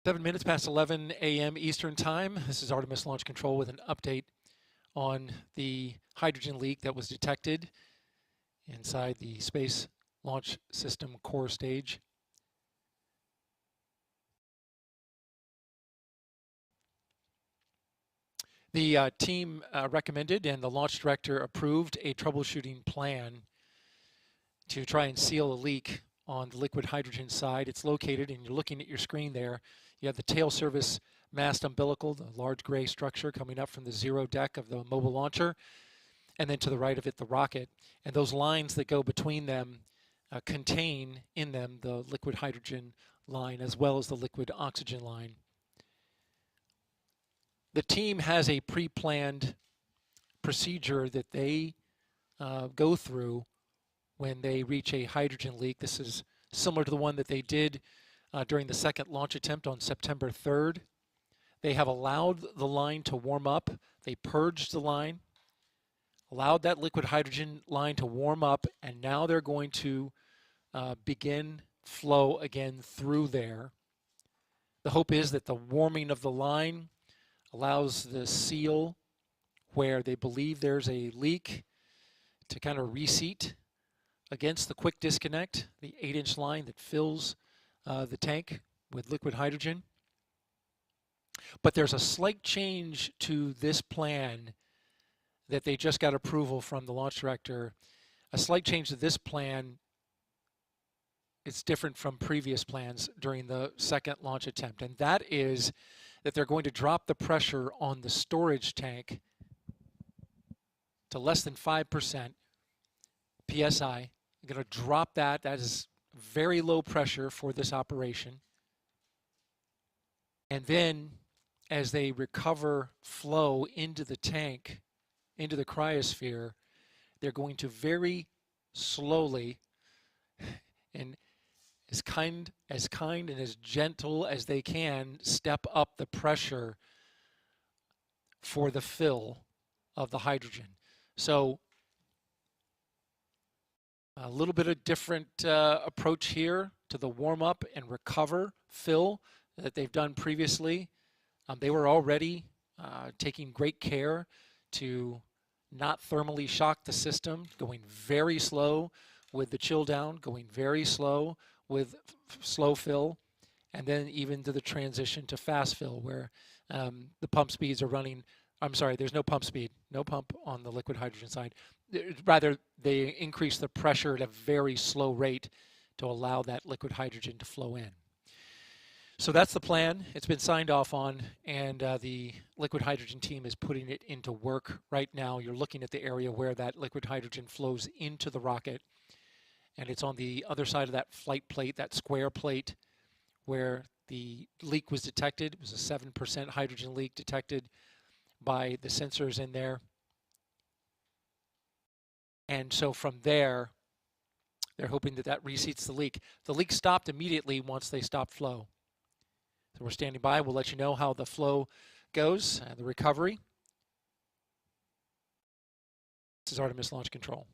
7 minutes past 11 a.m. Eastern Time. This is Artemis Launch Control with an update on the hydrogen leak that was detected inside the Space Launch System core stage. The team recommended and the launch director approved a troubleshooting plan to try and seal a leak on the liquid hydrogen side. It's located, and you're looking at your screen there. You have the tail service mast umbilical, the large gray structure coming up from the zero deck of the mobile launcher, and then to the right of it, the rocket. And those lines that go between them contain in them the liquid hydrogen line as well as the liquid oxygen line. The team has a pre-planned procedure that they go through when they reach a hydrogen leak. This is similar to the one that they did during the second launch attempt on September 3rd. They have allowed the line to warm up. They purged the line, allowed that liquid hydrogen line to warm up, and now they're going to begin flow again through there. The hope is that the warming of the line allows the seal where they believe there's a leak to kind of reseat against the quick disconnect, the 8-inch line that fills the tank with liquid hydrogen. But there's a slight change to this plan that they just got approval from the launch director. A slight change to this plan. It's different from previous plans during the second launch attempt, and that is that they're going to drop the pressure on the storage tank to less than 5% PSI. They're going to drop that. That is very low pressure for this operation. And then as they recover flow into the tank, into the cryosphere, they're going to very slowly and as kind and as gentle as they can step up the pressure for the fill of the hydrogen. So a little bit of different approach here to the warm up and recover fill that they've done previously. They were already taking great care to not thermally shock the system, going very slow with the chill down, going very slow with slow fill, and then even to the transition to fast fill where the pump speeds are running. I'm sorry, there's no pump speed, no pump on the liquid hydrogen side. Rather, they increase the pressure at a very slow rate to allow that liquid hydrogen to flow in. So that's the plan. It's been signed off on, and the liquid hydrogen team is putting it into work right now. You're looking at the area where that liquid hydrogen flows into the rocket, and it's on the other side of that flight plate, that square plate, where the leak was detected. It was a 7% hydrogen leak detected by the sensors in there. And so from there, they're hoping that that reseats the leak. The leak stopped immediately once they stopped flow. So we're standing by. We'll let you know how the flow goes and the recovery. This is Artemis Launch Control.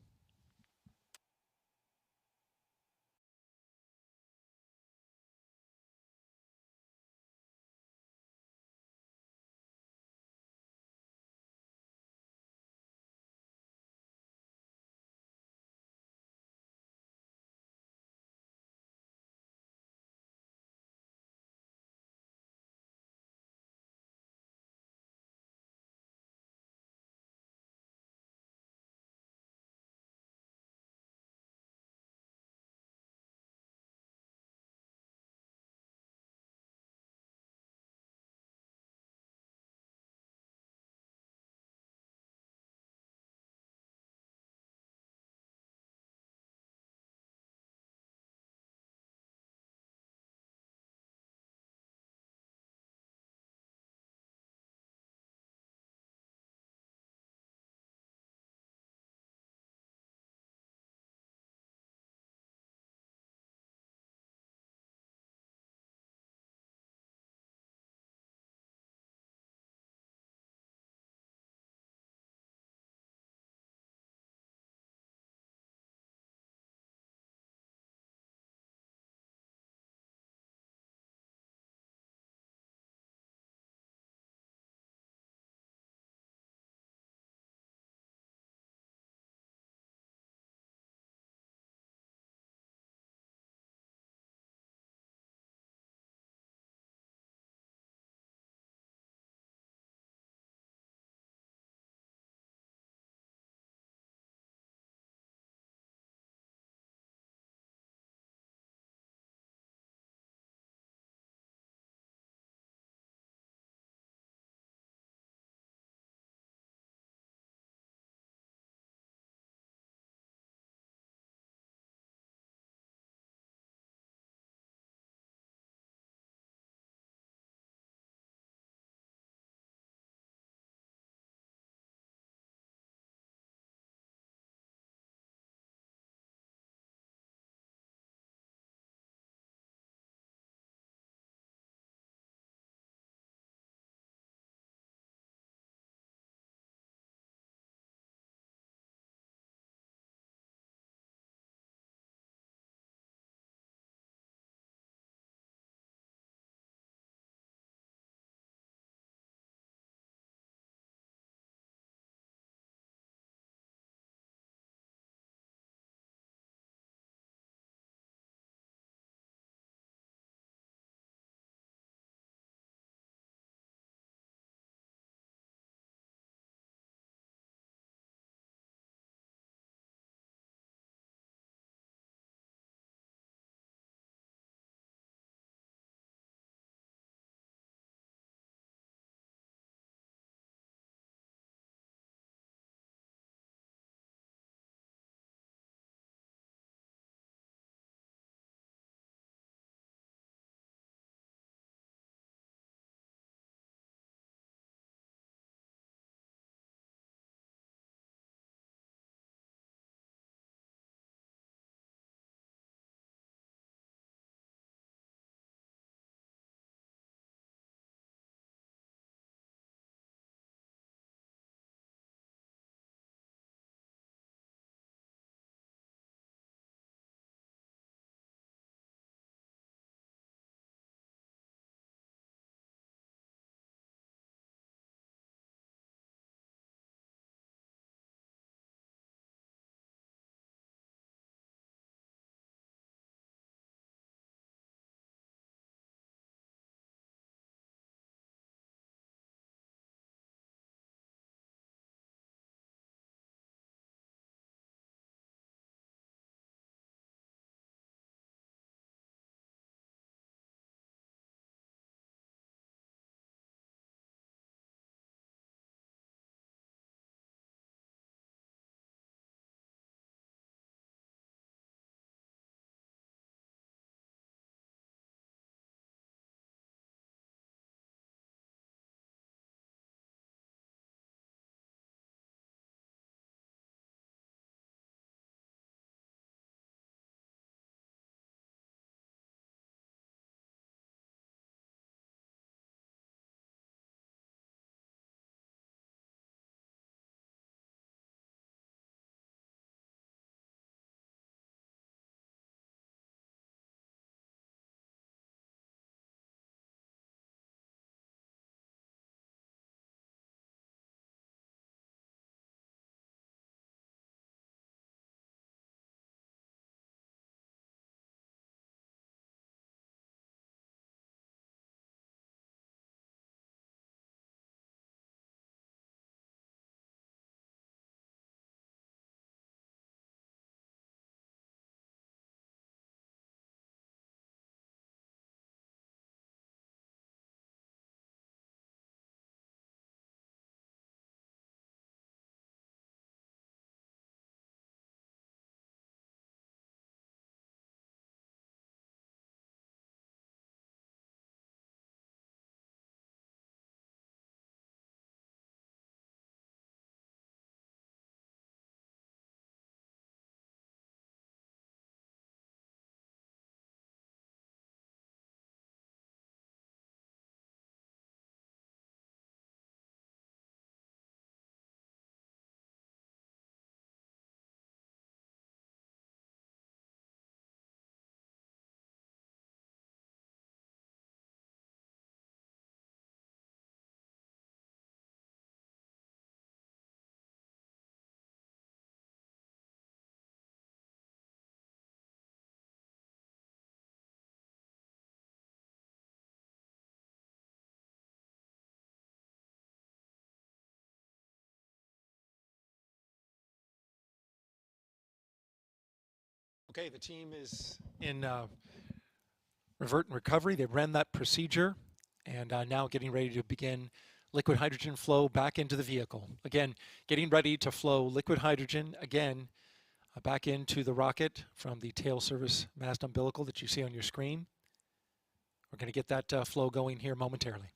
Okay, the team is in revert and recovery. They ran that procedure and now getting ready to begin liquid hydrogen flow back into the vehicle. Again, getting ready to flow liquid hydrogen again back into the rocket from the tail service mast umbilical that you see on your screen. We're going to get that flow going here momentarily.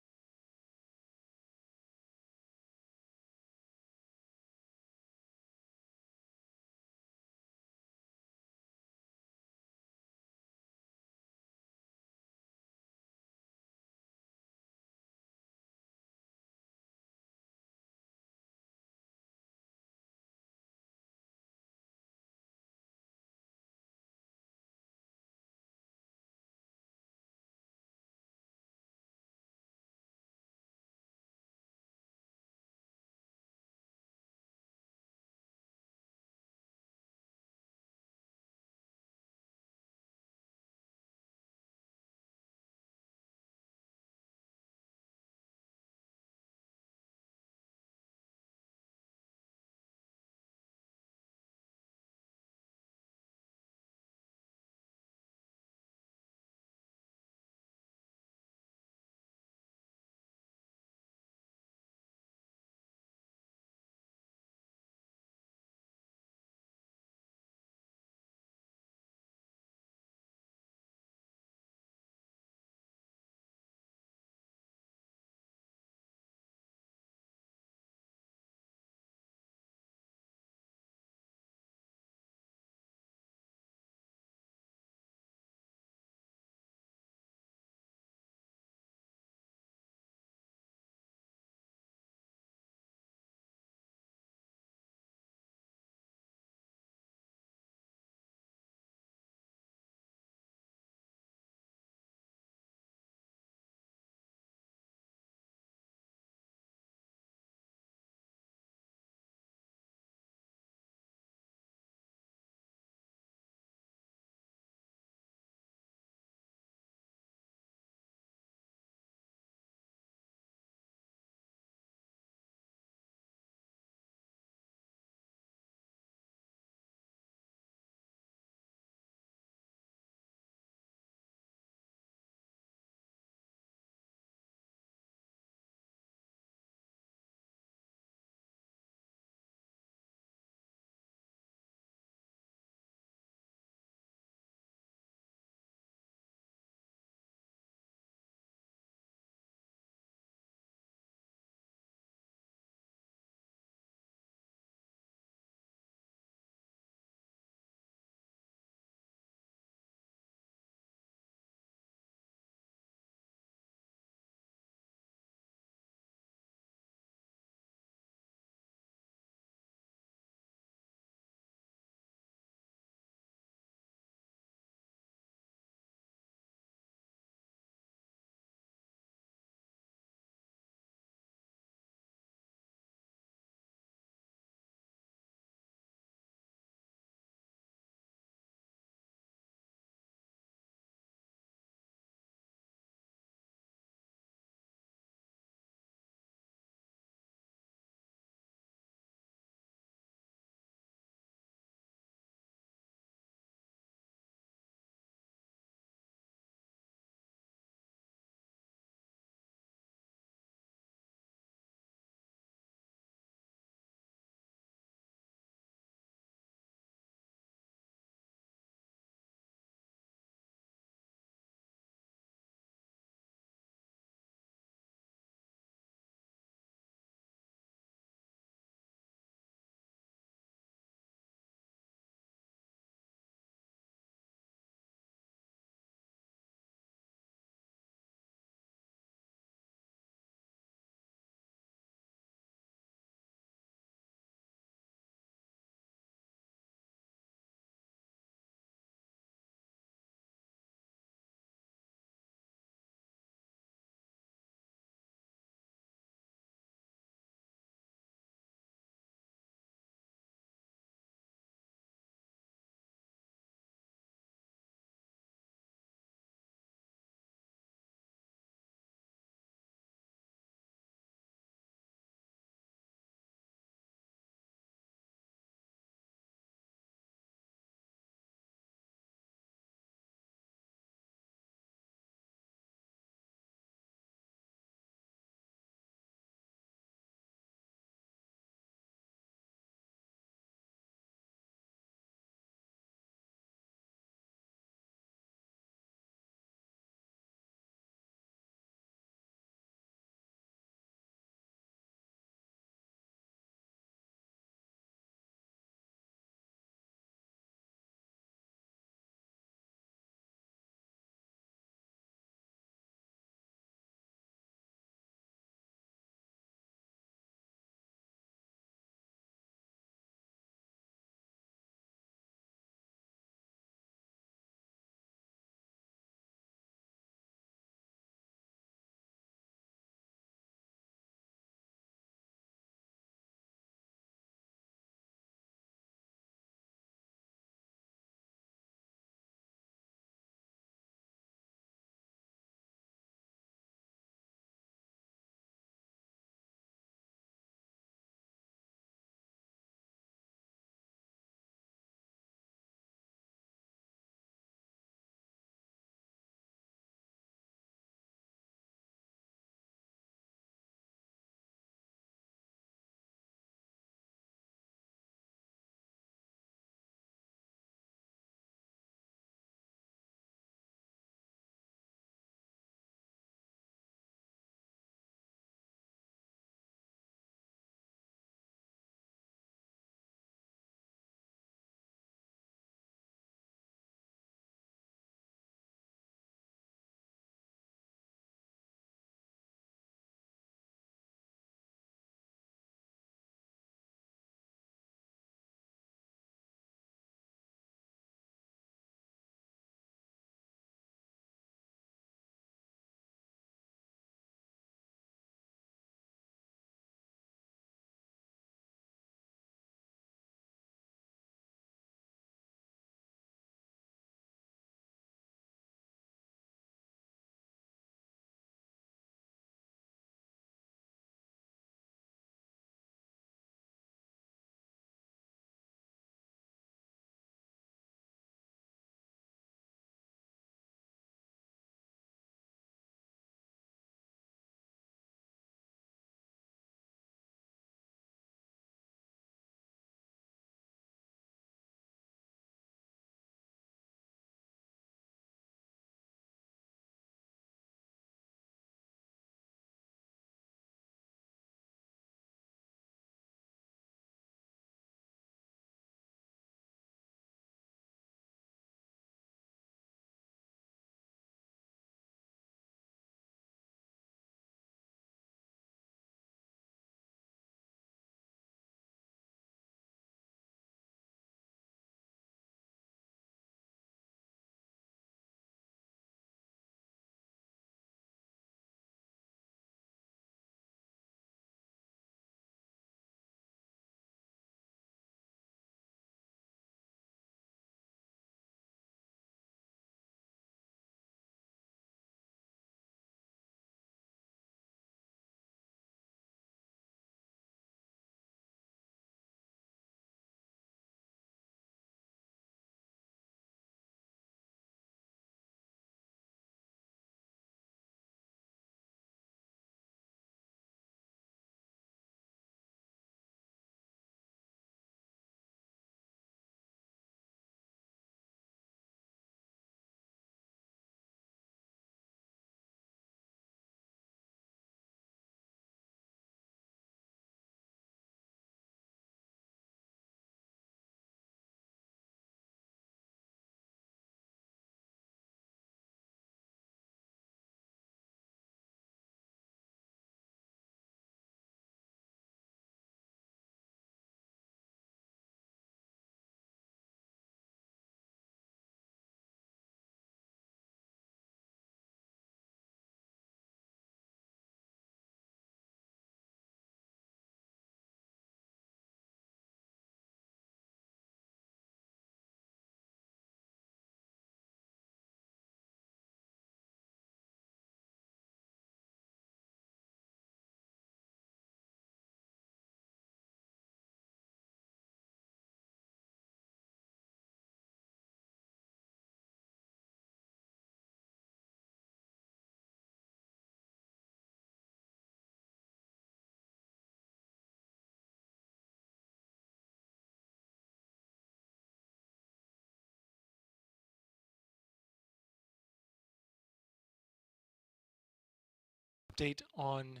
update on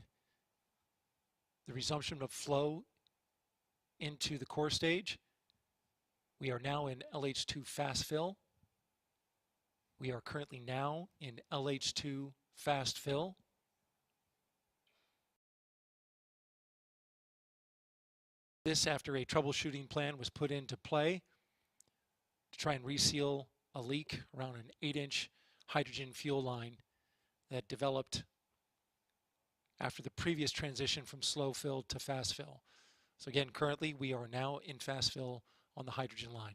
the resumption of flow into the core stage. We are now in LH2 fast fill. We are currently now in LH2 fast fill. This after a troubleshooting plan was put into play to try and reseal a leak around an 8-inch hydrogen fuel line that developed after the previous transition from slow fill to fast fill. So again, currently we are now in fast fill on the hydrogen line.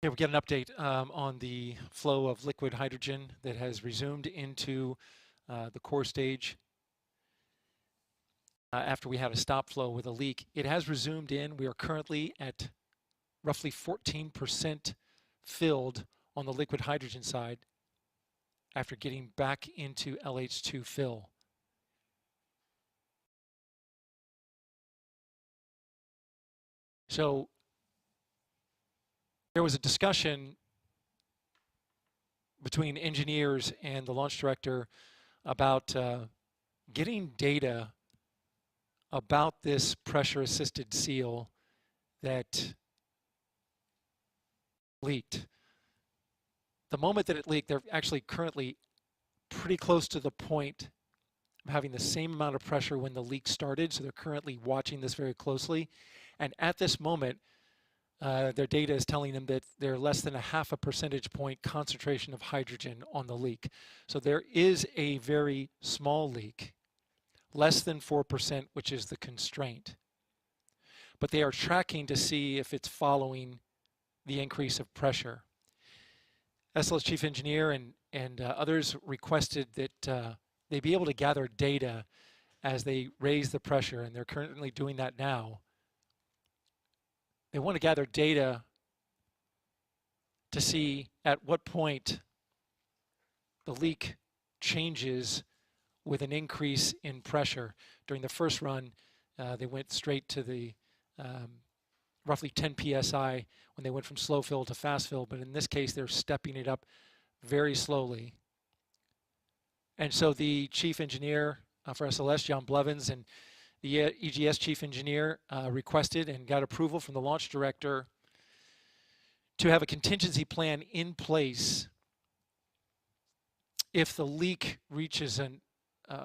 Here we get an update on the flow of liquid hydrogen that has resumed into the core stage after we had a stop flow with a leak. It has resumed in. We are currently at roughly 14% filled on the liquid hydrogen side after getting back into LH2 fill. So there was a discussion between engineers and the launch director about getting data about this pressure-assisted seal that leaked. The moment that it leaked, they're actually currently pretty close to the point of having the same amount of pressure when the leak started, so they're currently watching this very closely. And at this moment, their data is telling them that they're less than a half a percentage point concentration of hydrogen on the leak. So there is a very small leak, less than 4%, which is the constraint. But they are tracking to see if it's following the increase of pressure. SLS chief engineer and others requested that they be able to gather data as they raise the pressure, and they're currently doing that now. They want to gather data to see at what point the leak changes with an increase in pressure. During the first run, they went straight to the roughly 10 psi when they went from slow fill to fast fill, but in this case they're stepping it up very slowly. And so the chief engineer for SLS, John Blevins, and the EGS chief engineer requested and got approval from the launch director to have a contingency plan in place if the leak reaches an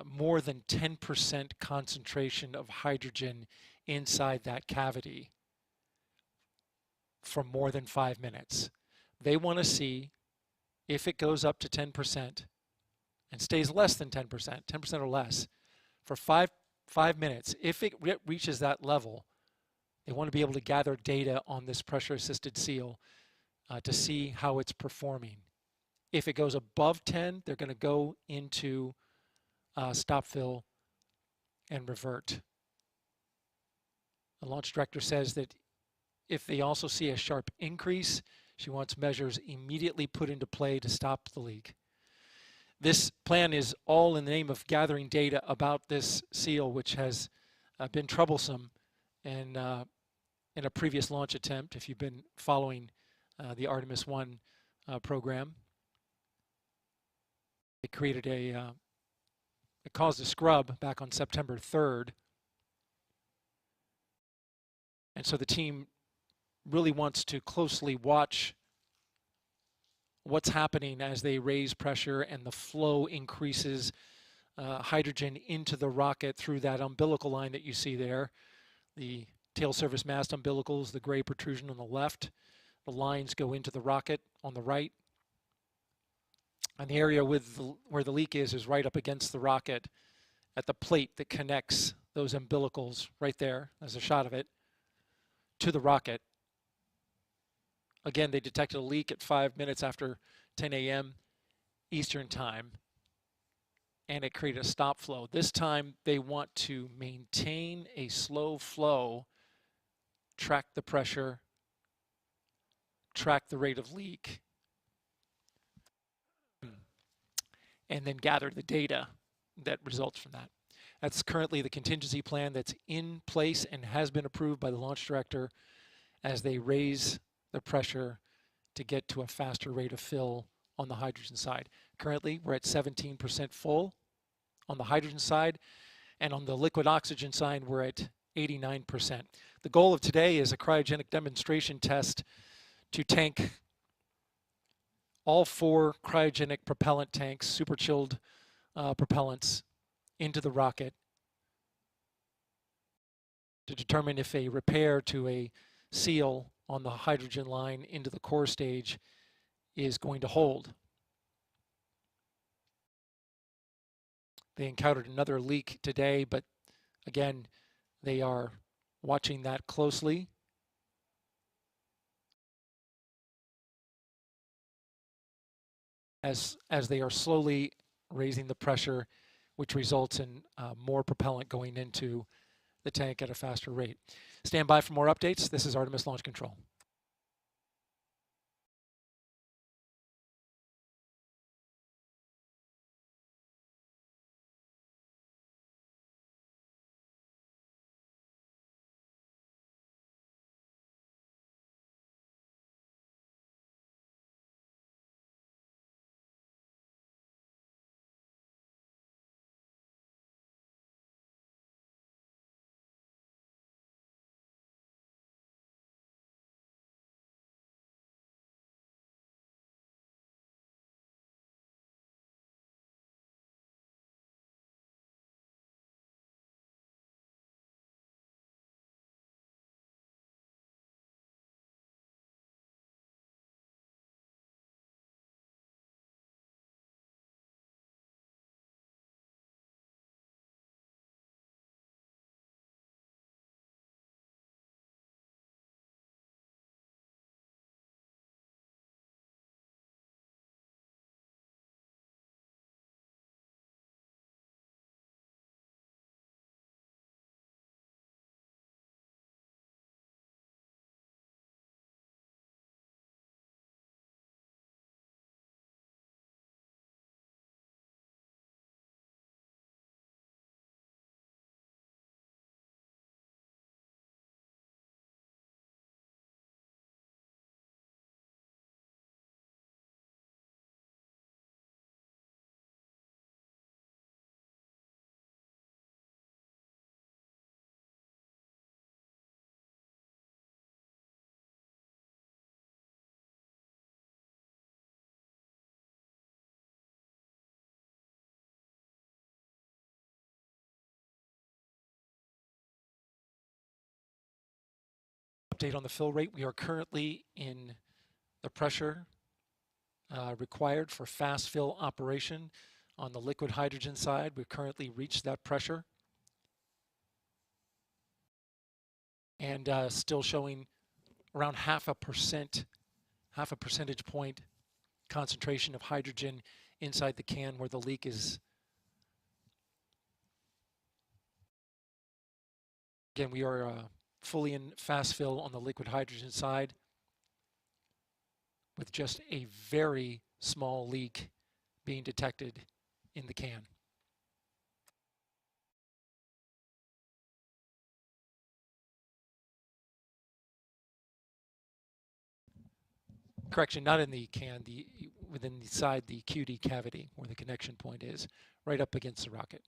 more than 10% concentration of hydrogen inside that cavity for more than 5 minutes. They want to see if it goes up to 10% and stays less than 10%, 10% or less, for five minutes. If it reaches that level, they want to be able to gather data on this pressure-assisted seal to see how it's performing. If it goes above 10, they're going to go into stop fill and revert. The launch director says that if they also see a sharp increase, she wants measures immediately put into play to stop the leak. This plan is all in the name of gathering data about this seal, which has been troublesome in a previous launch attempt, if you've been following the Artemis I program. It created it caused a scrub back on September 3rd. And so the team really wants to closely watch what's happening as they raise pressure and the flow increases hydrogen into the rocket through that umbilical line that you see there. The tail surface mast umbilicals, the gray protrusion on the left. The lines go into the rocket on the right. And the area with where the leak is right up against the rocket at the plate that connects those umbilicals right there. There's a shot of it to the rocket. Again, they detected a leak at 5 minutes after 10 a.m. Eastern time, and it created a stop flow. This time, they want to maintain a slow flow, track the pressure, track the rate of leak, and then gather the data that results from that. That's currently the contingency plan that's in place and has been approved by the launch director as they raise the pressure to get to a faster rate of fill on the hydrogen side. Currently, we're at 17% full on the hydrogen side, and on the liquid oxygen side, we're at 89%. The goal of today is a cryogenic demonstration test to tank all 4 cryogenic propellant tanks, super chilled propellants, into the rocket to determine if a repair to a seal on the hydrogen line into the core stage is going to hold. They encountered another leak today, but again, they are watching that closely. as they are slowly raising the pressure, which results in more propellant going into the tank at a faster rate. Stand by for more updates. This is Artemis Launch Control. Update on the fill rate. We are currently in the pressure required for fast fill operation. On the liquid hydrogen side, we've currently reached that pressure. And still showing around half a percentage point concentration of hydrogen inside the can where the leak is. Again, we are fully in fast fill on the liquid hydrogen side with just a very small leak being detected in the can. Correction, not in the can, within the side, the QD cavity where the connection point is, right up against the rocket.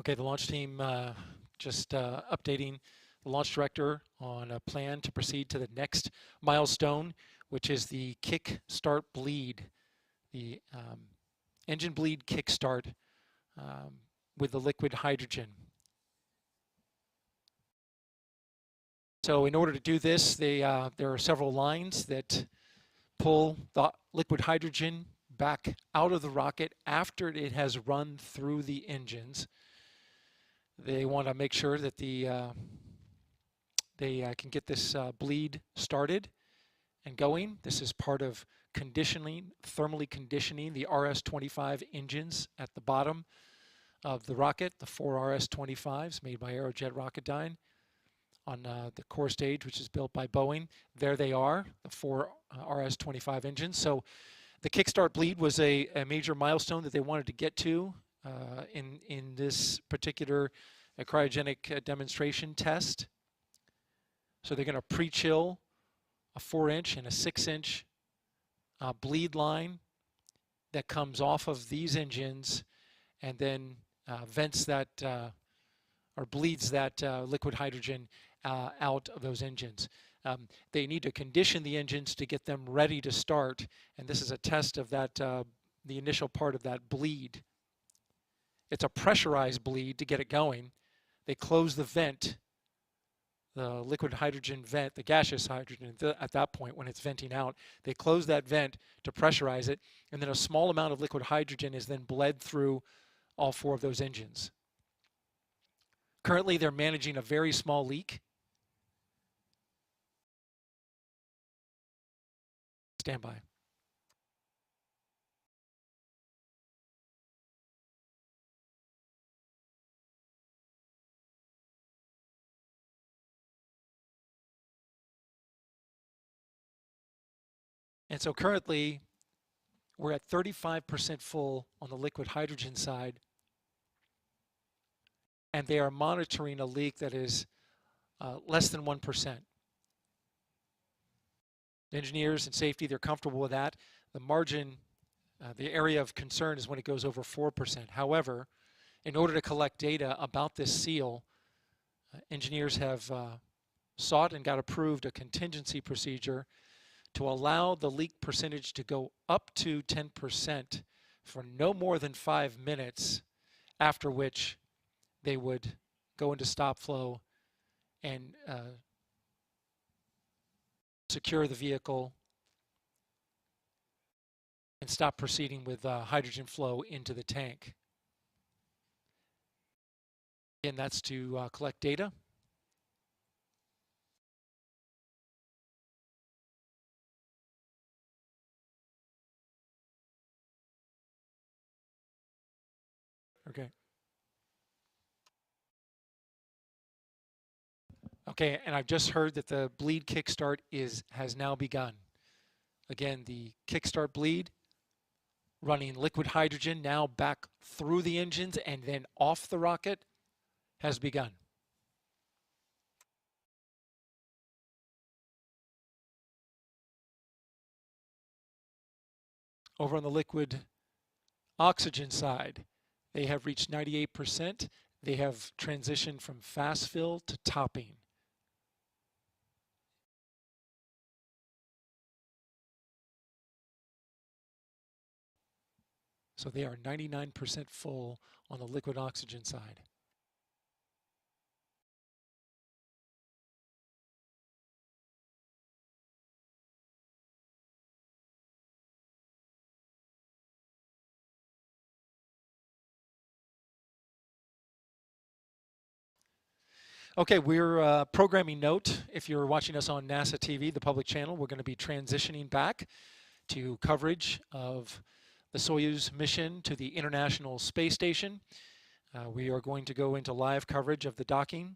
Okay, the launch team just updating the launch director on a plan to proceed to the next milestone, which is the kick start bleed, the engine bleed kick start with the liquid hydrogen. So in order to do this, there are several lines that pull the liquid hydrogen back out of the rocket after it has run through the engines. They want to make sure that they can get this bleed started and going. This is part of conditioning, thermally conditioning the RS-25 engines at the bottom of the rocket, the 4 RS-25s made by Aerojet Rocketdyne on the core stage, which is built by Boeing. There they are, the 4 RS-25 engines. So the kickstart bleed was a major milestone that they wanted to get to in this particular cryogenic demonstration test. So they're going to pre-chill a 4-inch and a 6-inch bleed line that comes off of these engines and then vents that or bleeds that liquid hydrogen out of those engines. They need to condition the engines to get them ready to start, and this is a test of that, the initial part of that bleed. It's a pressurized bleed to get it going. They close the vent, the liquid hydrogen vent, the gaseous hydrogen at that point when it's venting out. They close that vent to pressurize it, and then a small amount of liquid hydrogen is then bled through all 4 of those engines. Currently, they're managing a very small leak. Stand by. And so currently, we're at 35% full on the liquid hydrogen side, and they are monitoring a leak that is less than 1%. The engineers and safety, they're comfortable with that. The margin, the area of concern is when it goes over 4%. However, in order to collect data about this seal, engineers have sought and got approved a contingency procedure to allow the leak percentage to go up to 10% for no more than 5 minutes, after which they would go into stop flow and secure the vehicle and stop proceeding with hydrogen flow into the tank. Again, that's to collect data. Okay. Okay, and I've just heard that the bleed kickstart has now begun. Again, the kickstart bleed, running liquid hydrogen now back through the engines and then off the rocket, has begun. Over on the liquid oxygen side, they have reached 98%. They have transitioned from fast fill to topping. So they are 99% full on the liquid oxygen side. Okay, we're programming note. If you're watching us on NASA TV, the public channel, we're going to be transitioning back to coverage of the Soyuz mission to the International Space Station. We are going to go into live coverage of the docking,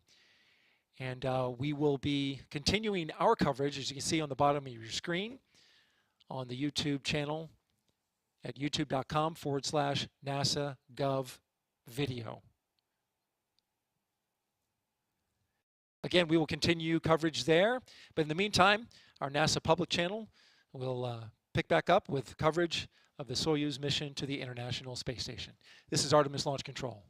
and we will be continuing our coverage, as you can see on the bottom of your screen, on the YouTube channel at youtube.com/NASA-Gov-video. Again, we will continue coverage there, but in the meantime, our NASA public channel will pick back up with coverage of the Soyuz mission to the International Space Station. This is Artemis Launch Control.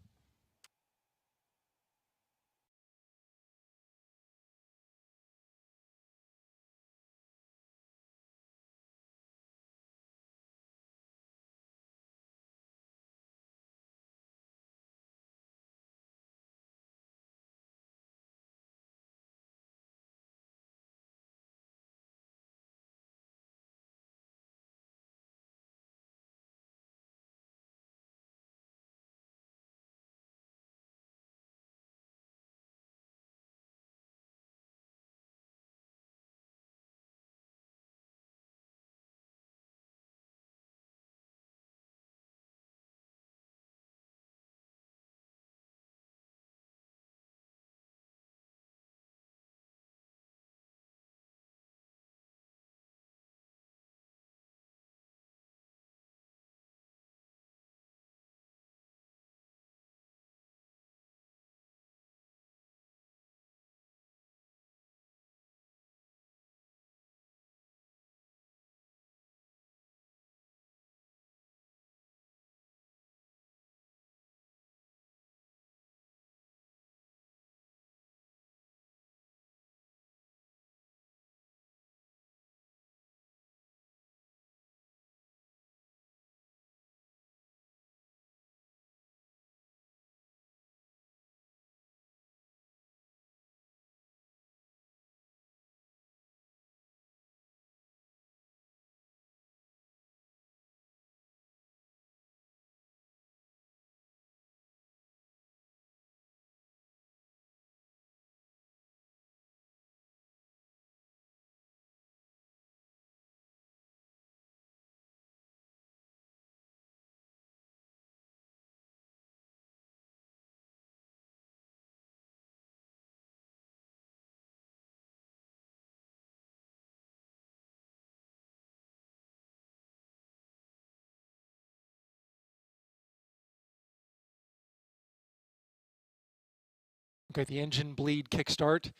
Okay, the engine bleed kickstart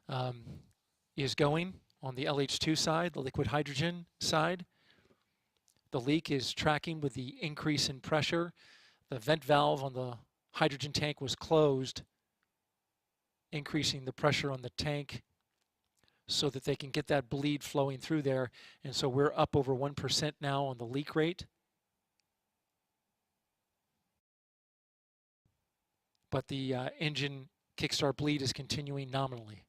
um, is going on the LH2 side, the liquid hydrogen side. The leak is tracking with the increase in pressure. The vent valve on the hydrogen tank was closed, increasing the pressure on the tank so that they can get that bleed flowing through there. And so we're up over 1% now on the leak rate. But the engine kickstart bleed is continuing nominally.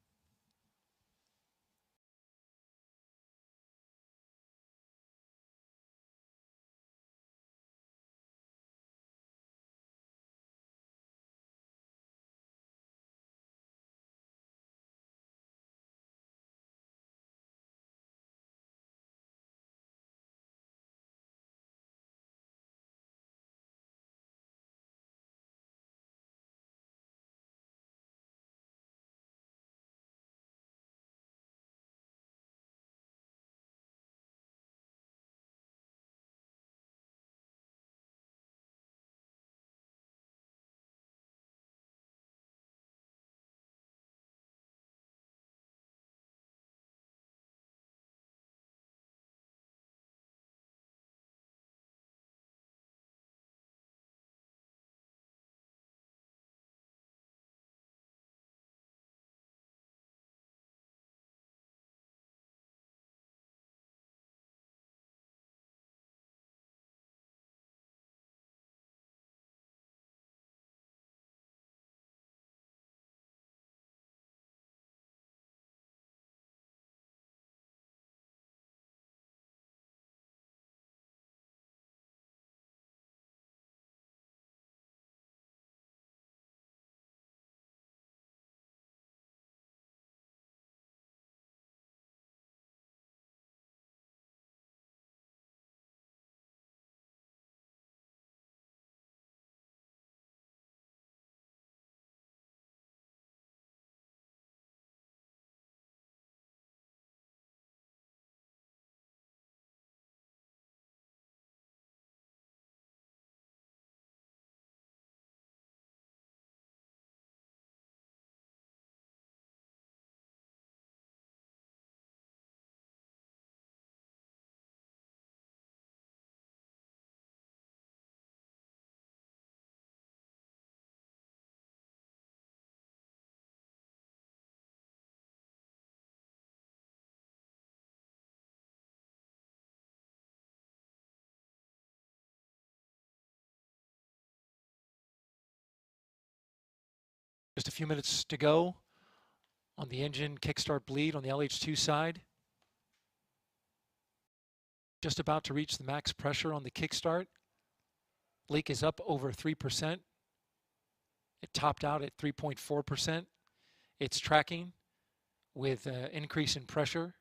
Just a few minutes to go on the engine kickstart bleed on the LH2 side. Just about to reach the max pressure on the kickstart. Leak is up over 3%. It topped out at 3.4%. It's tracking with increase in pressure.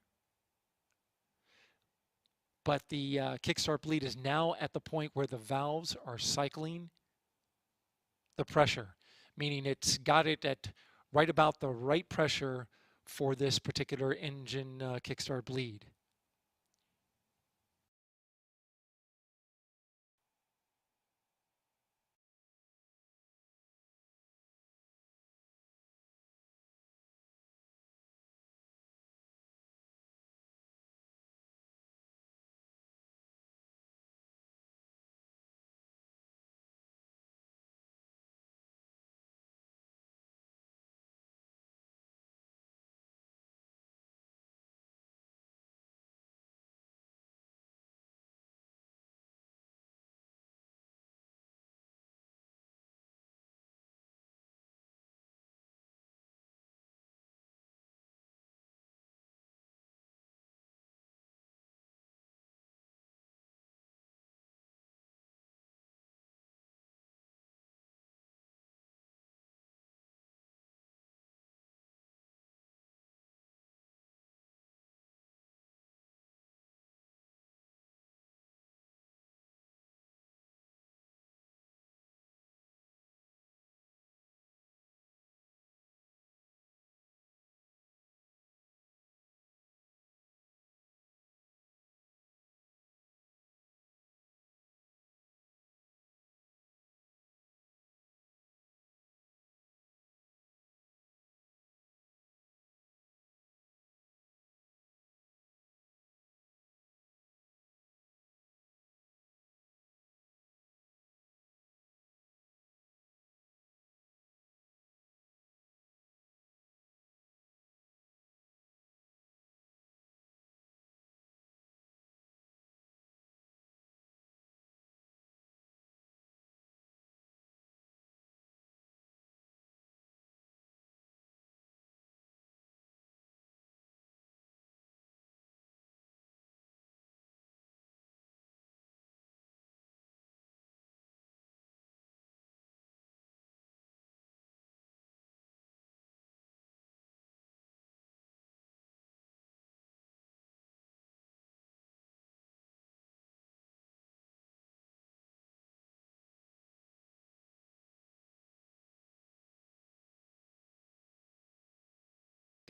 But the kickstart bleed is now at the point where the valves are cycling the pressure, meaning it's got it at right about the right pressure for this particular engine kickstart bleed.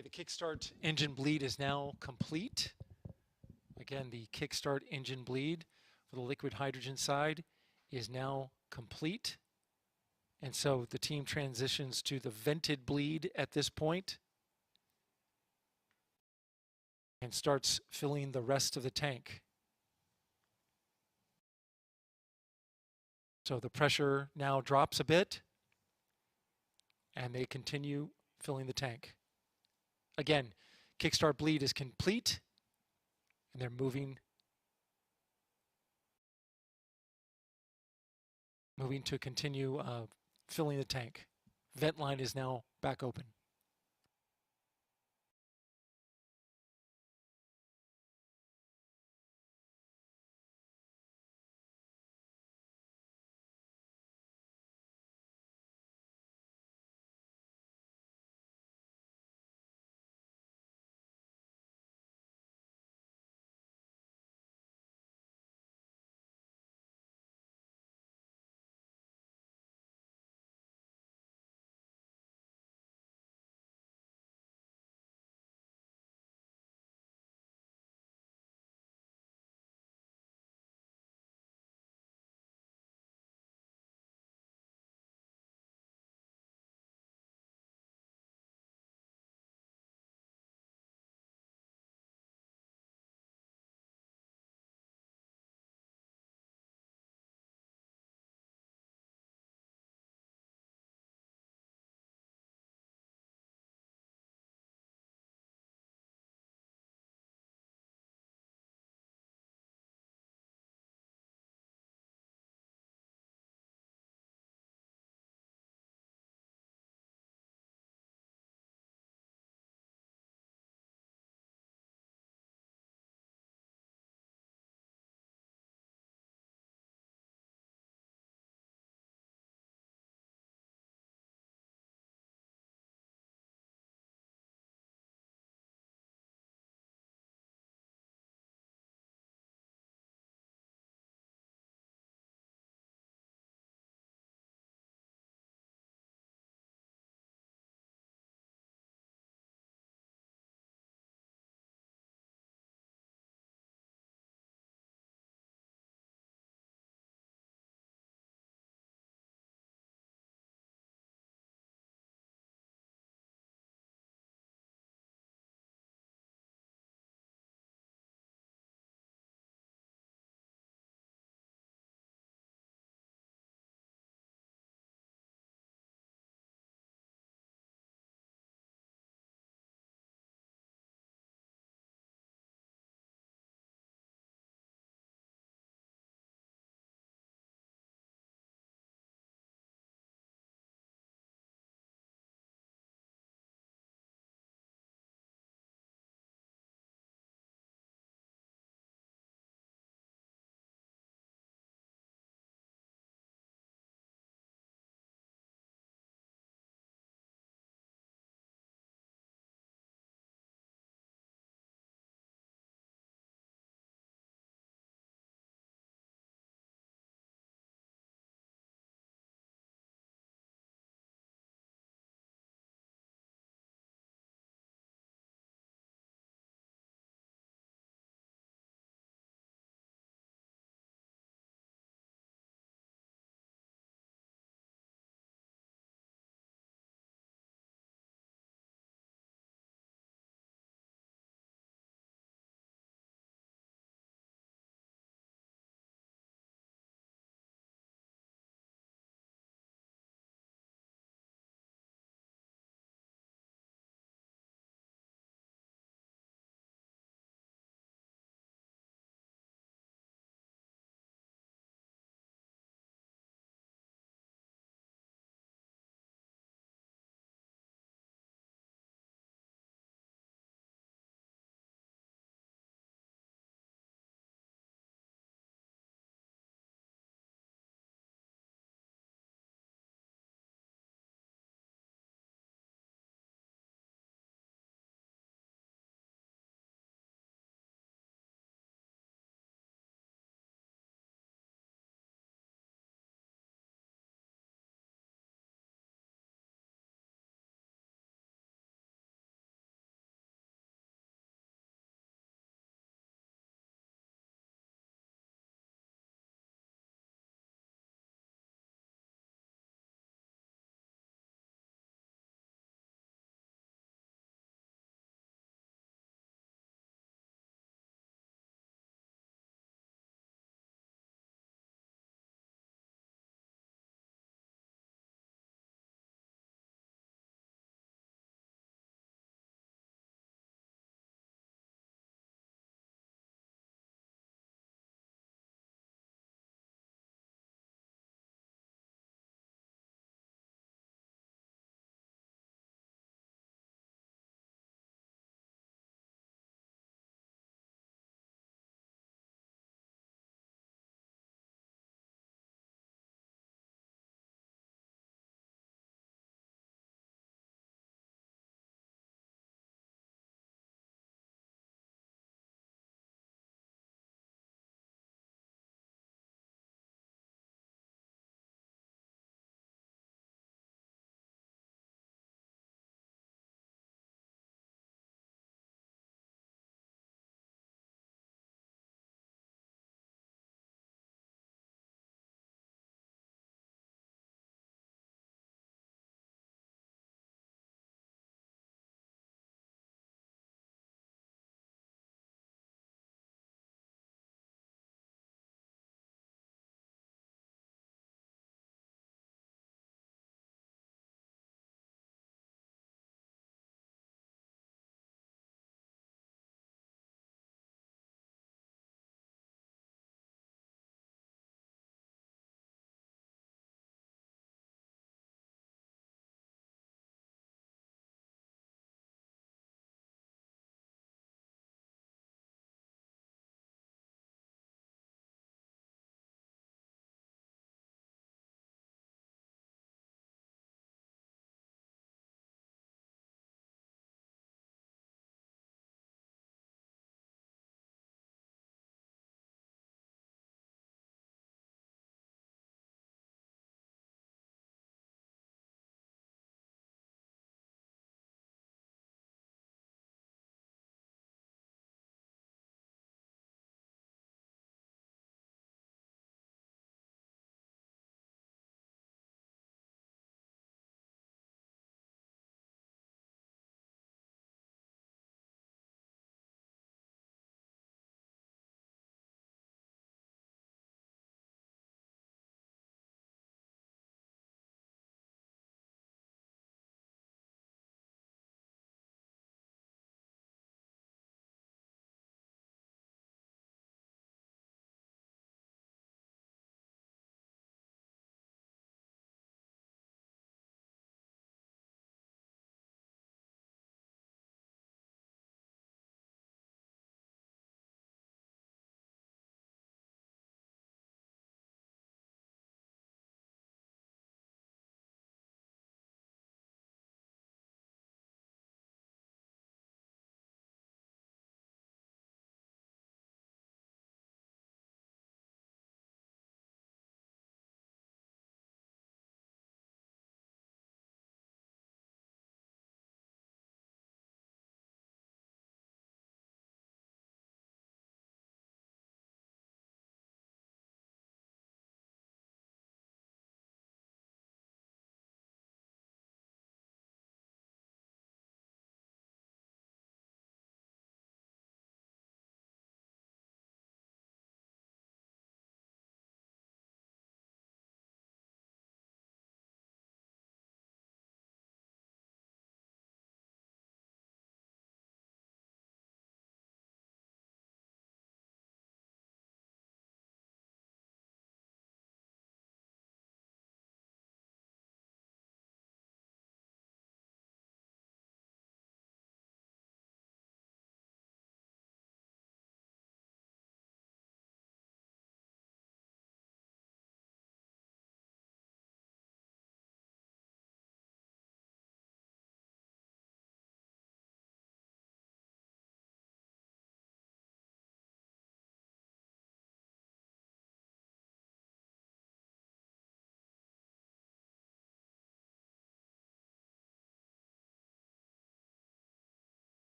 Okay, the kickstart engine bleed is now complete. Again, the kickstart engine bleed for the liquid hydrogen side is now complete. And so the team transitions to the vented bleed at this point and starts filling the rest of the tank. So the pressure now drops a bit and they continue filling the tank. Again, kickstart bleed is complete and they're moving to continue filling the tank. Vent line is now back open.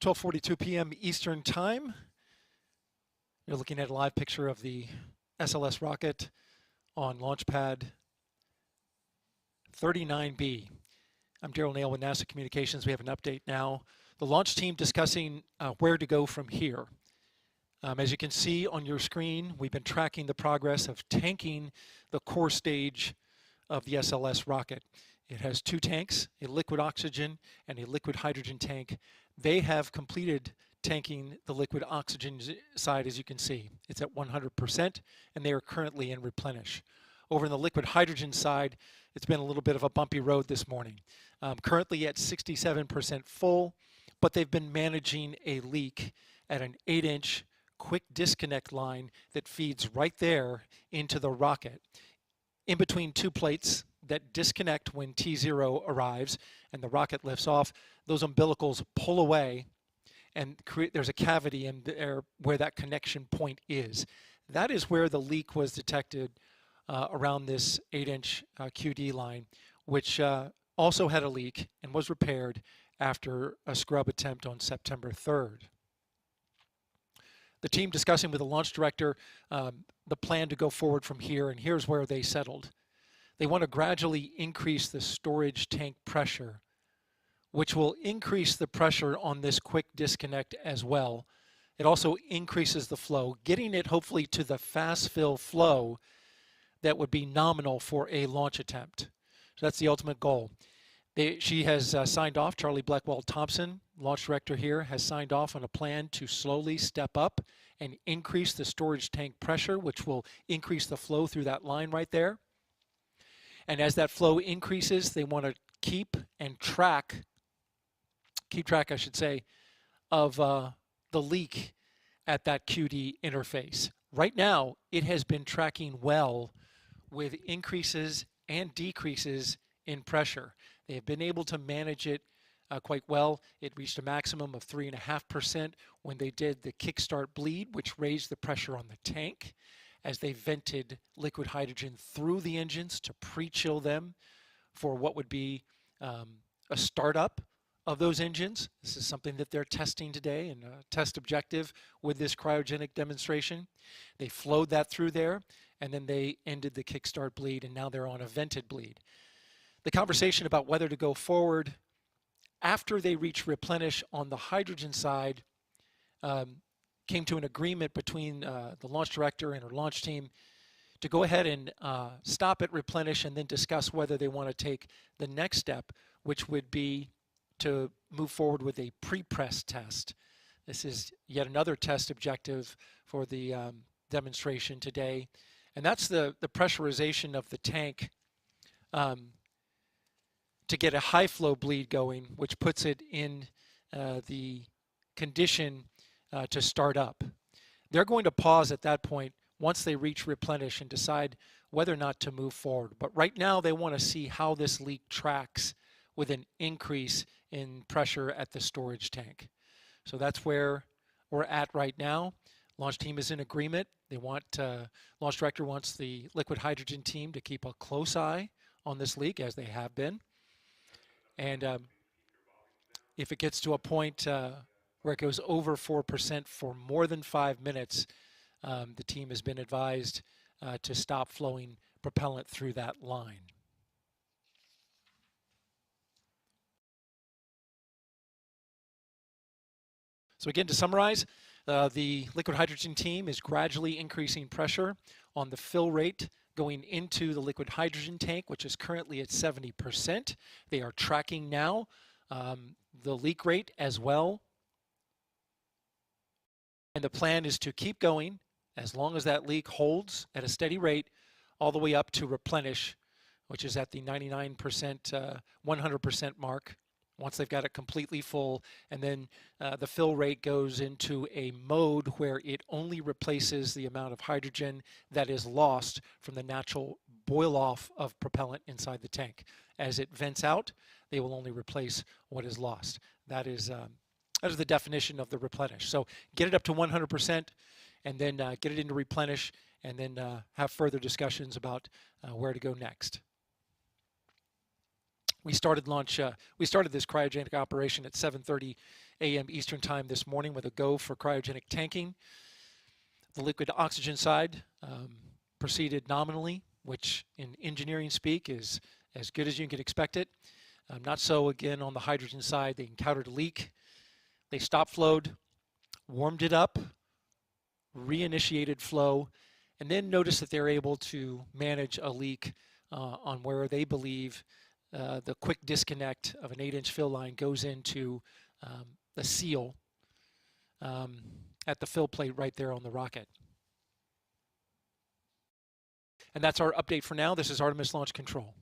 12:42 p.m. Eastern Time. You're looking at a live picture of the SLS rocket on launch pad 39B. I'm Daryl Nail with NASA Communications. We have an update now. The launch team discussing where to go from here. As you can see on your screen, we've been tracking the progress of tanking the core stage of the SLS rocket. It has two tanks, a liquid oxygen and a liquid hydrogen tank. They have completed tanking the liquid oxygen side, as you can see. It's at 100%, and they are currently in replenish. Over in the liquid hydrogen side, it's been a little bit of a bumpy road this morning. Currently at 67% full, but they've been managing a leak at an 8-inch quick disconnect line that feeds right there into the rocket. In between two plates that disconnect when T0 arrives and the rocket lifts off, those umbilicals pull away and there's a cavity in there where that connection point is. That is where the leak was detected around this 8-inch QD line, which also had a leak and was repaired after a scrub attempt on September 3rd. The team discussing with the launch director the plan to go forward from here, and here's where they settled. They want to gradually increase the storage tank pressure, which will increase the pressure on this quick disconnect as well. It also increases the flow, getting it hopefully to the fast fill flow that would be nominal for a launch attempt. So that's the ultimate goal. She has signed off, Charlie Blackwell-Thompson, launch director here, has signed off on a plan to slowly step up and increase the storage tank pressure, which will increase the flow through that line right there. And as that flow increases, they want to keep track, I should say, of the leak at that QD interface. Right now, it has been tracking well with increases and decreases in pressure. They have been able to manage it quite well. It reached a maximum of 3.5% when they did the kickstart bleed, which raised the pressure on the tank as they vented liquid hydrogen through the engines to pre-chill them for what would be a startup of those engines. This is something that they're testing today and a test objective with this cryogenic demonstration. They flowed that through there, and then they ended the kickstart bleed, and now they're on a vented bleed. The conversation about whether to go forward after they reach replenish on the hydrogen side came to an agreement between the launch director and her launch team to go ahead and stop at replenish and then discuss whether they want to take the next step, which would be to move forward with a pre-press test. This is yet another test objective for the demonstration today, and that's the pressurization of the tank to get a high flow bleed going, which puts it in the condition to start up. They're going to pause at that point once they reach replenish and decide whether or not to move forward. But right now they want to see how this leak tracks with an increase in pressure at the storage tank. So that's where we're at right now. Launch team is in agreement. They want, launch director wants the liquid hydrogen team to keep a close eye on this leak, as they have been. And if it gets to a point where it goes over 4% for more than 5 minutes, the team has been advised to stop flowing propellant through that line. So again, to summarize, the liquid hydrogen team is gradually increasing pressure on the fill rate going into the liquid hydrogen tank, which is currently at 70%. They are tracking now the leak rate as well. And the plan is to keep going as long as that leak holds at a steady rate all the way up to replenish, which is at the 99%, 100% mark once they've got it completely full. And then the fill rate goes into a mode where it only replaces the amount of hydrogen that is lost from the natural boil off of propellant inside the tank. As it vents out, they will only replace what is lost. That is the definition of the replenish. So get it up to 100% and then get it into replenish and then have further discussions about where to go next. We started this cryogenic operation at 7:30 a.m. Eastern Time this morning with a go for cryogenic tanking. The liquid oxygen side proceeded nominally, which in engineering speak is as good as you can expect it. Not so again on the hydrogen side. They encountered a leak. They stop flowed, warmed it up, reinitiated flow, and then noticed that they're able to manage a leak on where they believe the quick disconnect of an 8-inch fill line goes into the seal at the fill plate right there on the rocket. And that's our update for now. This is Artemis Launch Control.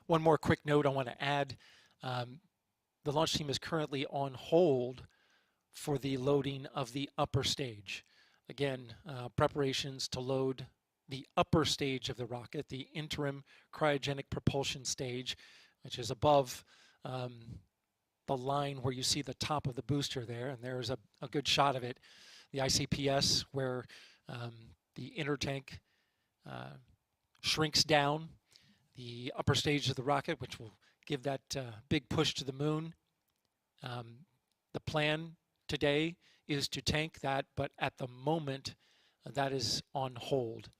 One more quick note I want to add. The launch team is currently on hold for the loading of the upper stage. Again, preparations to load the upper stage of the rocket, the interim cryogenic propulsion stage, which is above the line where you see the top of the booster there, and there's a good shot of it. The ICPS where the inner tank shrinks down, the upper stage of the rocket, which will give that big push to the moon. The plan today is to tank that, but at the moment that is on hold.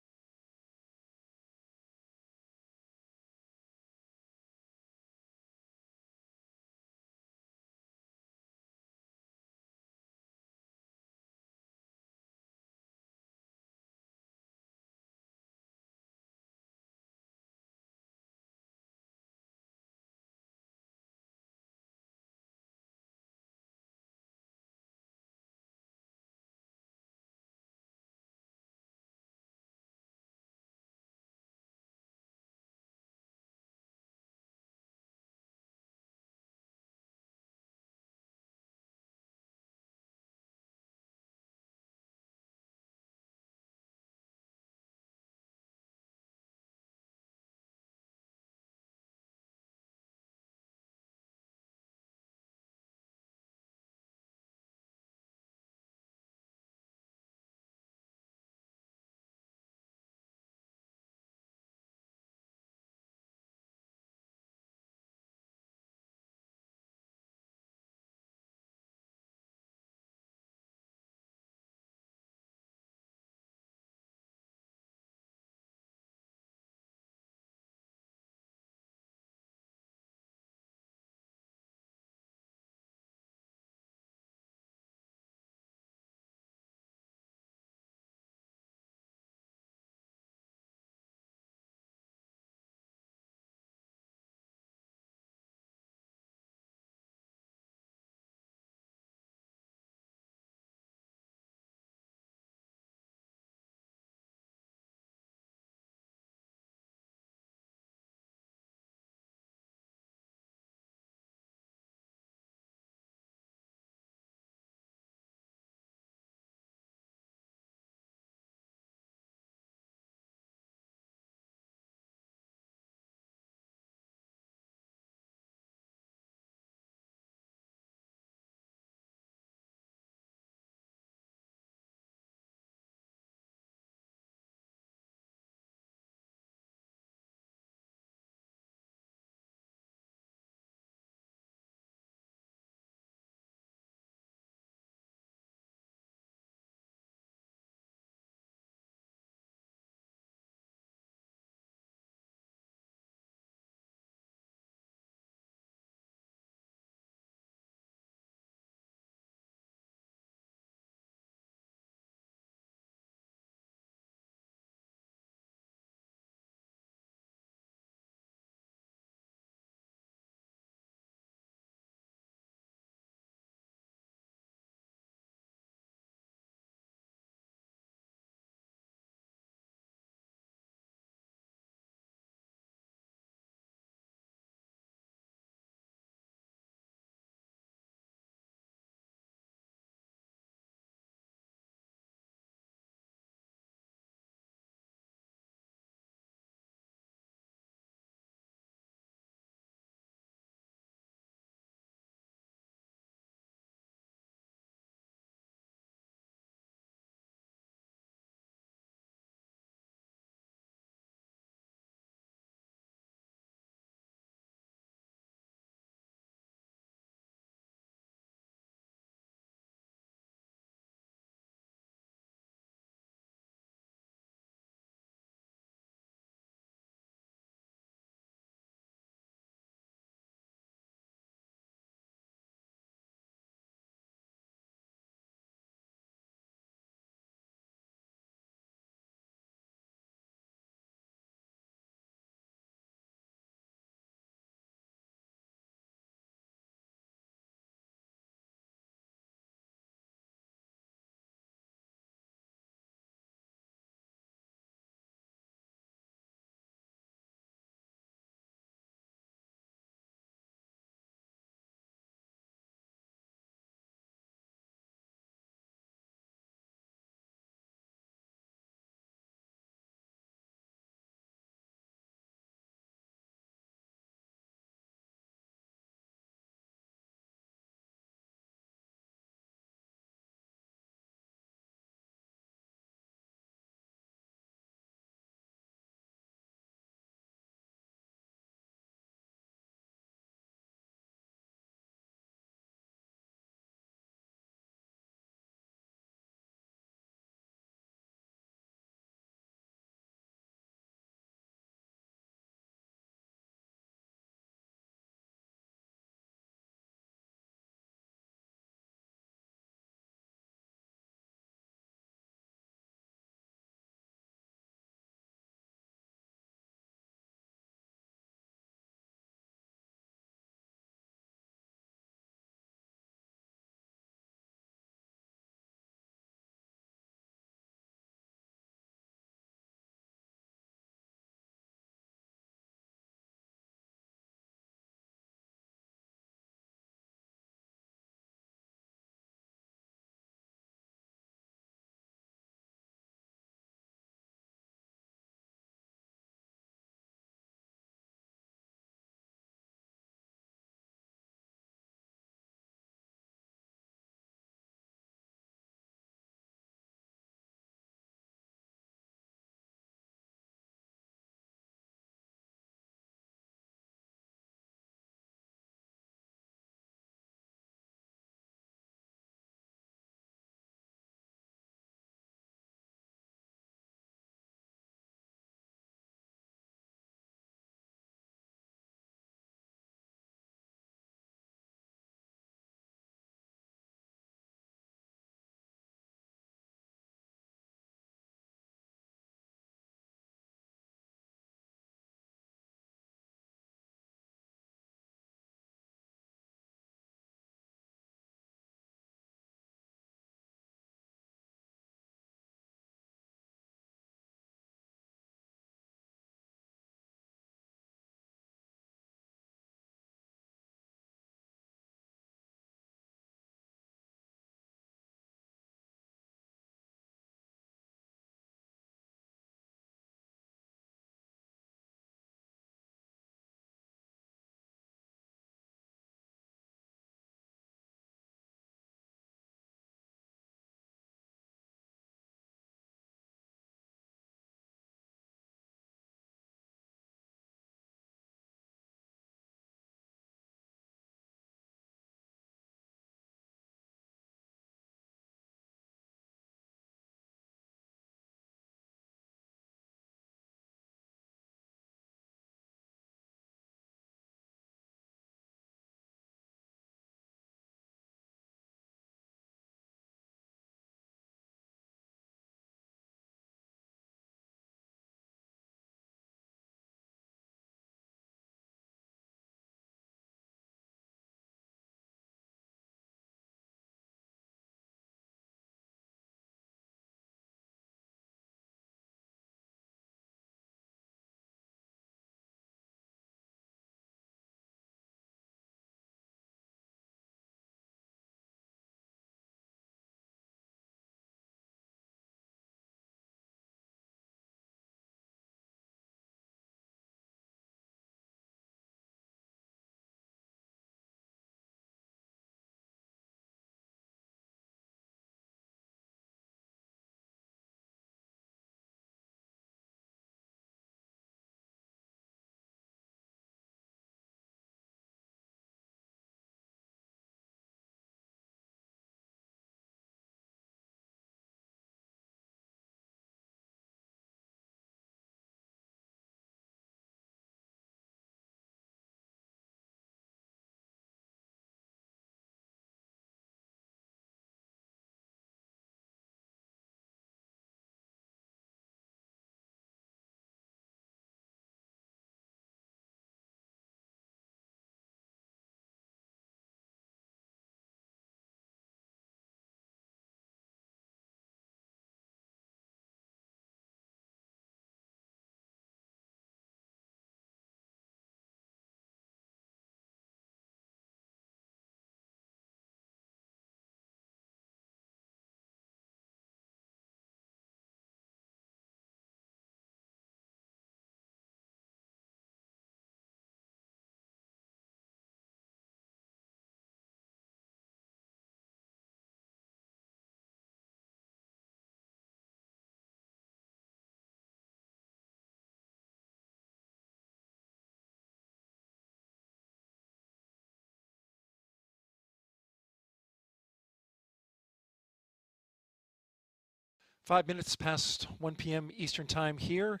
5 minutes past 1 p.m. Eastern Time here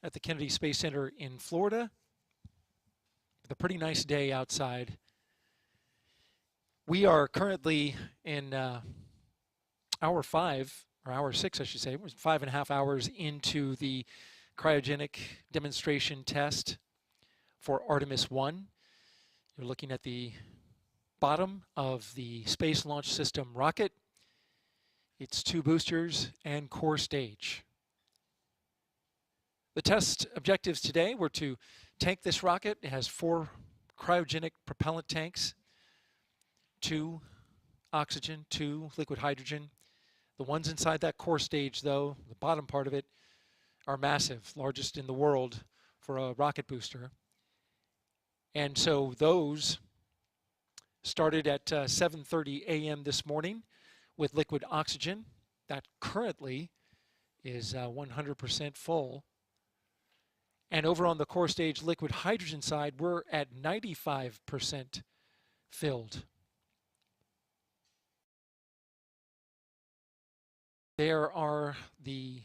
at the Kennedy Space Center in Florida. With a pretty nice day outside. We are currently in hour 5, or hour 6, I should say. We're 5.5 hours into the cryogenic demonstration test for Artemis I. You're looking at the bottom of the Space Launch System rocket, its 2 boosters, and core stage. The test objectives today were to tank this rocket. It has 4 cryogenic propellant tanks, 2 oxygen, 2 liquid hydrogen. The ones inside that core stage, though, the bottom part of it, are massive, largest in the world for a rocket booster. And so those started at 7:30 a.m. this morning with liquid oxygen. That currently is 100% full. And over on the core stage liquid hydrogen side, we're at 95% filled. There are the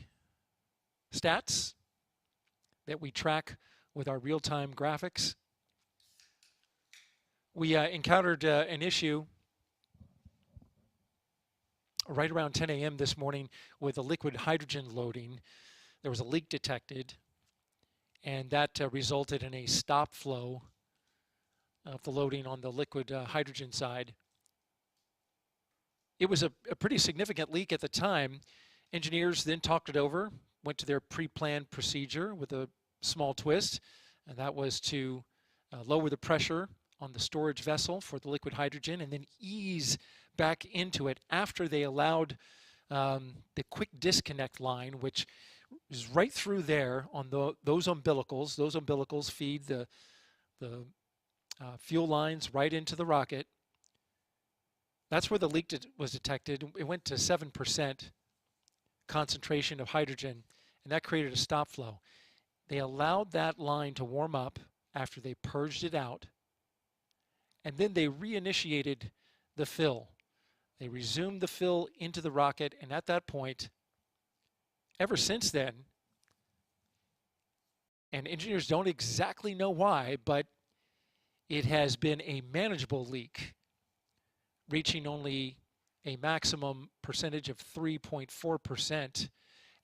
stats that we track with our real-time graphics. We encountered an issue right around 10 a.m. this morning with the liquid hydrogen loading. There was a leak detected, and that resulted in a stop flow of the loading on the liquid hydrogen side. It was a pretty significant leak at the time. Engineers then talked it over, went to their pre-planned procedure with a small twist, and that was to lower the pressure on the storage vessel for the liquid hydrogen and then ease back into it after they allowed the quick disconnect line, which is right through there on those umbilicals. Those umbilicals feed the fuel lines right into the rocket. That's where the leak was detected. It went to 7% concentration of hydrogen, and that created a stop flow. They allowed that line to warm up after they purged it out, and then they reinitiated the fill. They resumed the fill into the rocket, and at that point, ever since then, and engineers don't exactly know why, but it has been a manageable leak, reaching only a maximum percentage of 3.4%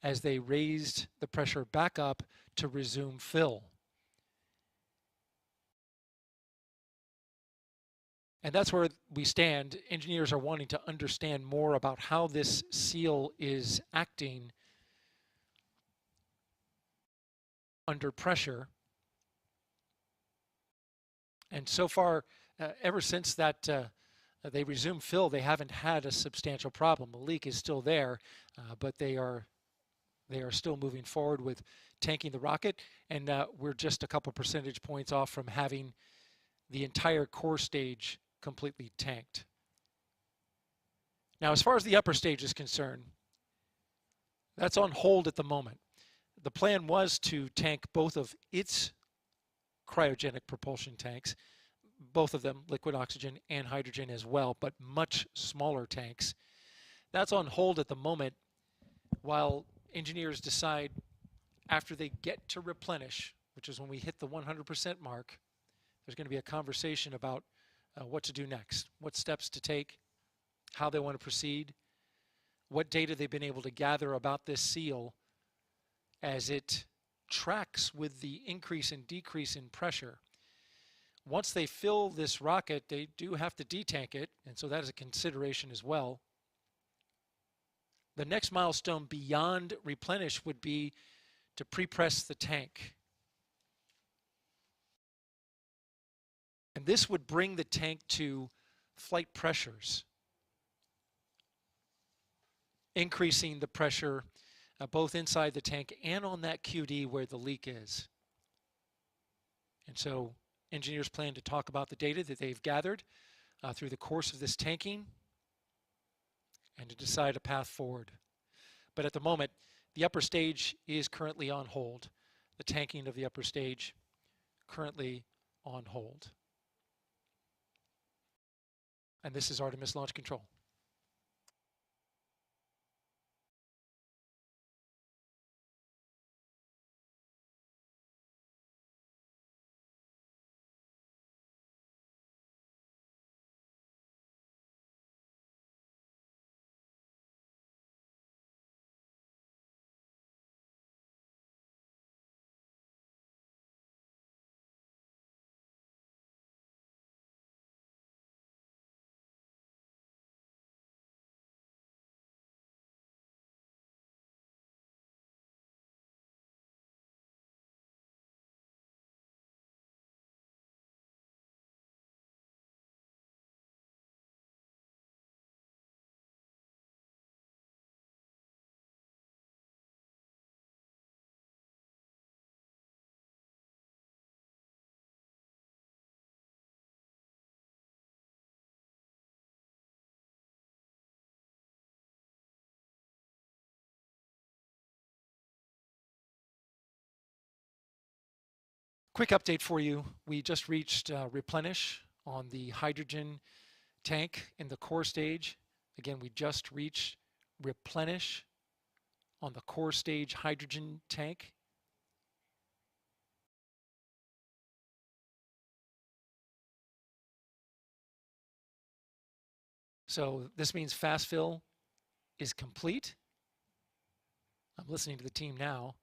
as they raised the pressure back up to resume fill. And that's where we stand. Engineers are wanting to understand more about how this seal is acting under pressure. And so far, ever since that they resumed fill, they haven't had a substantial problem. The leak is still there, but they are still moving forward with tanking the rocket, and we're just a couple percentage points off from having the entire core stage completely tanked. Now, as far as the upper stage is concerned, that's on hold at the moment. The plan was to tank both of its cryogenic propulsion tanks, both of them liquid oxygen and hydrogen as well, but much smaller tanks. That's on hold at the moment while engineers decide after they get to replenish, which is when we hit the 100% mark, there's going to be a conversation about what to do next, what steps to take, how they want to proceed, what data they've been able to gather about this seal as it tracks with the increase and decrease in pressure. Once they fill this rocket, they do have to detank it, and so that is a consideration as well. The next milestone beyond replenish would be to pre-press the tank. And this would bring the tank to flight pressures, increasing the pressure both inside the tank and on that QD where the leak is. And so engineers plan to talk about the data that they've gathered through the course of this tanking and to decide a path forward. But at the moment, the upper stage is currently on hold. The tanking of the upper stage currently on hold. And this is Artemis Launch Control. Quick update for you. We just reached replenish on the hydrogen tank in the core stage. Again, we just reached replenish on the core stage hydrogen tank. So this means fast fill is complete. I'm listening to the team now.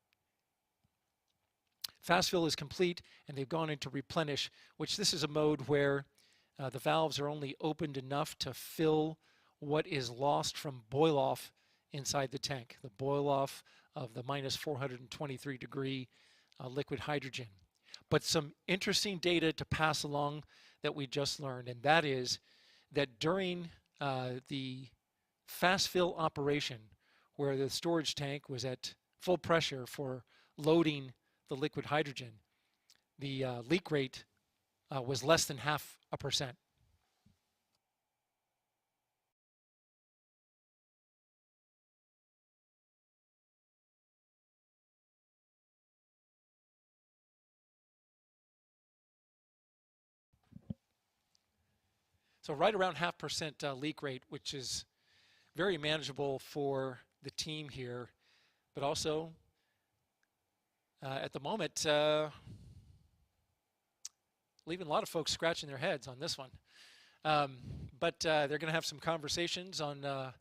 Fast fill is complete, and they've gone into replenish, which this is a mode where the valves are only opened enough to fill what is lost from boil off inside the tank, the boil off of the minus 423 degree liquid hydrogen. But some interesting data to pass along that we just learned, and that is that during the fast fill operation, where the storage tank was at full pressure for loading the liquid hydrogen, the leak rate was less than 0.5%. So right around 0.5% leak rate, which is very manageable for the team here, but also at the moment leaving a lot of folks scratching their heads on this one. But they're going to have some conversations on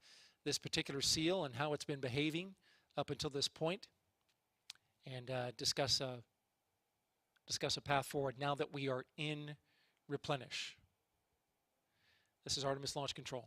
this particular seal and how it's been behaving up until this point, and discuss a path forward now that we are in replenish. This is Artemis Launch Control.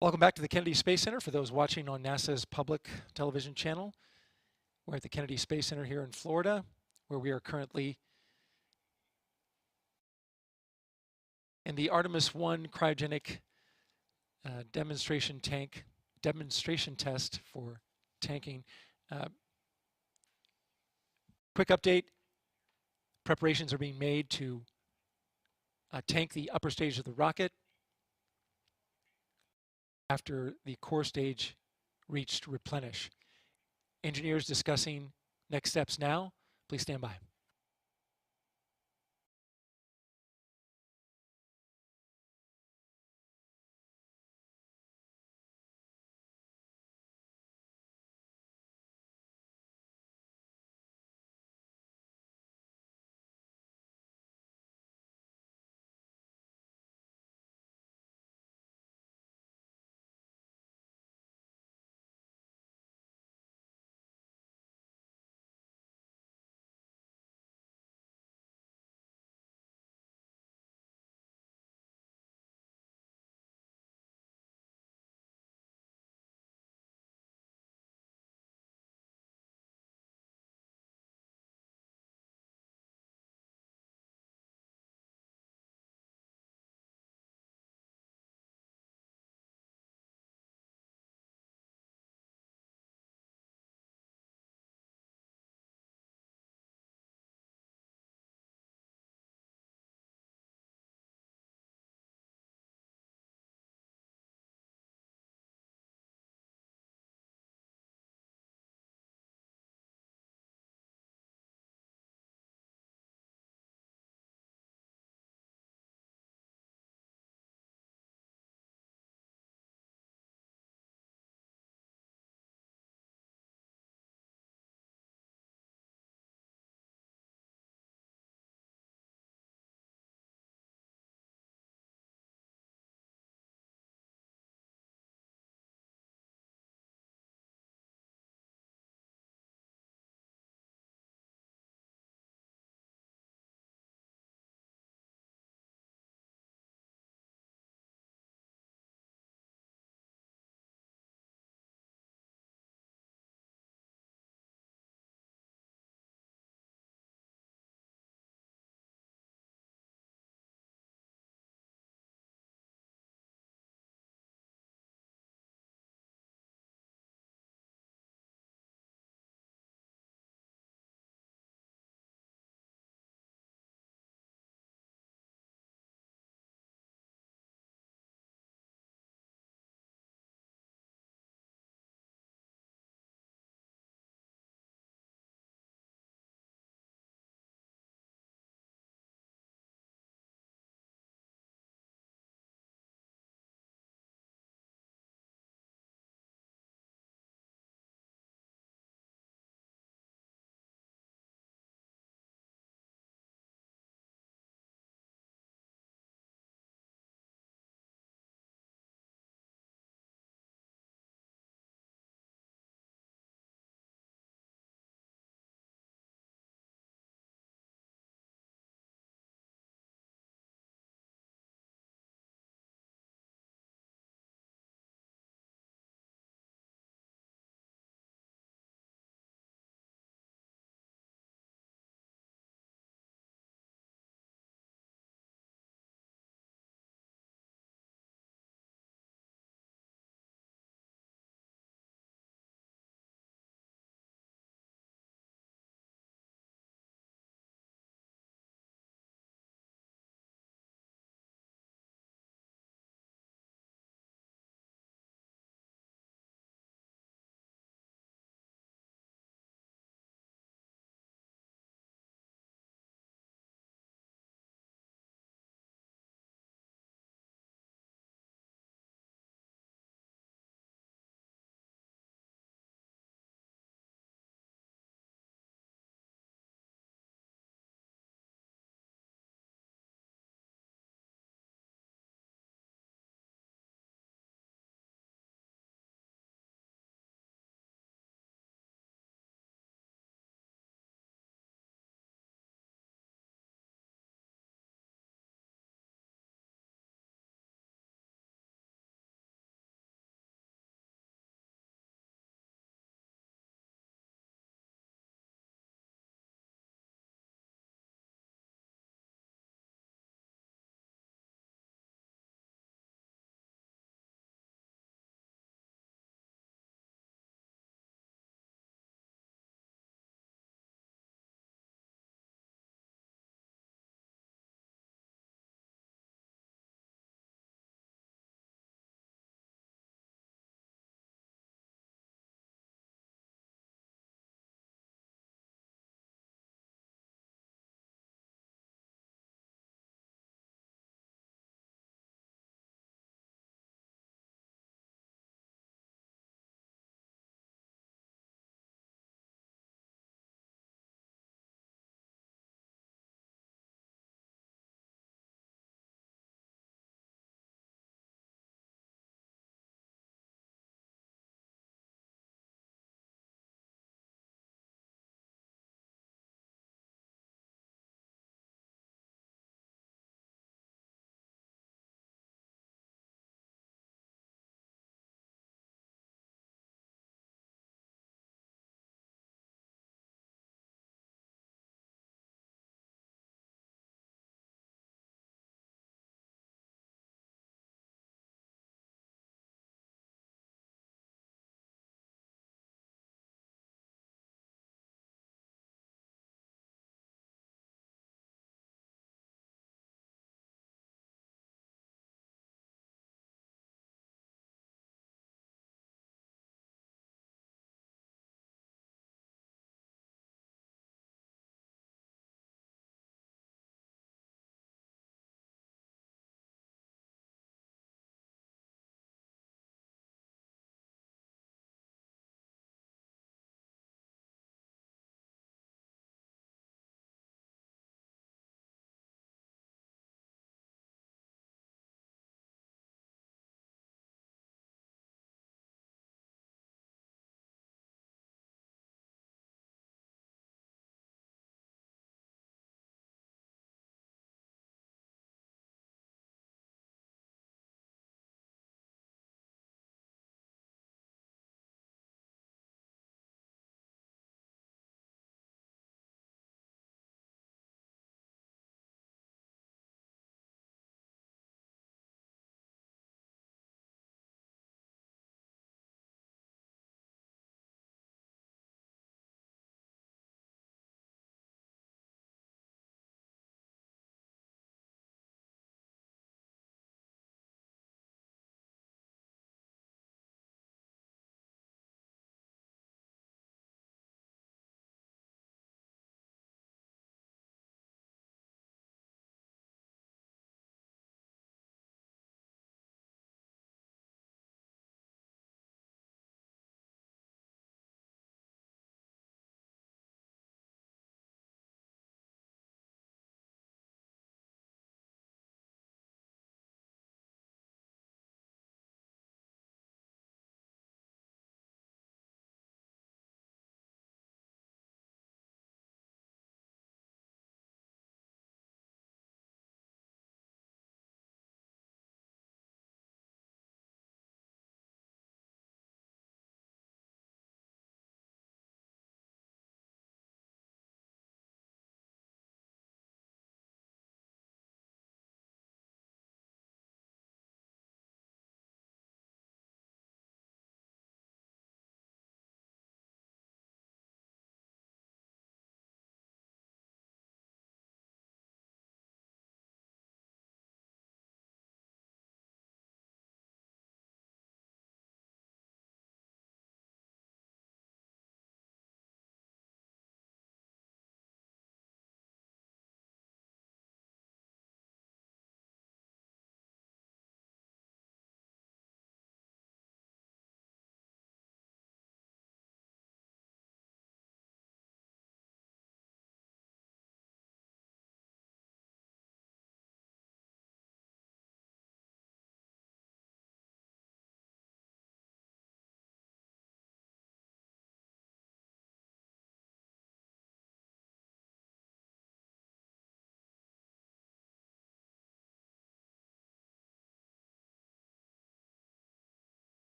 Welcome back to the Kennedy Space Center for those watching on NASA's public television channel. We're at the Kennedy Space Center here in Florida, where we are currently in the Artemis I cryogenic demonstration test for tanking. Quick update, preparations are being made to tank the upper stage of the rocket after the core stage reached replenish. Engineers discussing next steps now. Please stand by.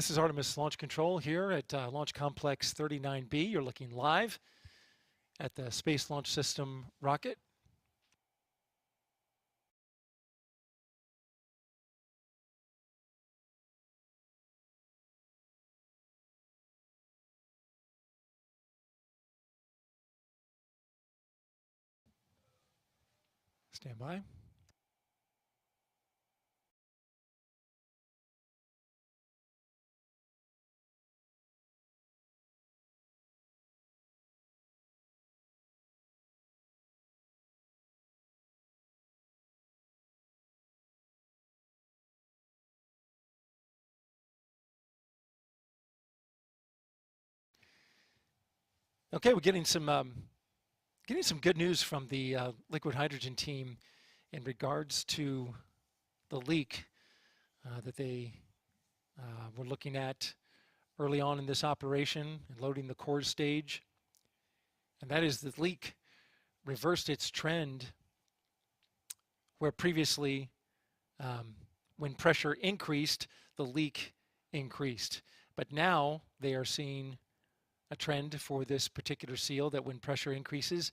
This is Artemis Launch Control here at Launch Complex 39B. You're looking live at the Space Launch System rocket. Stand by. Okay, we're getting some good news from the liquid hydrogen team in regards to the leak that they were looking at early on in this operation and loading the core stage. And that is the leak reversed its trend where previously when pressure increased, the leak increased. But now they are seeing a trend for this particular seal that when pressure increases,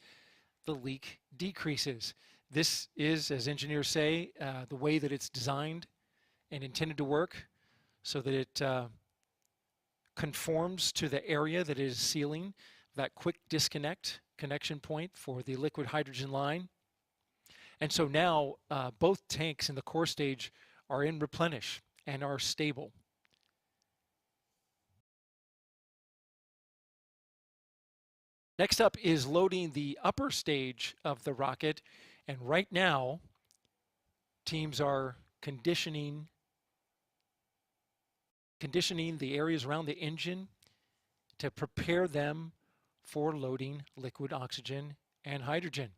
the leak decreases. This is, as engineers say, the way that it's designed and intended to work so that it conforms to the area that it is sealing, that quick disconnect connection point for the liquid hydrogen line. And so now both tanks in the core stage are in replenish and are stable. Next up is loading the upper stage of the rocket, and right now teams are conditioning the areas around the engine to prepare them for loading liquid oxygen and hydrogen.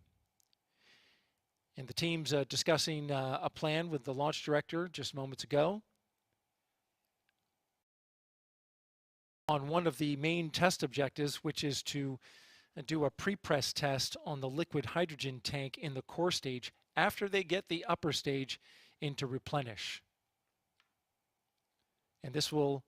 And the team's discussing a plan with the launch director just moments ago on one of the main test objectives, which is to do a pre-press test on the liquid hydrogen tank in the core stage after they get the upper stage into replenish. And this will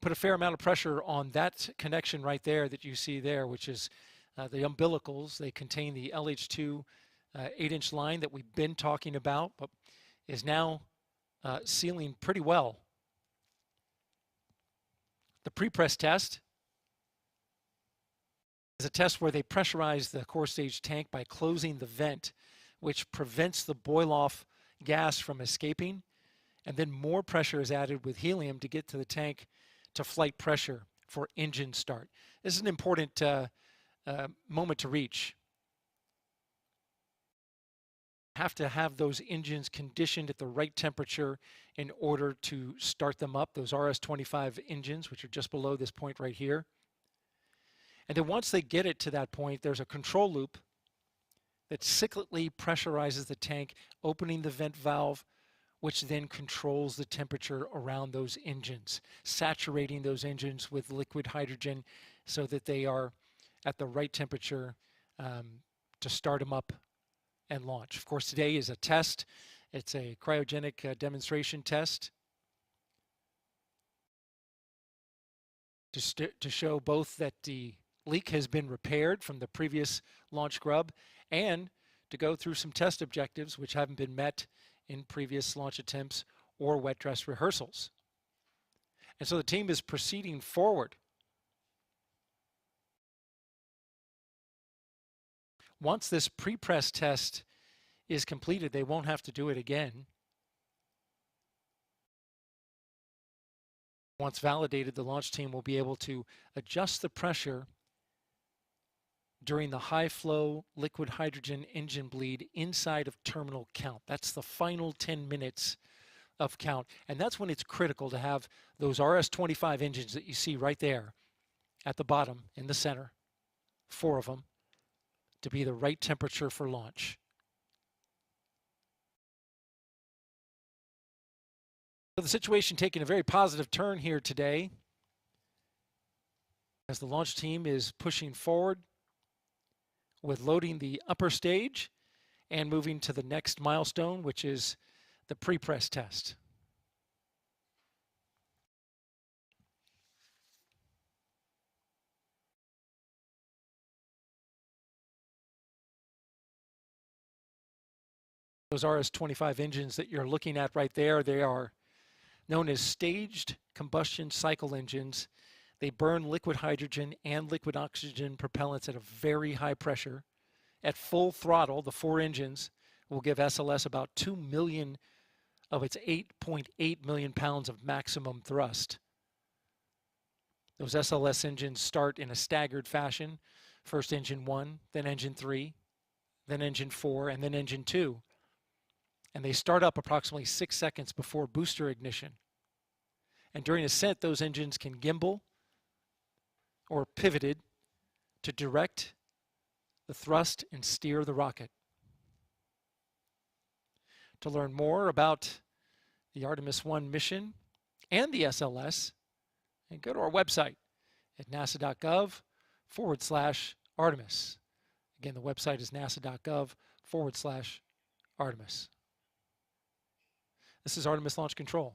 put a fair amount of pressure on that connection right there that you see there, which is the umbilicals. They contain the LH2 8-inch line that we've been talking about, but is now sealing pretty well. The pre-press test is a test where they pressurize the core stage tank by closing the vent, which prevents the boil-off gas from escaping, and then more pressure is added with helium to get to the tank to flight pressure for engine start. This is an important moment to reach. Have to have those engines conditioned at the right temperature in order to start them up, those RS-25 engines, which are just below this point right here. And then once they get it to that point, there's a control loop that cyclically pressurizes the tank, opening the vent valve, which then controls the temperature around those engines, saturating those engines with liquid hydrogen so that they are at the right temperature to start them up and launch. Of course, today is a test. It's a cryogenic demonstration test to show both that the leak has been repaired from the previous launch scrub and to go through some test objectives which haven't been met in previous launch attempts or wet dress rehearsals. And so the team is proceeding forward. Once this pre-press test is completed, they won't have to do it again. Once validated, the launch team will be able to adjust the pressure during the high flow liquid hydrogen engine bleed inside of terminal count. That's the final 10 minutes of count. And that's when it's critical to have those RS-25 engines that you see right there at the bottom in the center, 4 of them, to be the right temperature for launch. So the situation taking a very positive turn here today as the launch team is pushing forward with loading the upper stage and moving to the next milestone, which is the pre-press test. Those RS-25 engines that you're looking at right there, they are known as staged combustion cycle engines. They burn liquid hydrogen and liquid oxygen propellants at a very high pressure. At full throttle, the 4 engines will give SLS about 2 million of its 8.8 million pounds of maximum thrust. Those SLS engines start in a staggered fashion. First engine 1, then engine 3, then engine 4, and then engine 2. And they start up approximately 6 seconds before booster ignition. And during ascent, those engines can gimbal or pivoted to direct the thrust and steer the rocket. To learn more about the Artemis I mission and the SLS, and go to our website at nasa.gov/Artemis. Again, the website is nasa.gov/Artemis. This is Artemis Launch Control.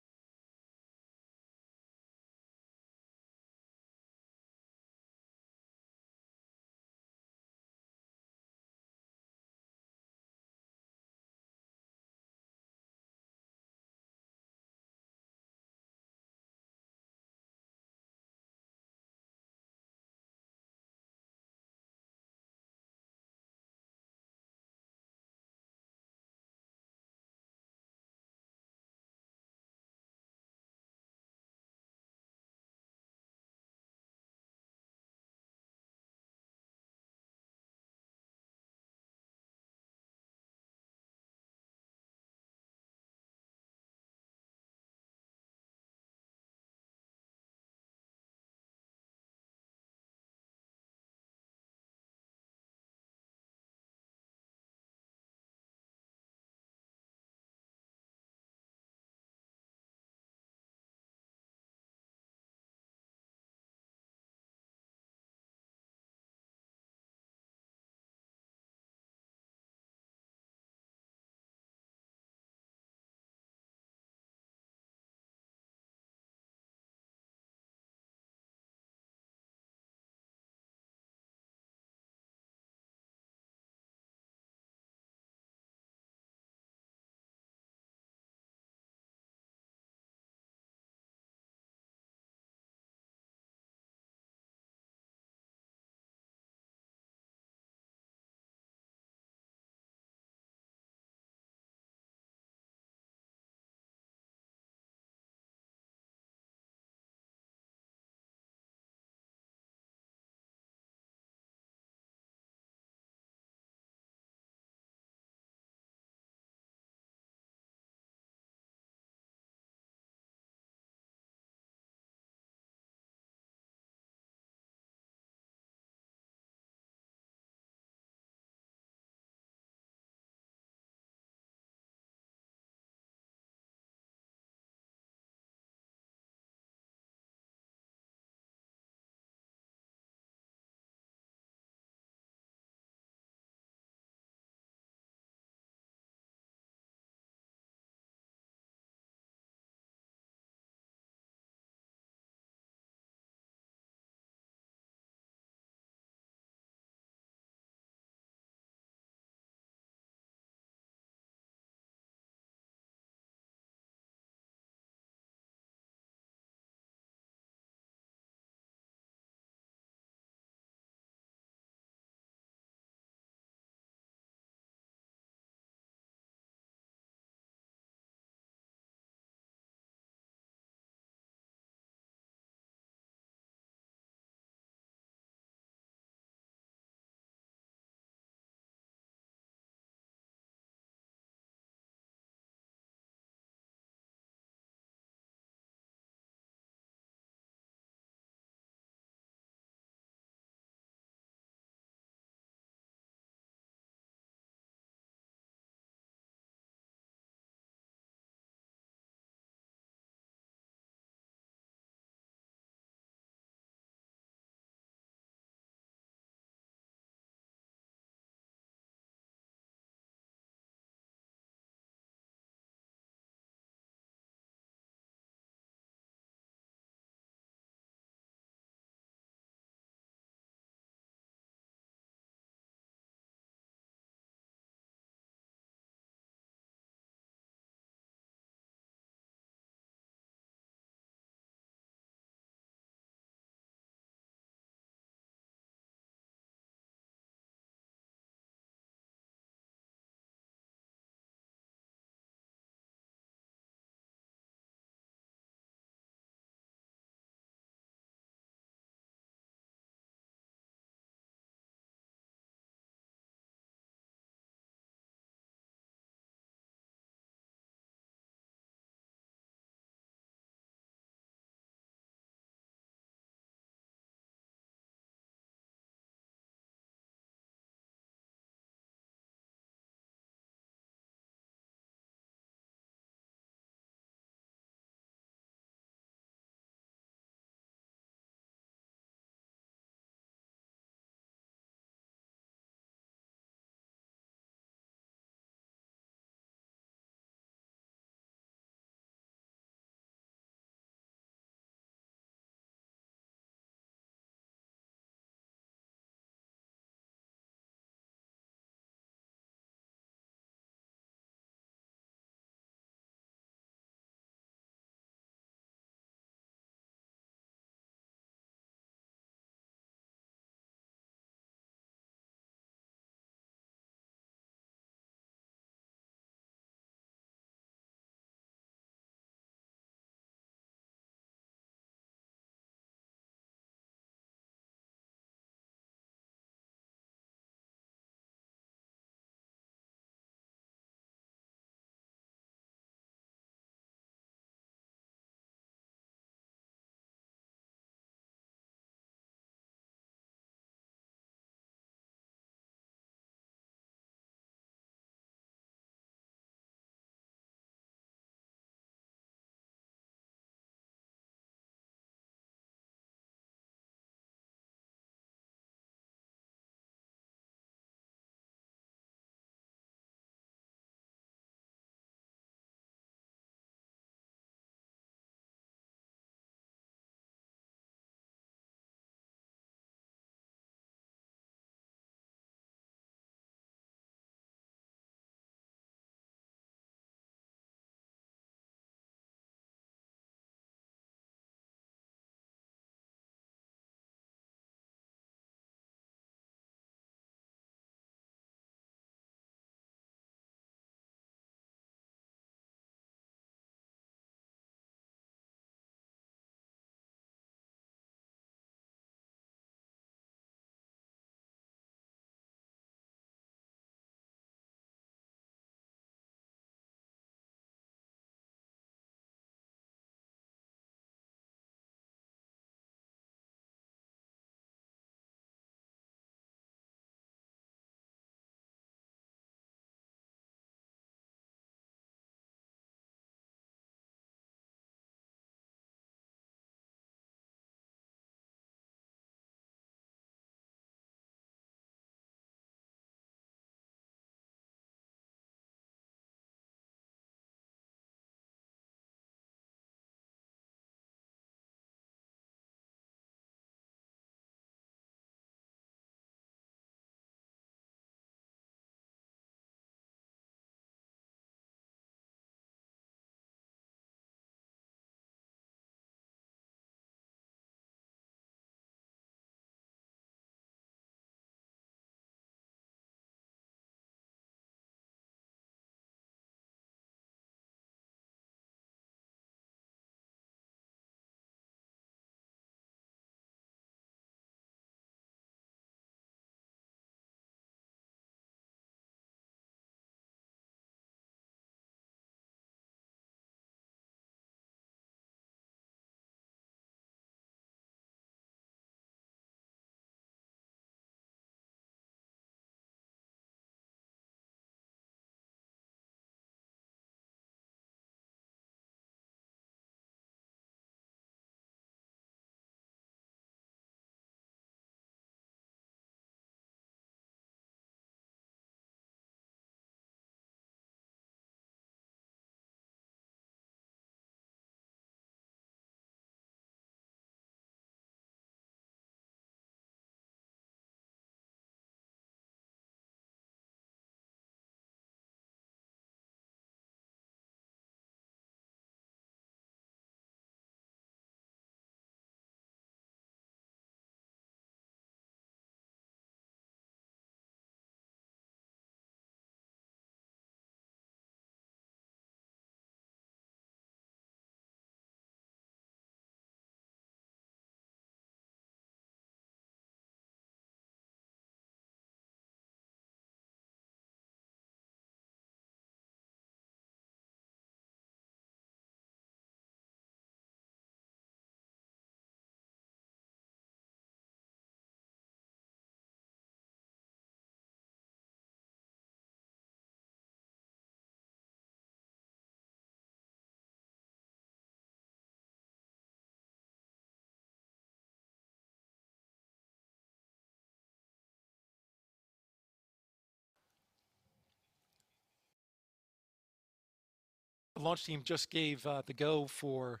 The launch team just gave the go for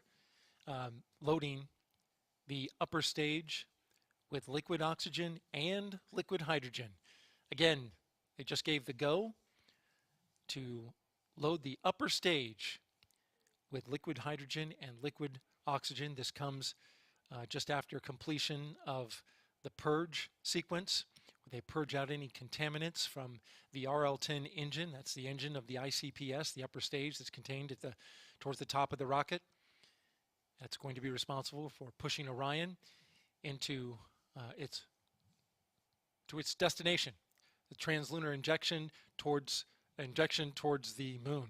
loading the upper stage with liquid oxygen and liquid hydrogen. Again, they just gave the go to load the upper stage with liquid hydrogen and liquid oxygen. This comes just after completion of the purge sequence, where they purge out any contaminants from the RL-10 engine. That's the engine of the ICPS, the upper stage that's contained at towards the top of the rocket. That's going to be responsible for pushing Orion into its destination, the translunar injection towards the moon.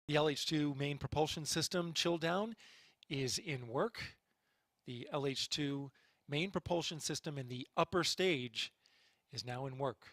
The LH2 main propulsion system chill down is in work. The LH2 main propulsion system in the upper stage is now in work.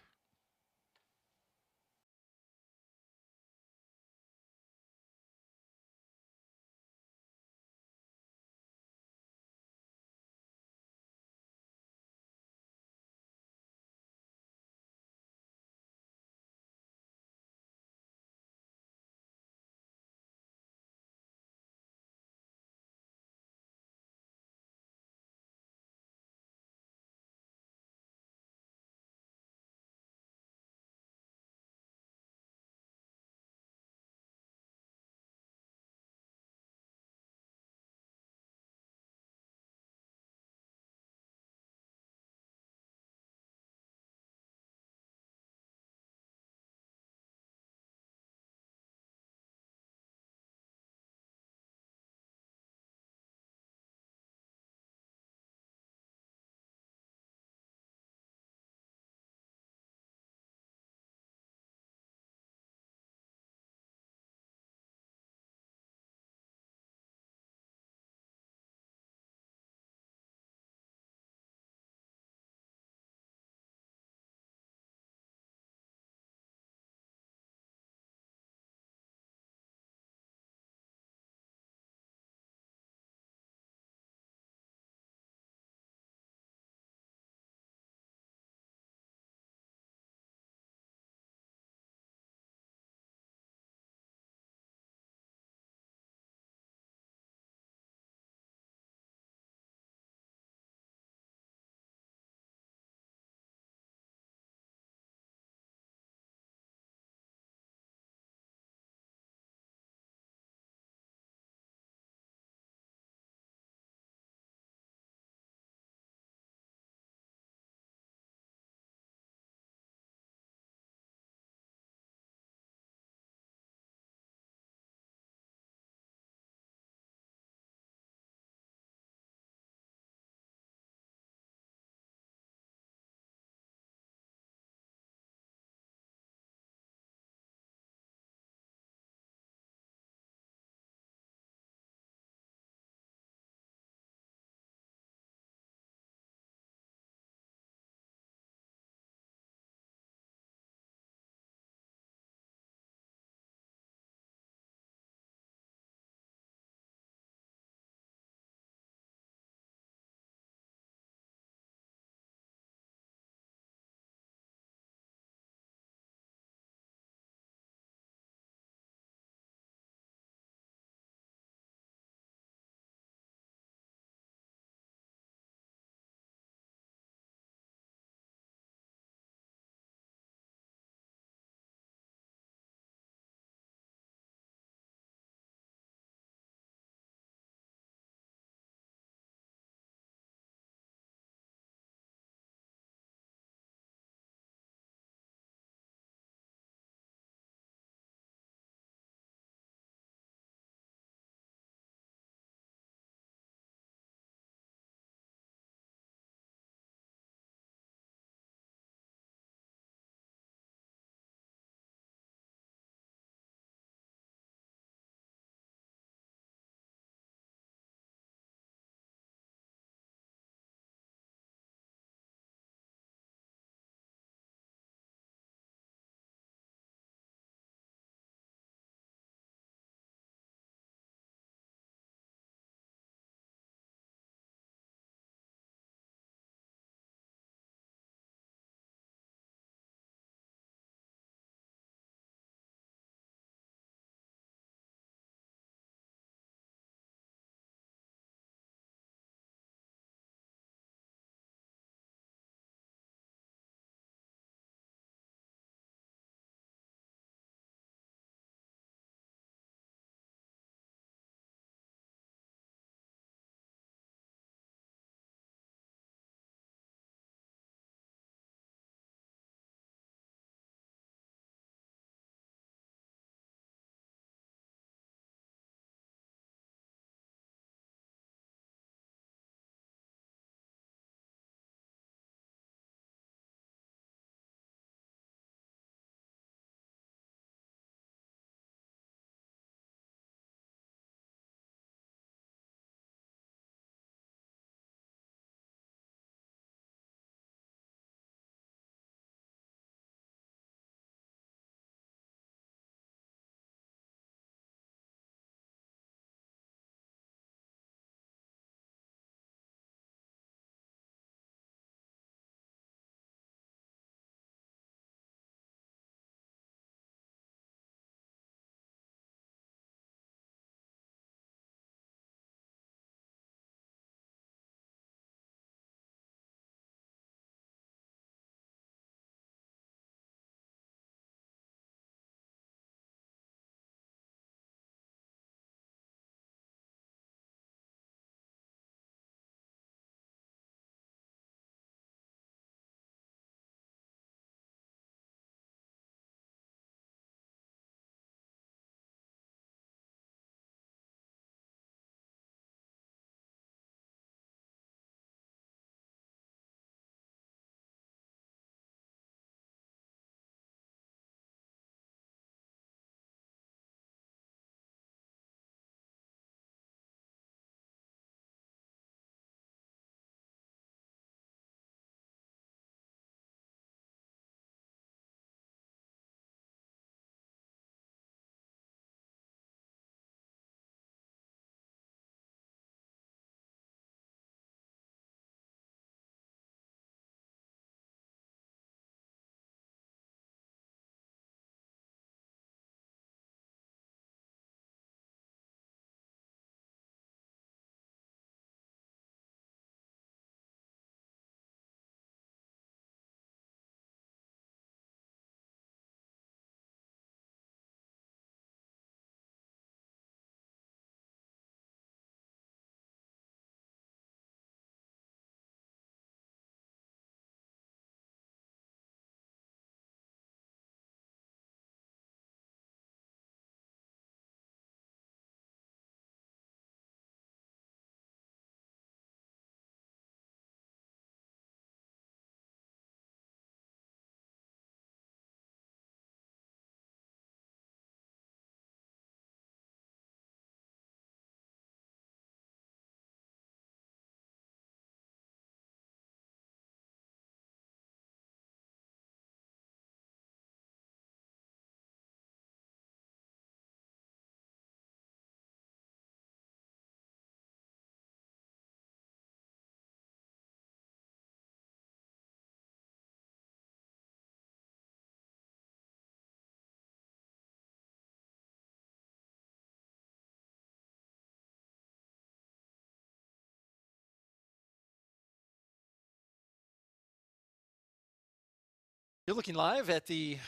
You're looking live at the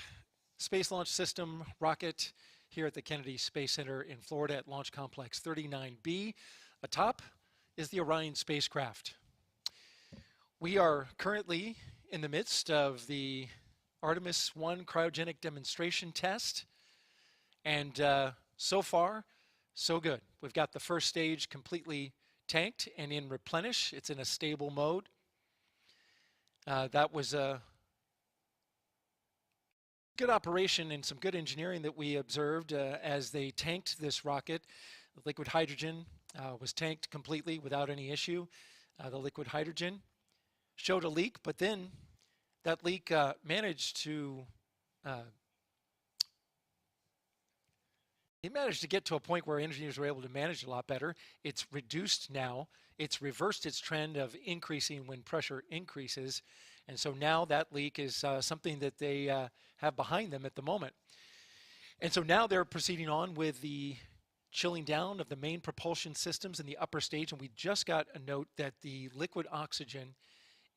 Space Launch System rocket here at the Kennedy Space Center in Florida at Launch Complex 39B. Atop is the Orion spacecraft. We are currently in the midst of the Artemis I cryogenic demonstration test, and so far, so good. We've got the first stage completely tanked and in replenish. It's in a stable mode. That was a good operation and some good engineering that we observed as they tanked this rocket. The liquid hydrogen was tanked completely without any issue. The liquid hydrogen showed a leak, but then that leak managed to get to a point where engineers were able to manage it a lot better. It's reduced now. It's reversed its trend of increasing when pressure increases. And so now that leak is something that they have behind them at the moment. And so now they're proceeding on with the chilling down of the main propulsion systems in the upper stage. And we just got a note that the liquid oxygen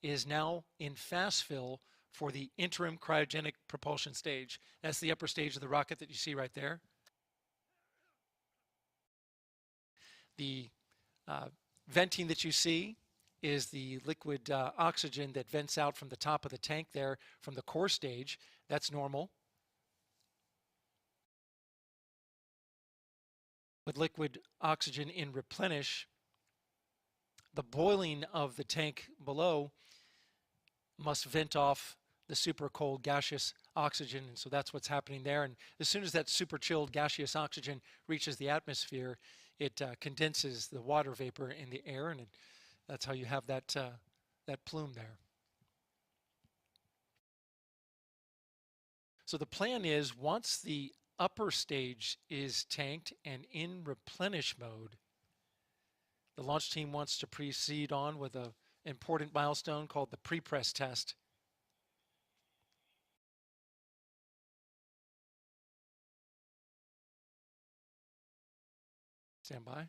is now in fast fill for the interim cryogenic propulsion stage. That's the upper stage of the rocket that you see right there. The venting that you see is the liquid oxygen that vents out from the top of the tank there from the core stage. That's normal. With liquid oxygen in replenish, the boiling of the tank below must vent off the super cold gaseous oxygen, and so that's what's happening there. And as soon as that super chilled gaseous oxygen reaches the atmosphere, it condenses the water vapor in the air, and that's how you have that plume there. So the plan is, once the upper stage is tanked and in replenish mode, the launch team wants to proceed on with an important milestone called the pre-press test. Stand by.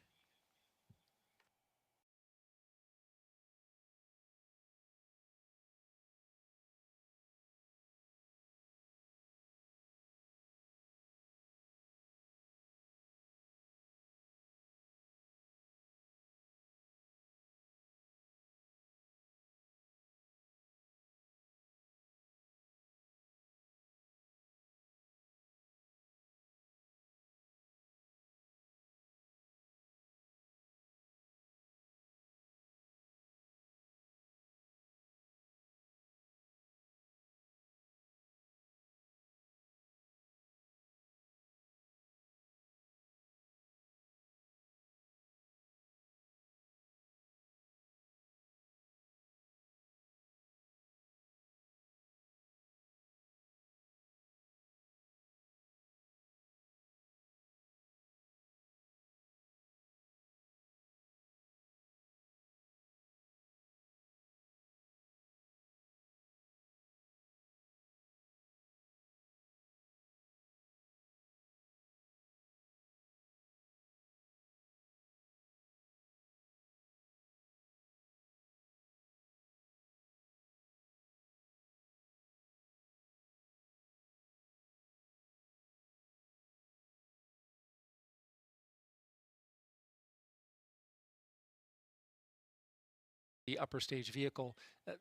The upper stage vehicle.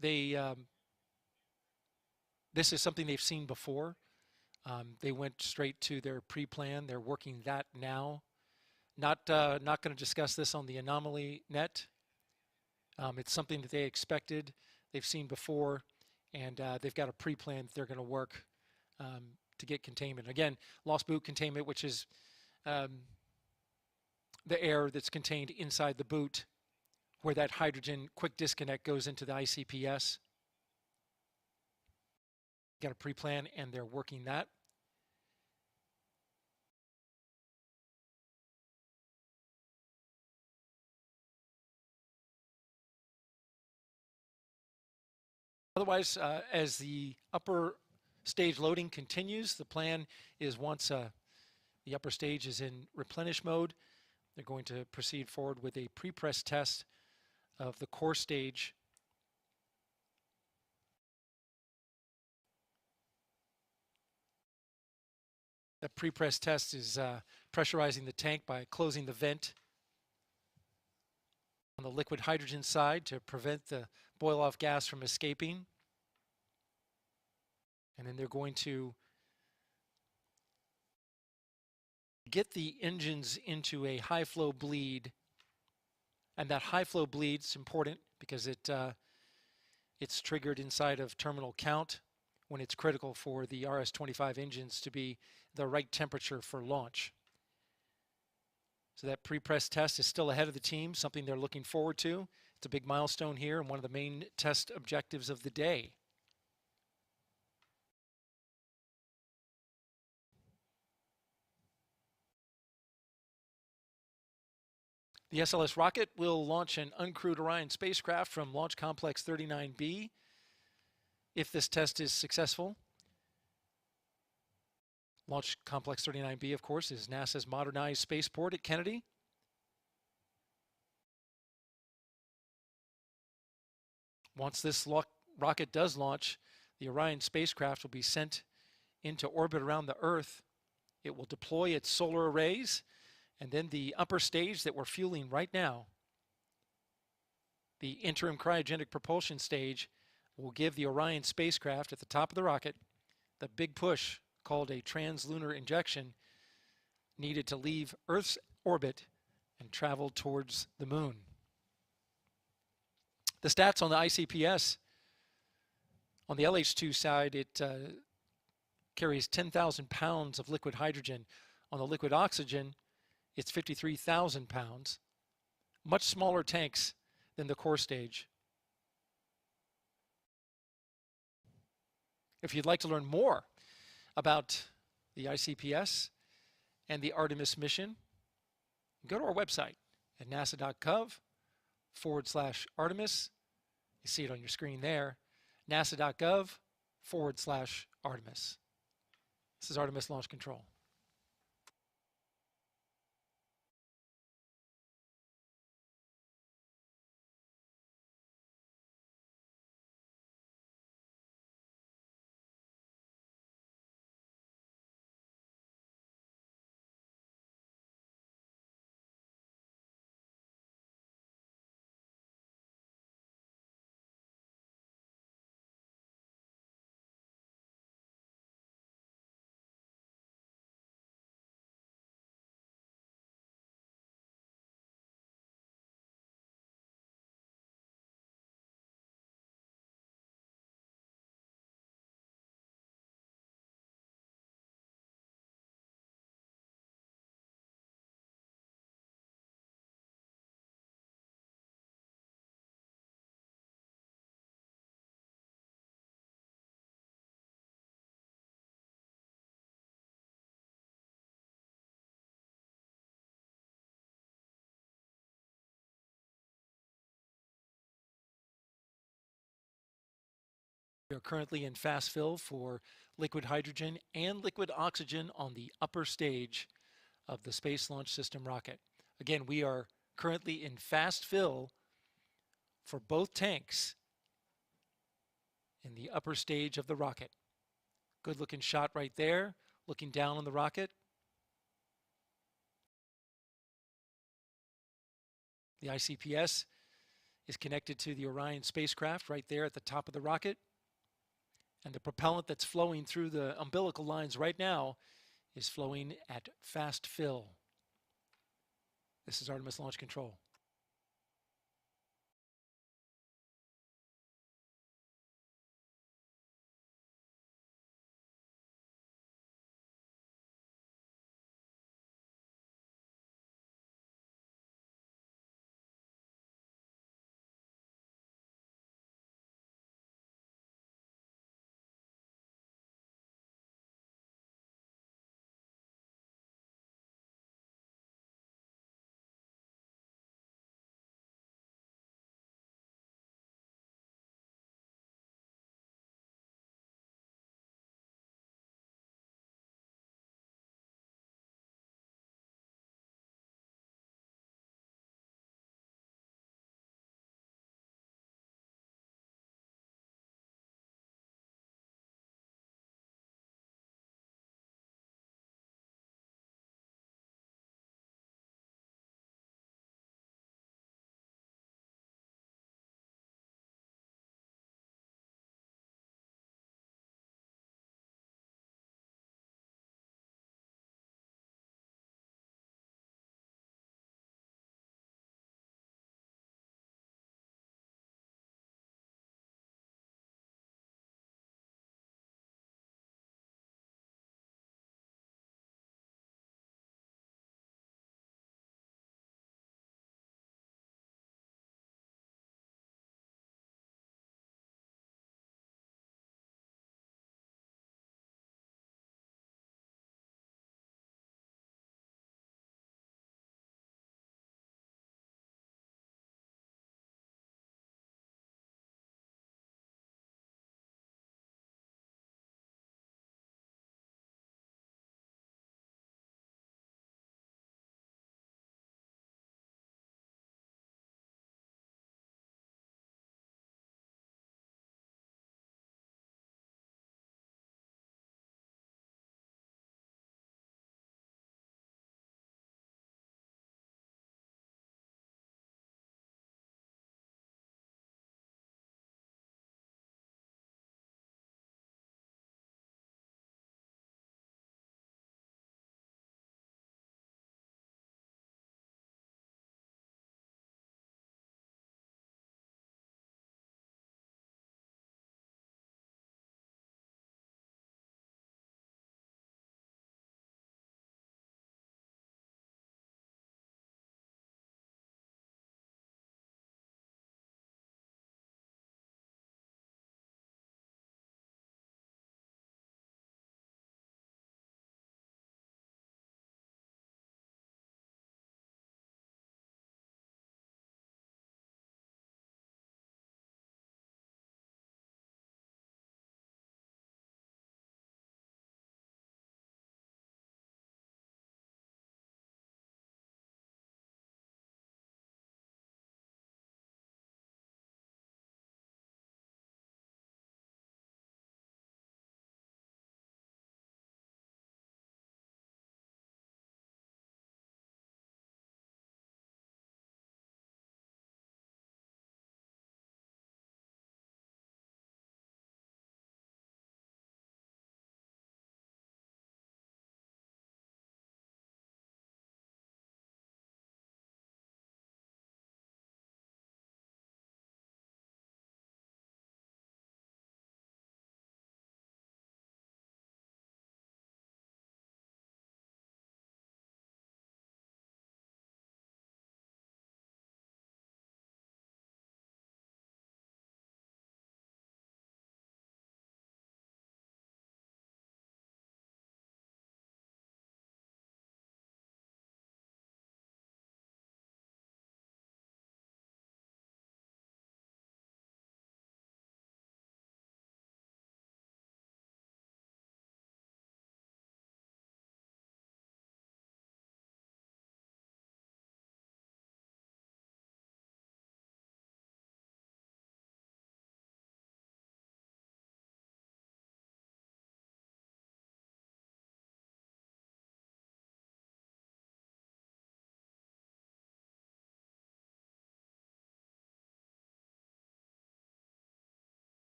This is something they've seen before. They went straight to their pre-plan. They're working that now. Not going to discuss this on the anomaly net. It's something that they expected, they've seen before, and they've got a pre-plan that they're going to work to get containment. Again, lost boot containment, which is the air that's contained inside the boot, where that hydrogen quick disconnect goes into the ICPS. Got a pre-plan, and they're working that. Otherwise, as the upper stage loading continues, the plan is once the upper stage is in replenish mode, they're going to proceed forward with a pre-press test of the core stage. The pre-press test is pressurizing the tank by closing the vent on the liquid hydrogen side to prevent the boil-off gas from escaping. And then they're going to get the engines into a high flow bleed. And that high flow bleed is important because it's triggered inside of terminal count when it's critical for the RS-25 engines to be the right temperature for launch. So that pre-press test is still ahead of the team, something they're looking forward to. It's a big milestone here and one of the main test objectives of the day. The SLS rocket will launch an uncrewed Orion spacecraft from Launch Complex 39B if this test is successful. Launch Complex 39B, of course, is NASA's modernized spaceport at Kennedy. Once this rocket does launch, the Orion spacecraft will be sent into orbit around the Earth. It will deploy its solar arrays, and then the upper stage that we're fueling right now, the interim cryogenic propulsion stage, will give the Orion spacecraft at the top of the rocket the big push called a translunar injection needed to leave Earth's orbit and travel towards the moon. The stats on the ICPS, on the LH2 side, it carries 10,000 pounds of liquid hydrogen. On the liquid oxygen, it's 53,000 pounds. Much smaller tanks than the core stage. If you'd like to learn more about the ICPS and the Artemis mission, go to our website at nasa.gov/Artemis. You see it on your screen there, nasa.gov/Artemis. This is Artemis Launch Control. We are currently in fast fill for liquid hydrogen and liquid oxygen on the upper stage of the Space Launch System rocket. Again, we are currently in fast fill for both tanks in the upper stage of the rocket. Good looking shot right there, looking down on the rocket. The ICPS is connected to the Orion spacecraft right there at the top of the rocket. And the propellant that's flowing through the umbilical lines right now is flowing at fast fill. This is Artemis Launch Control.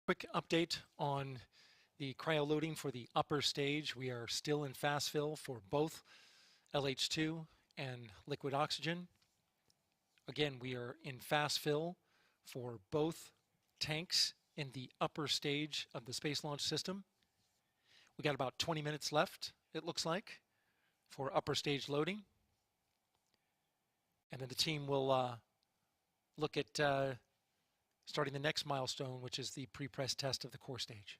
Quick update on the cryo loading for the upper stage. We are still in fast fill for both LH2 and liquid oxygen. Again, we are in fast fill for both tanks in the upper stage of the Space Launch System. We got about 20 minutes left, it looks like, for upper stage loading. And then the team will look at starting the next milestone, which is the pre-press test of the core stage.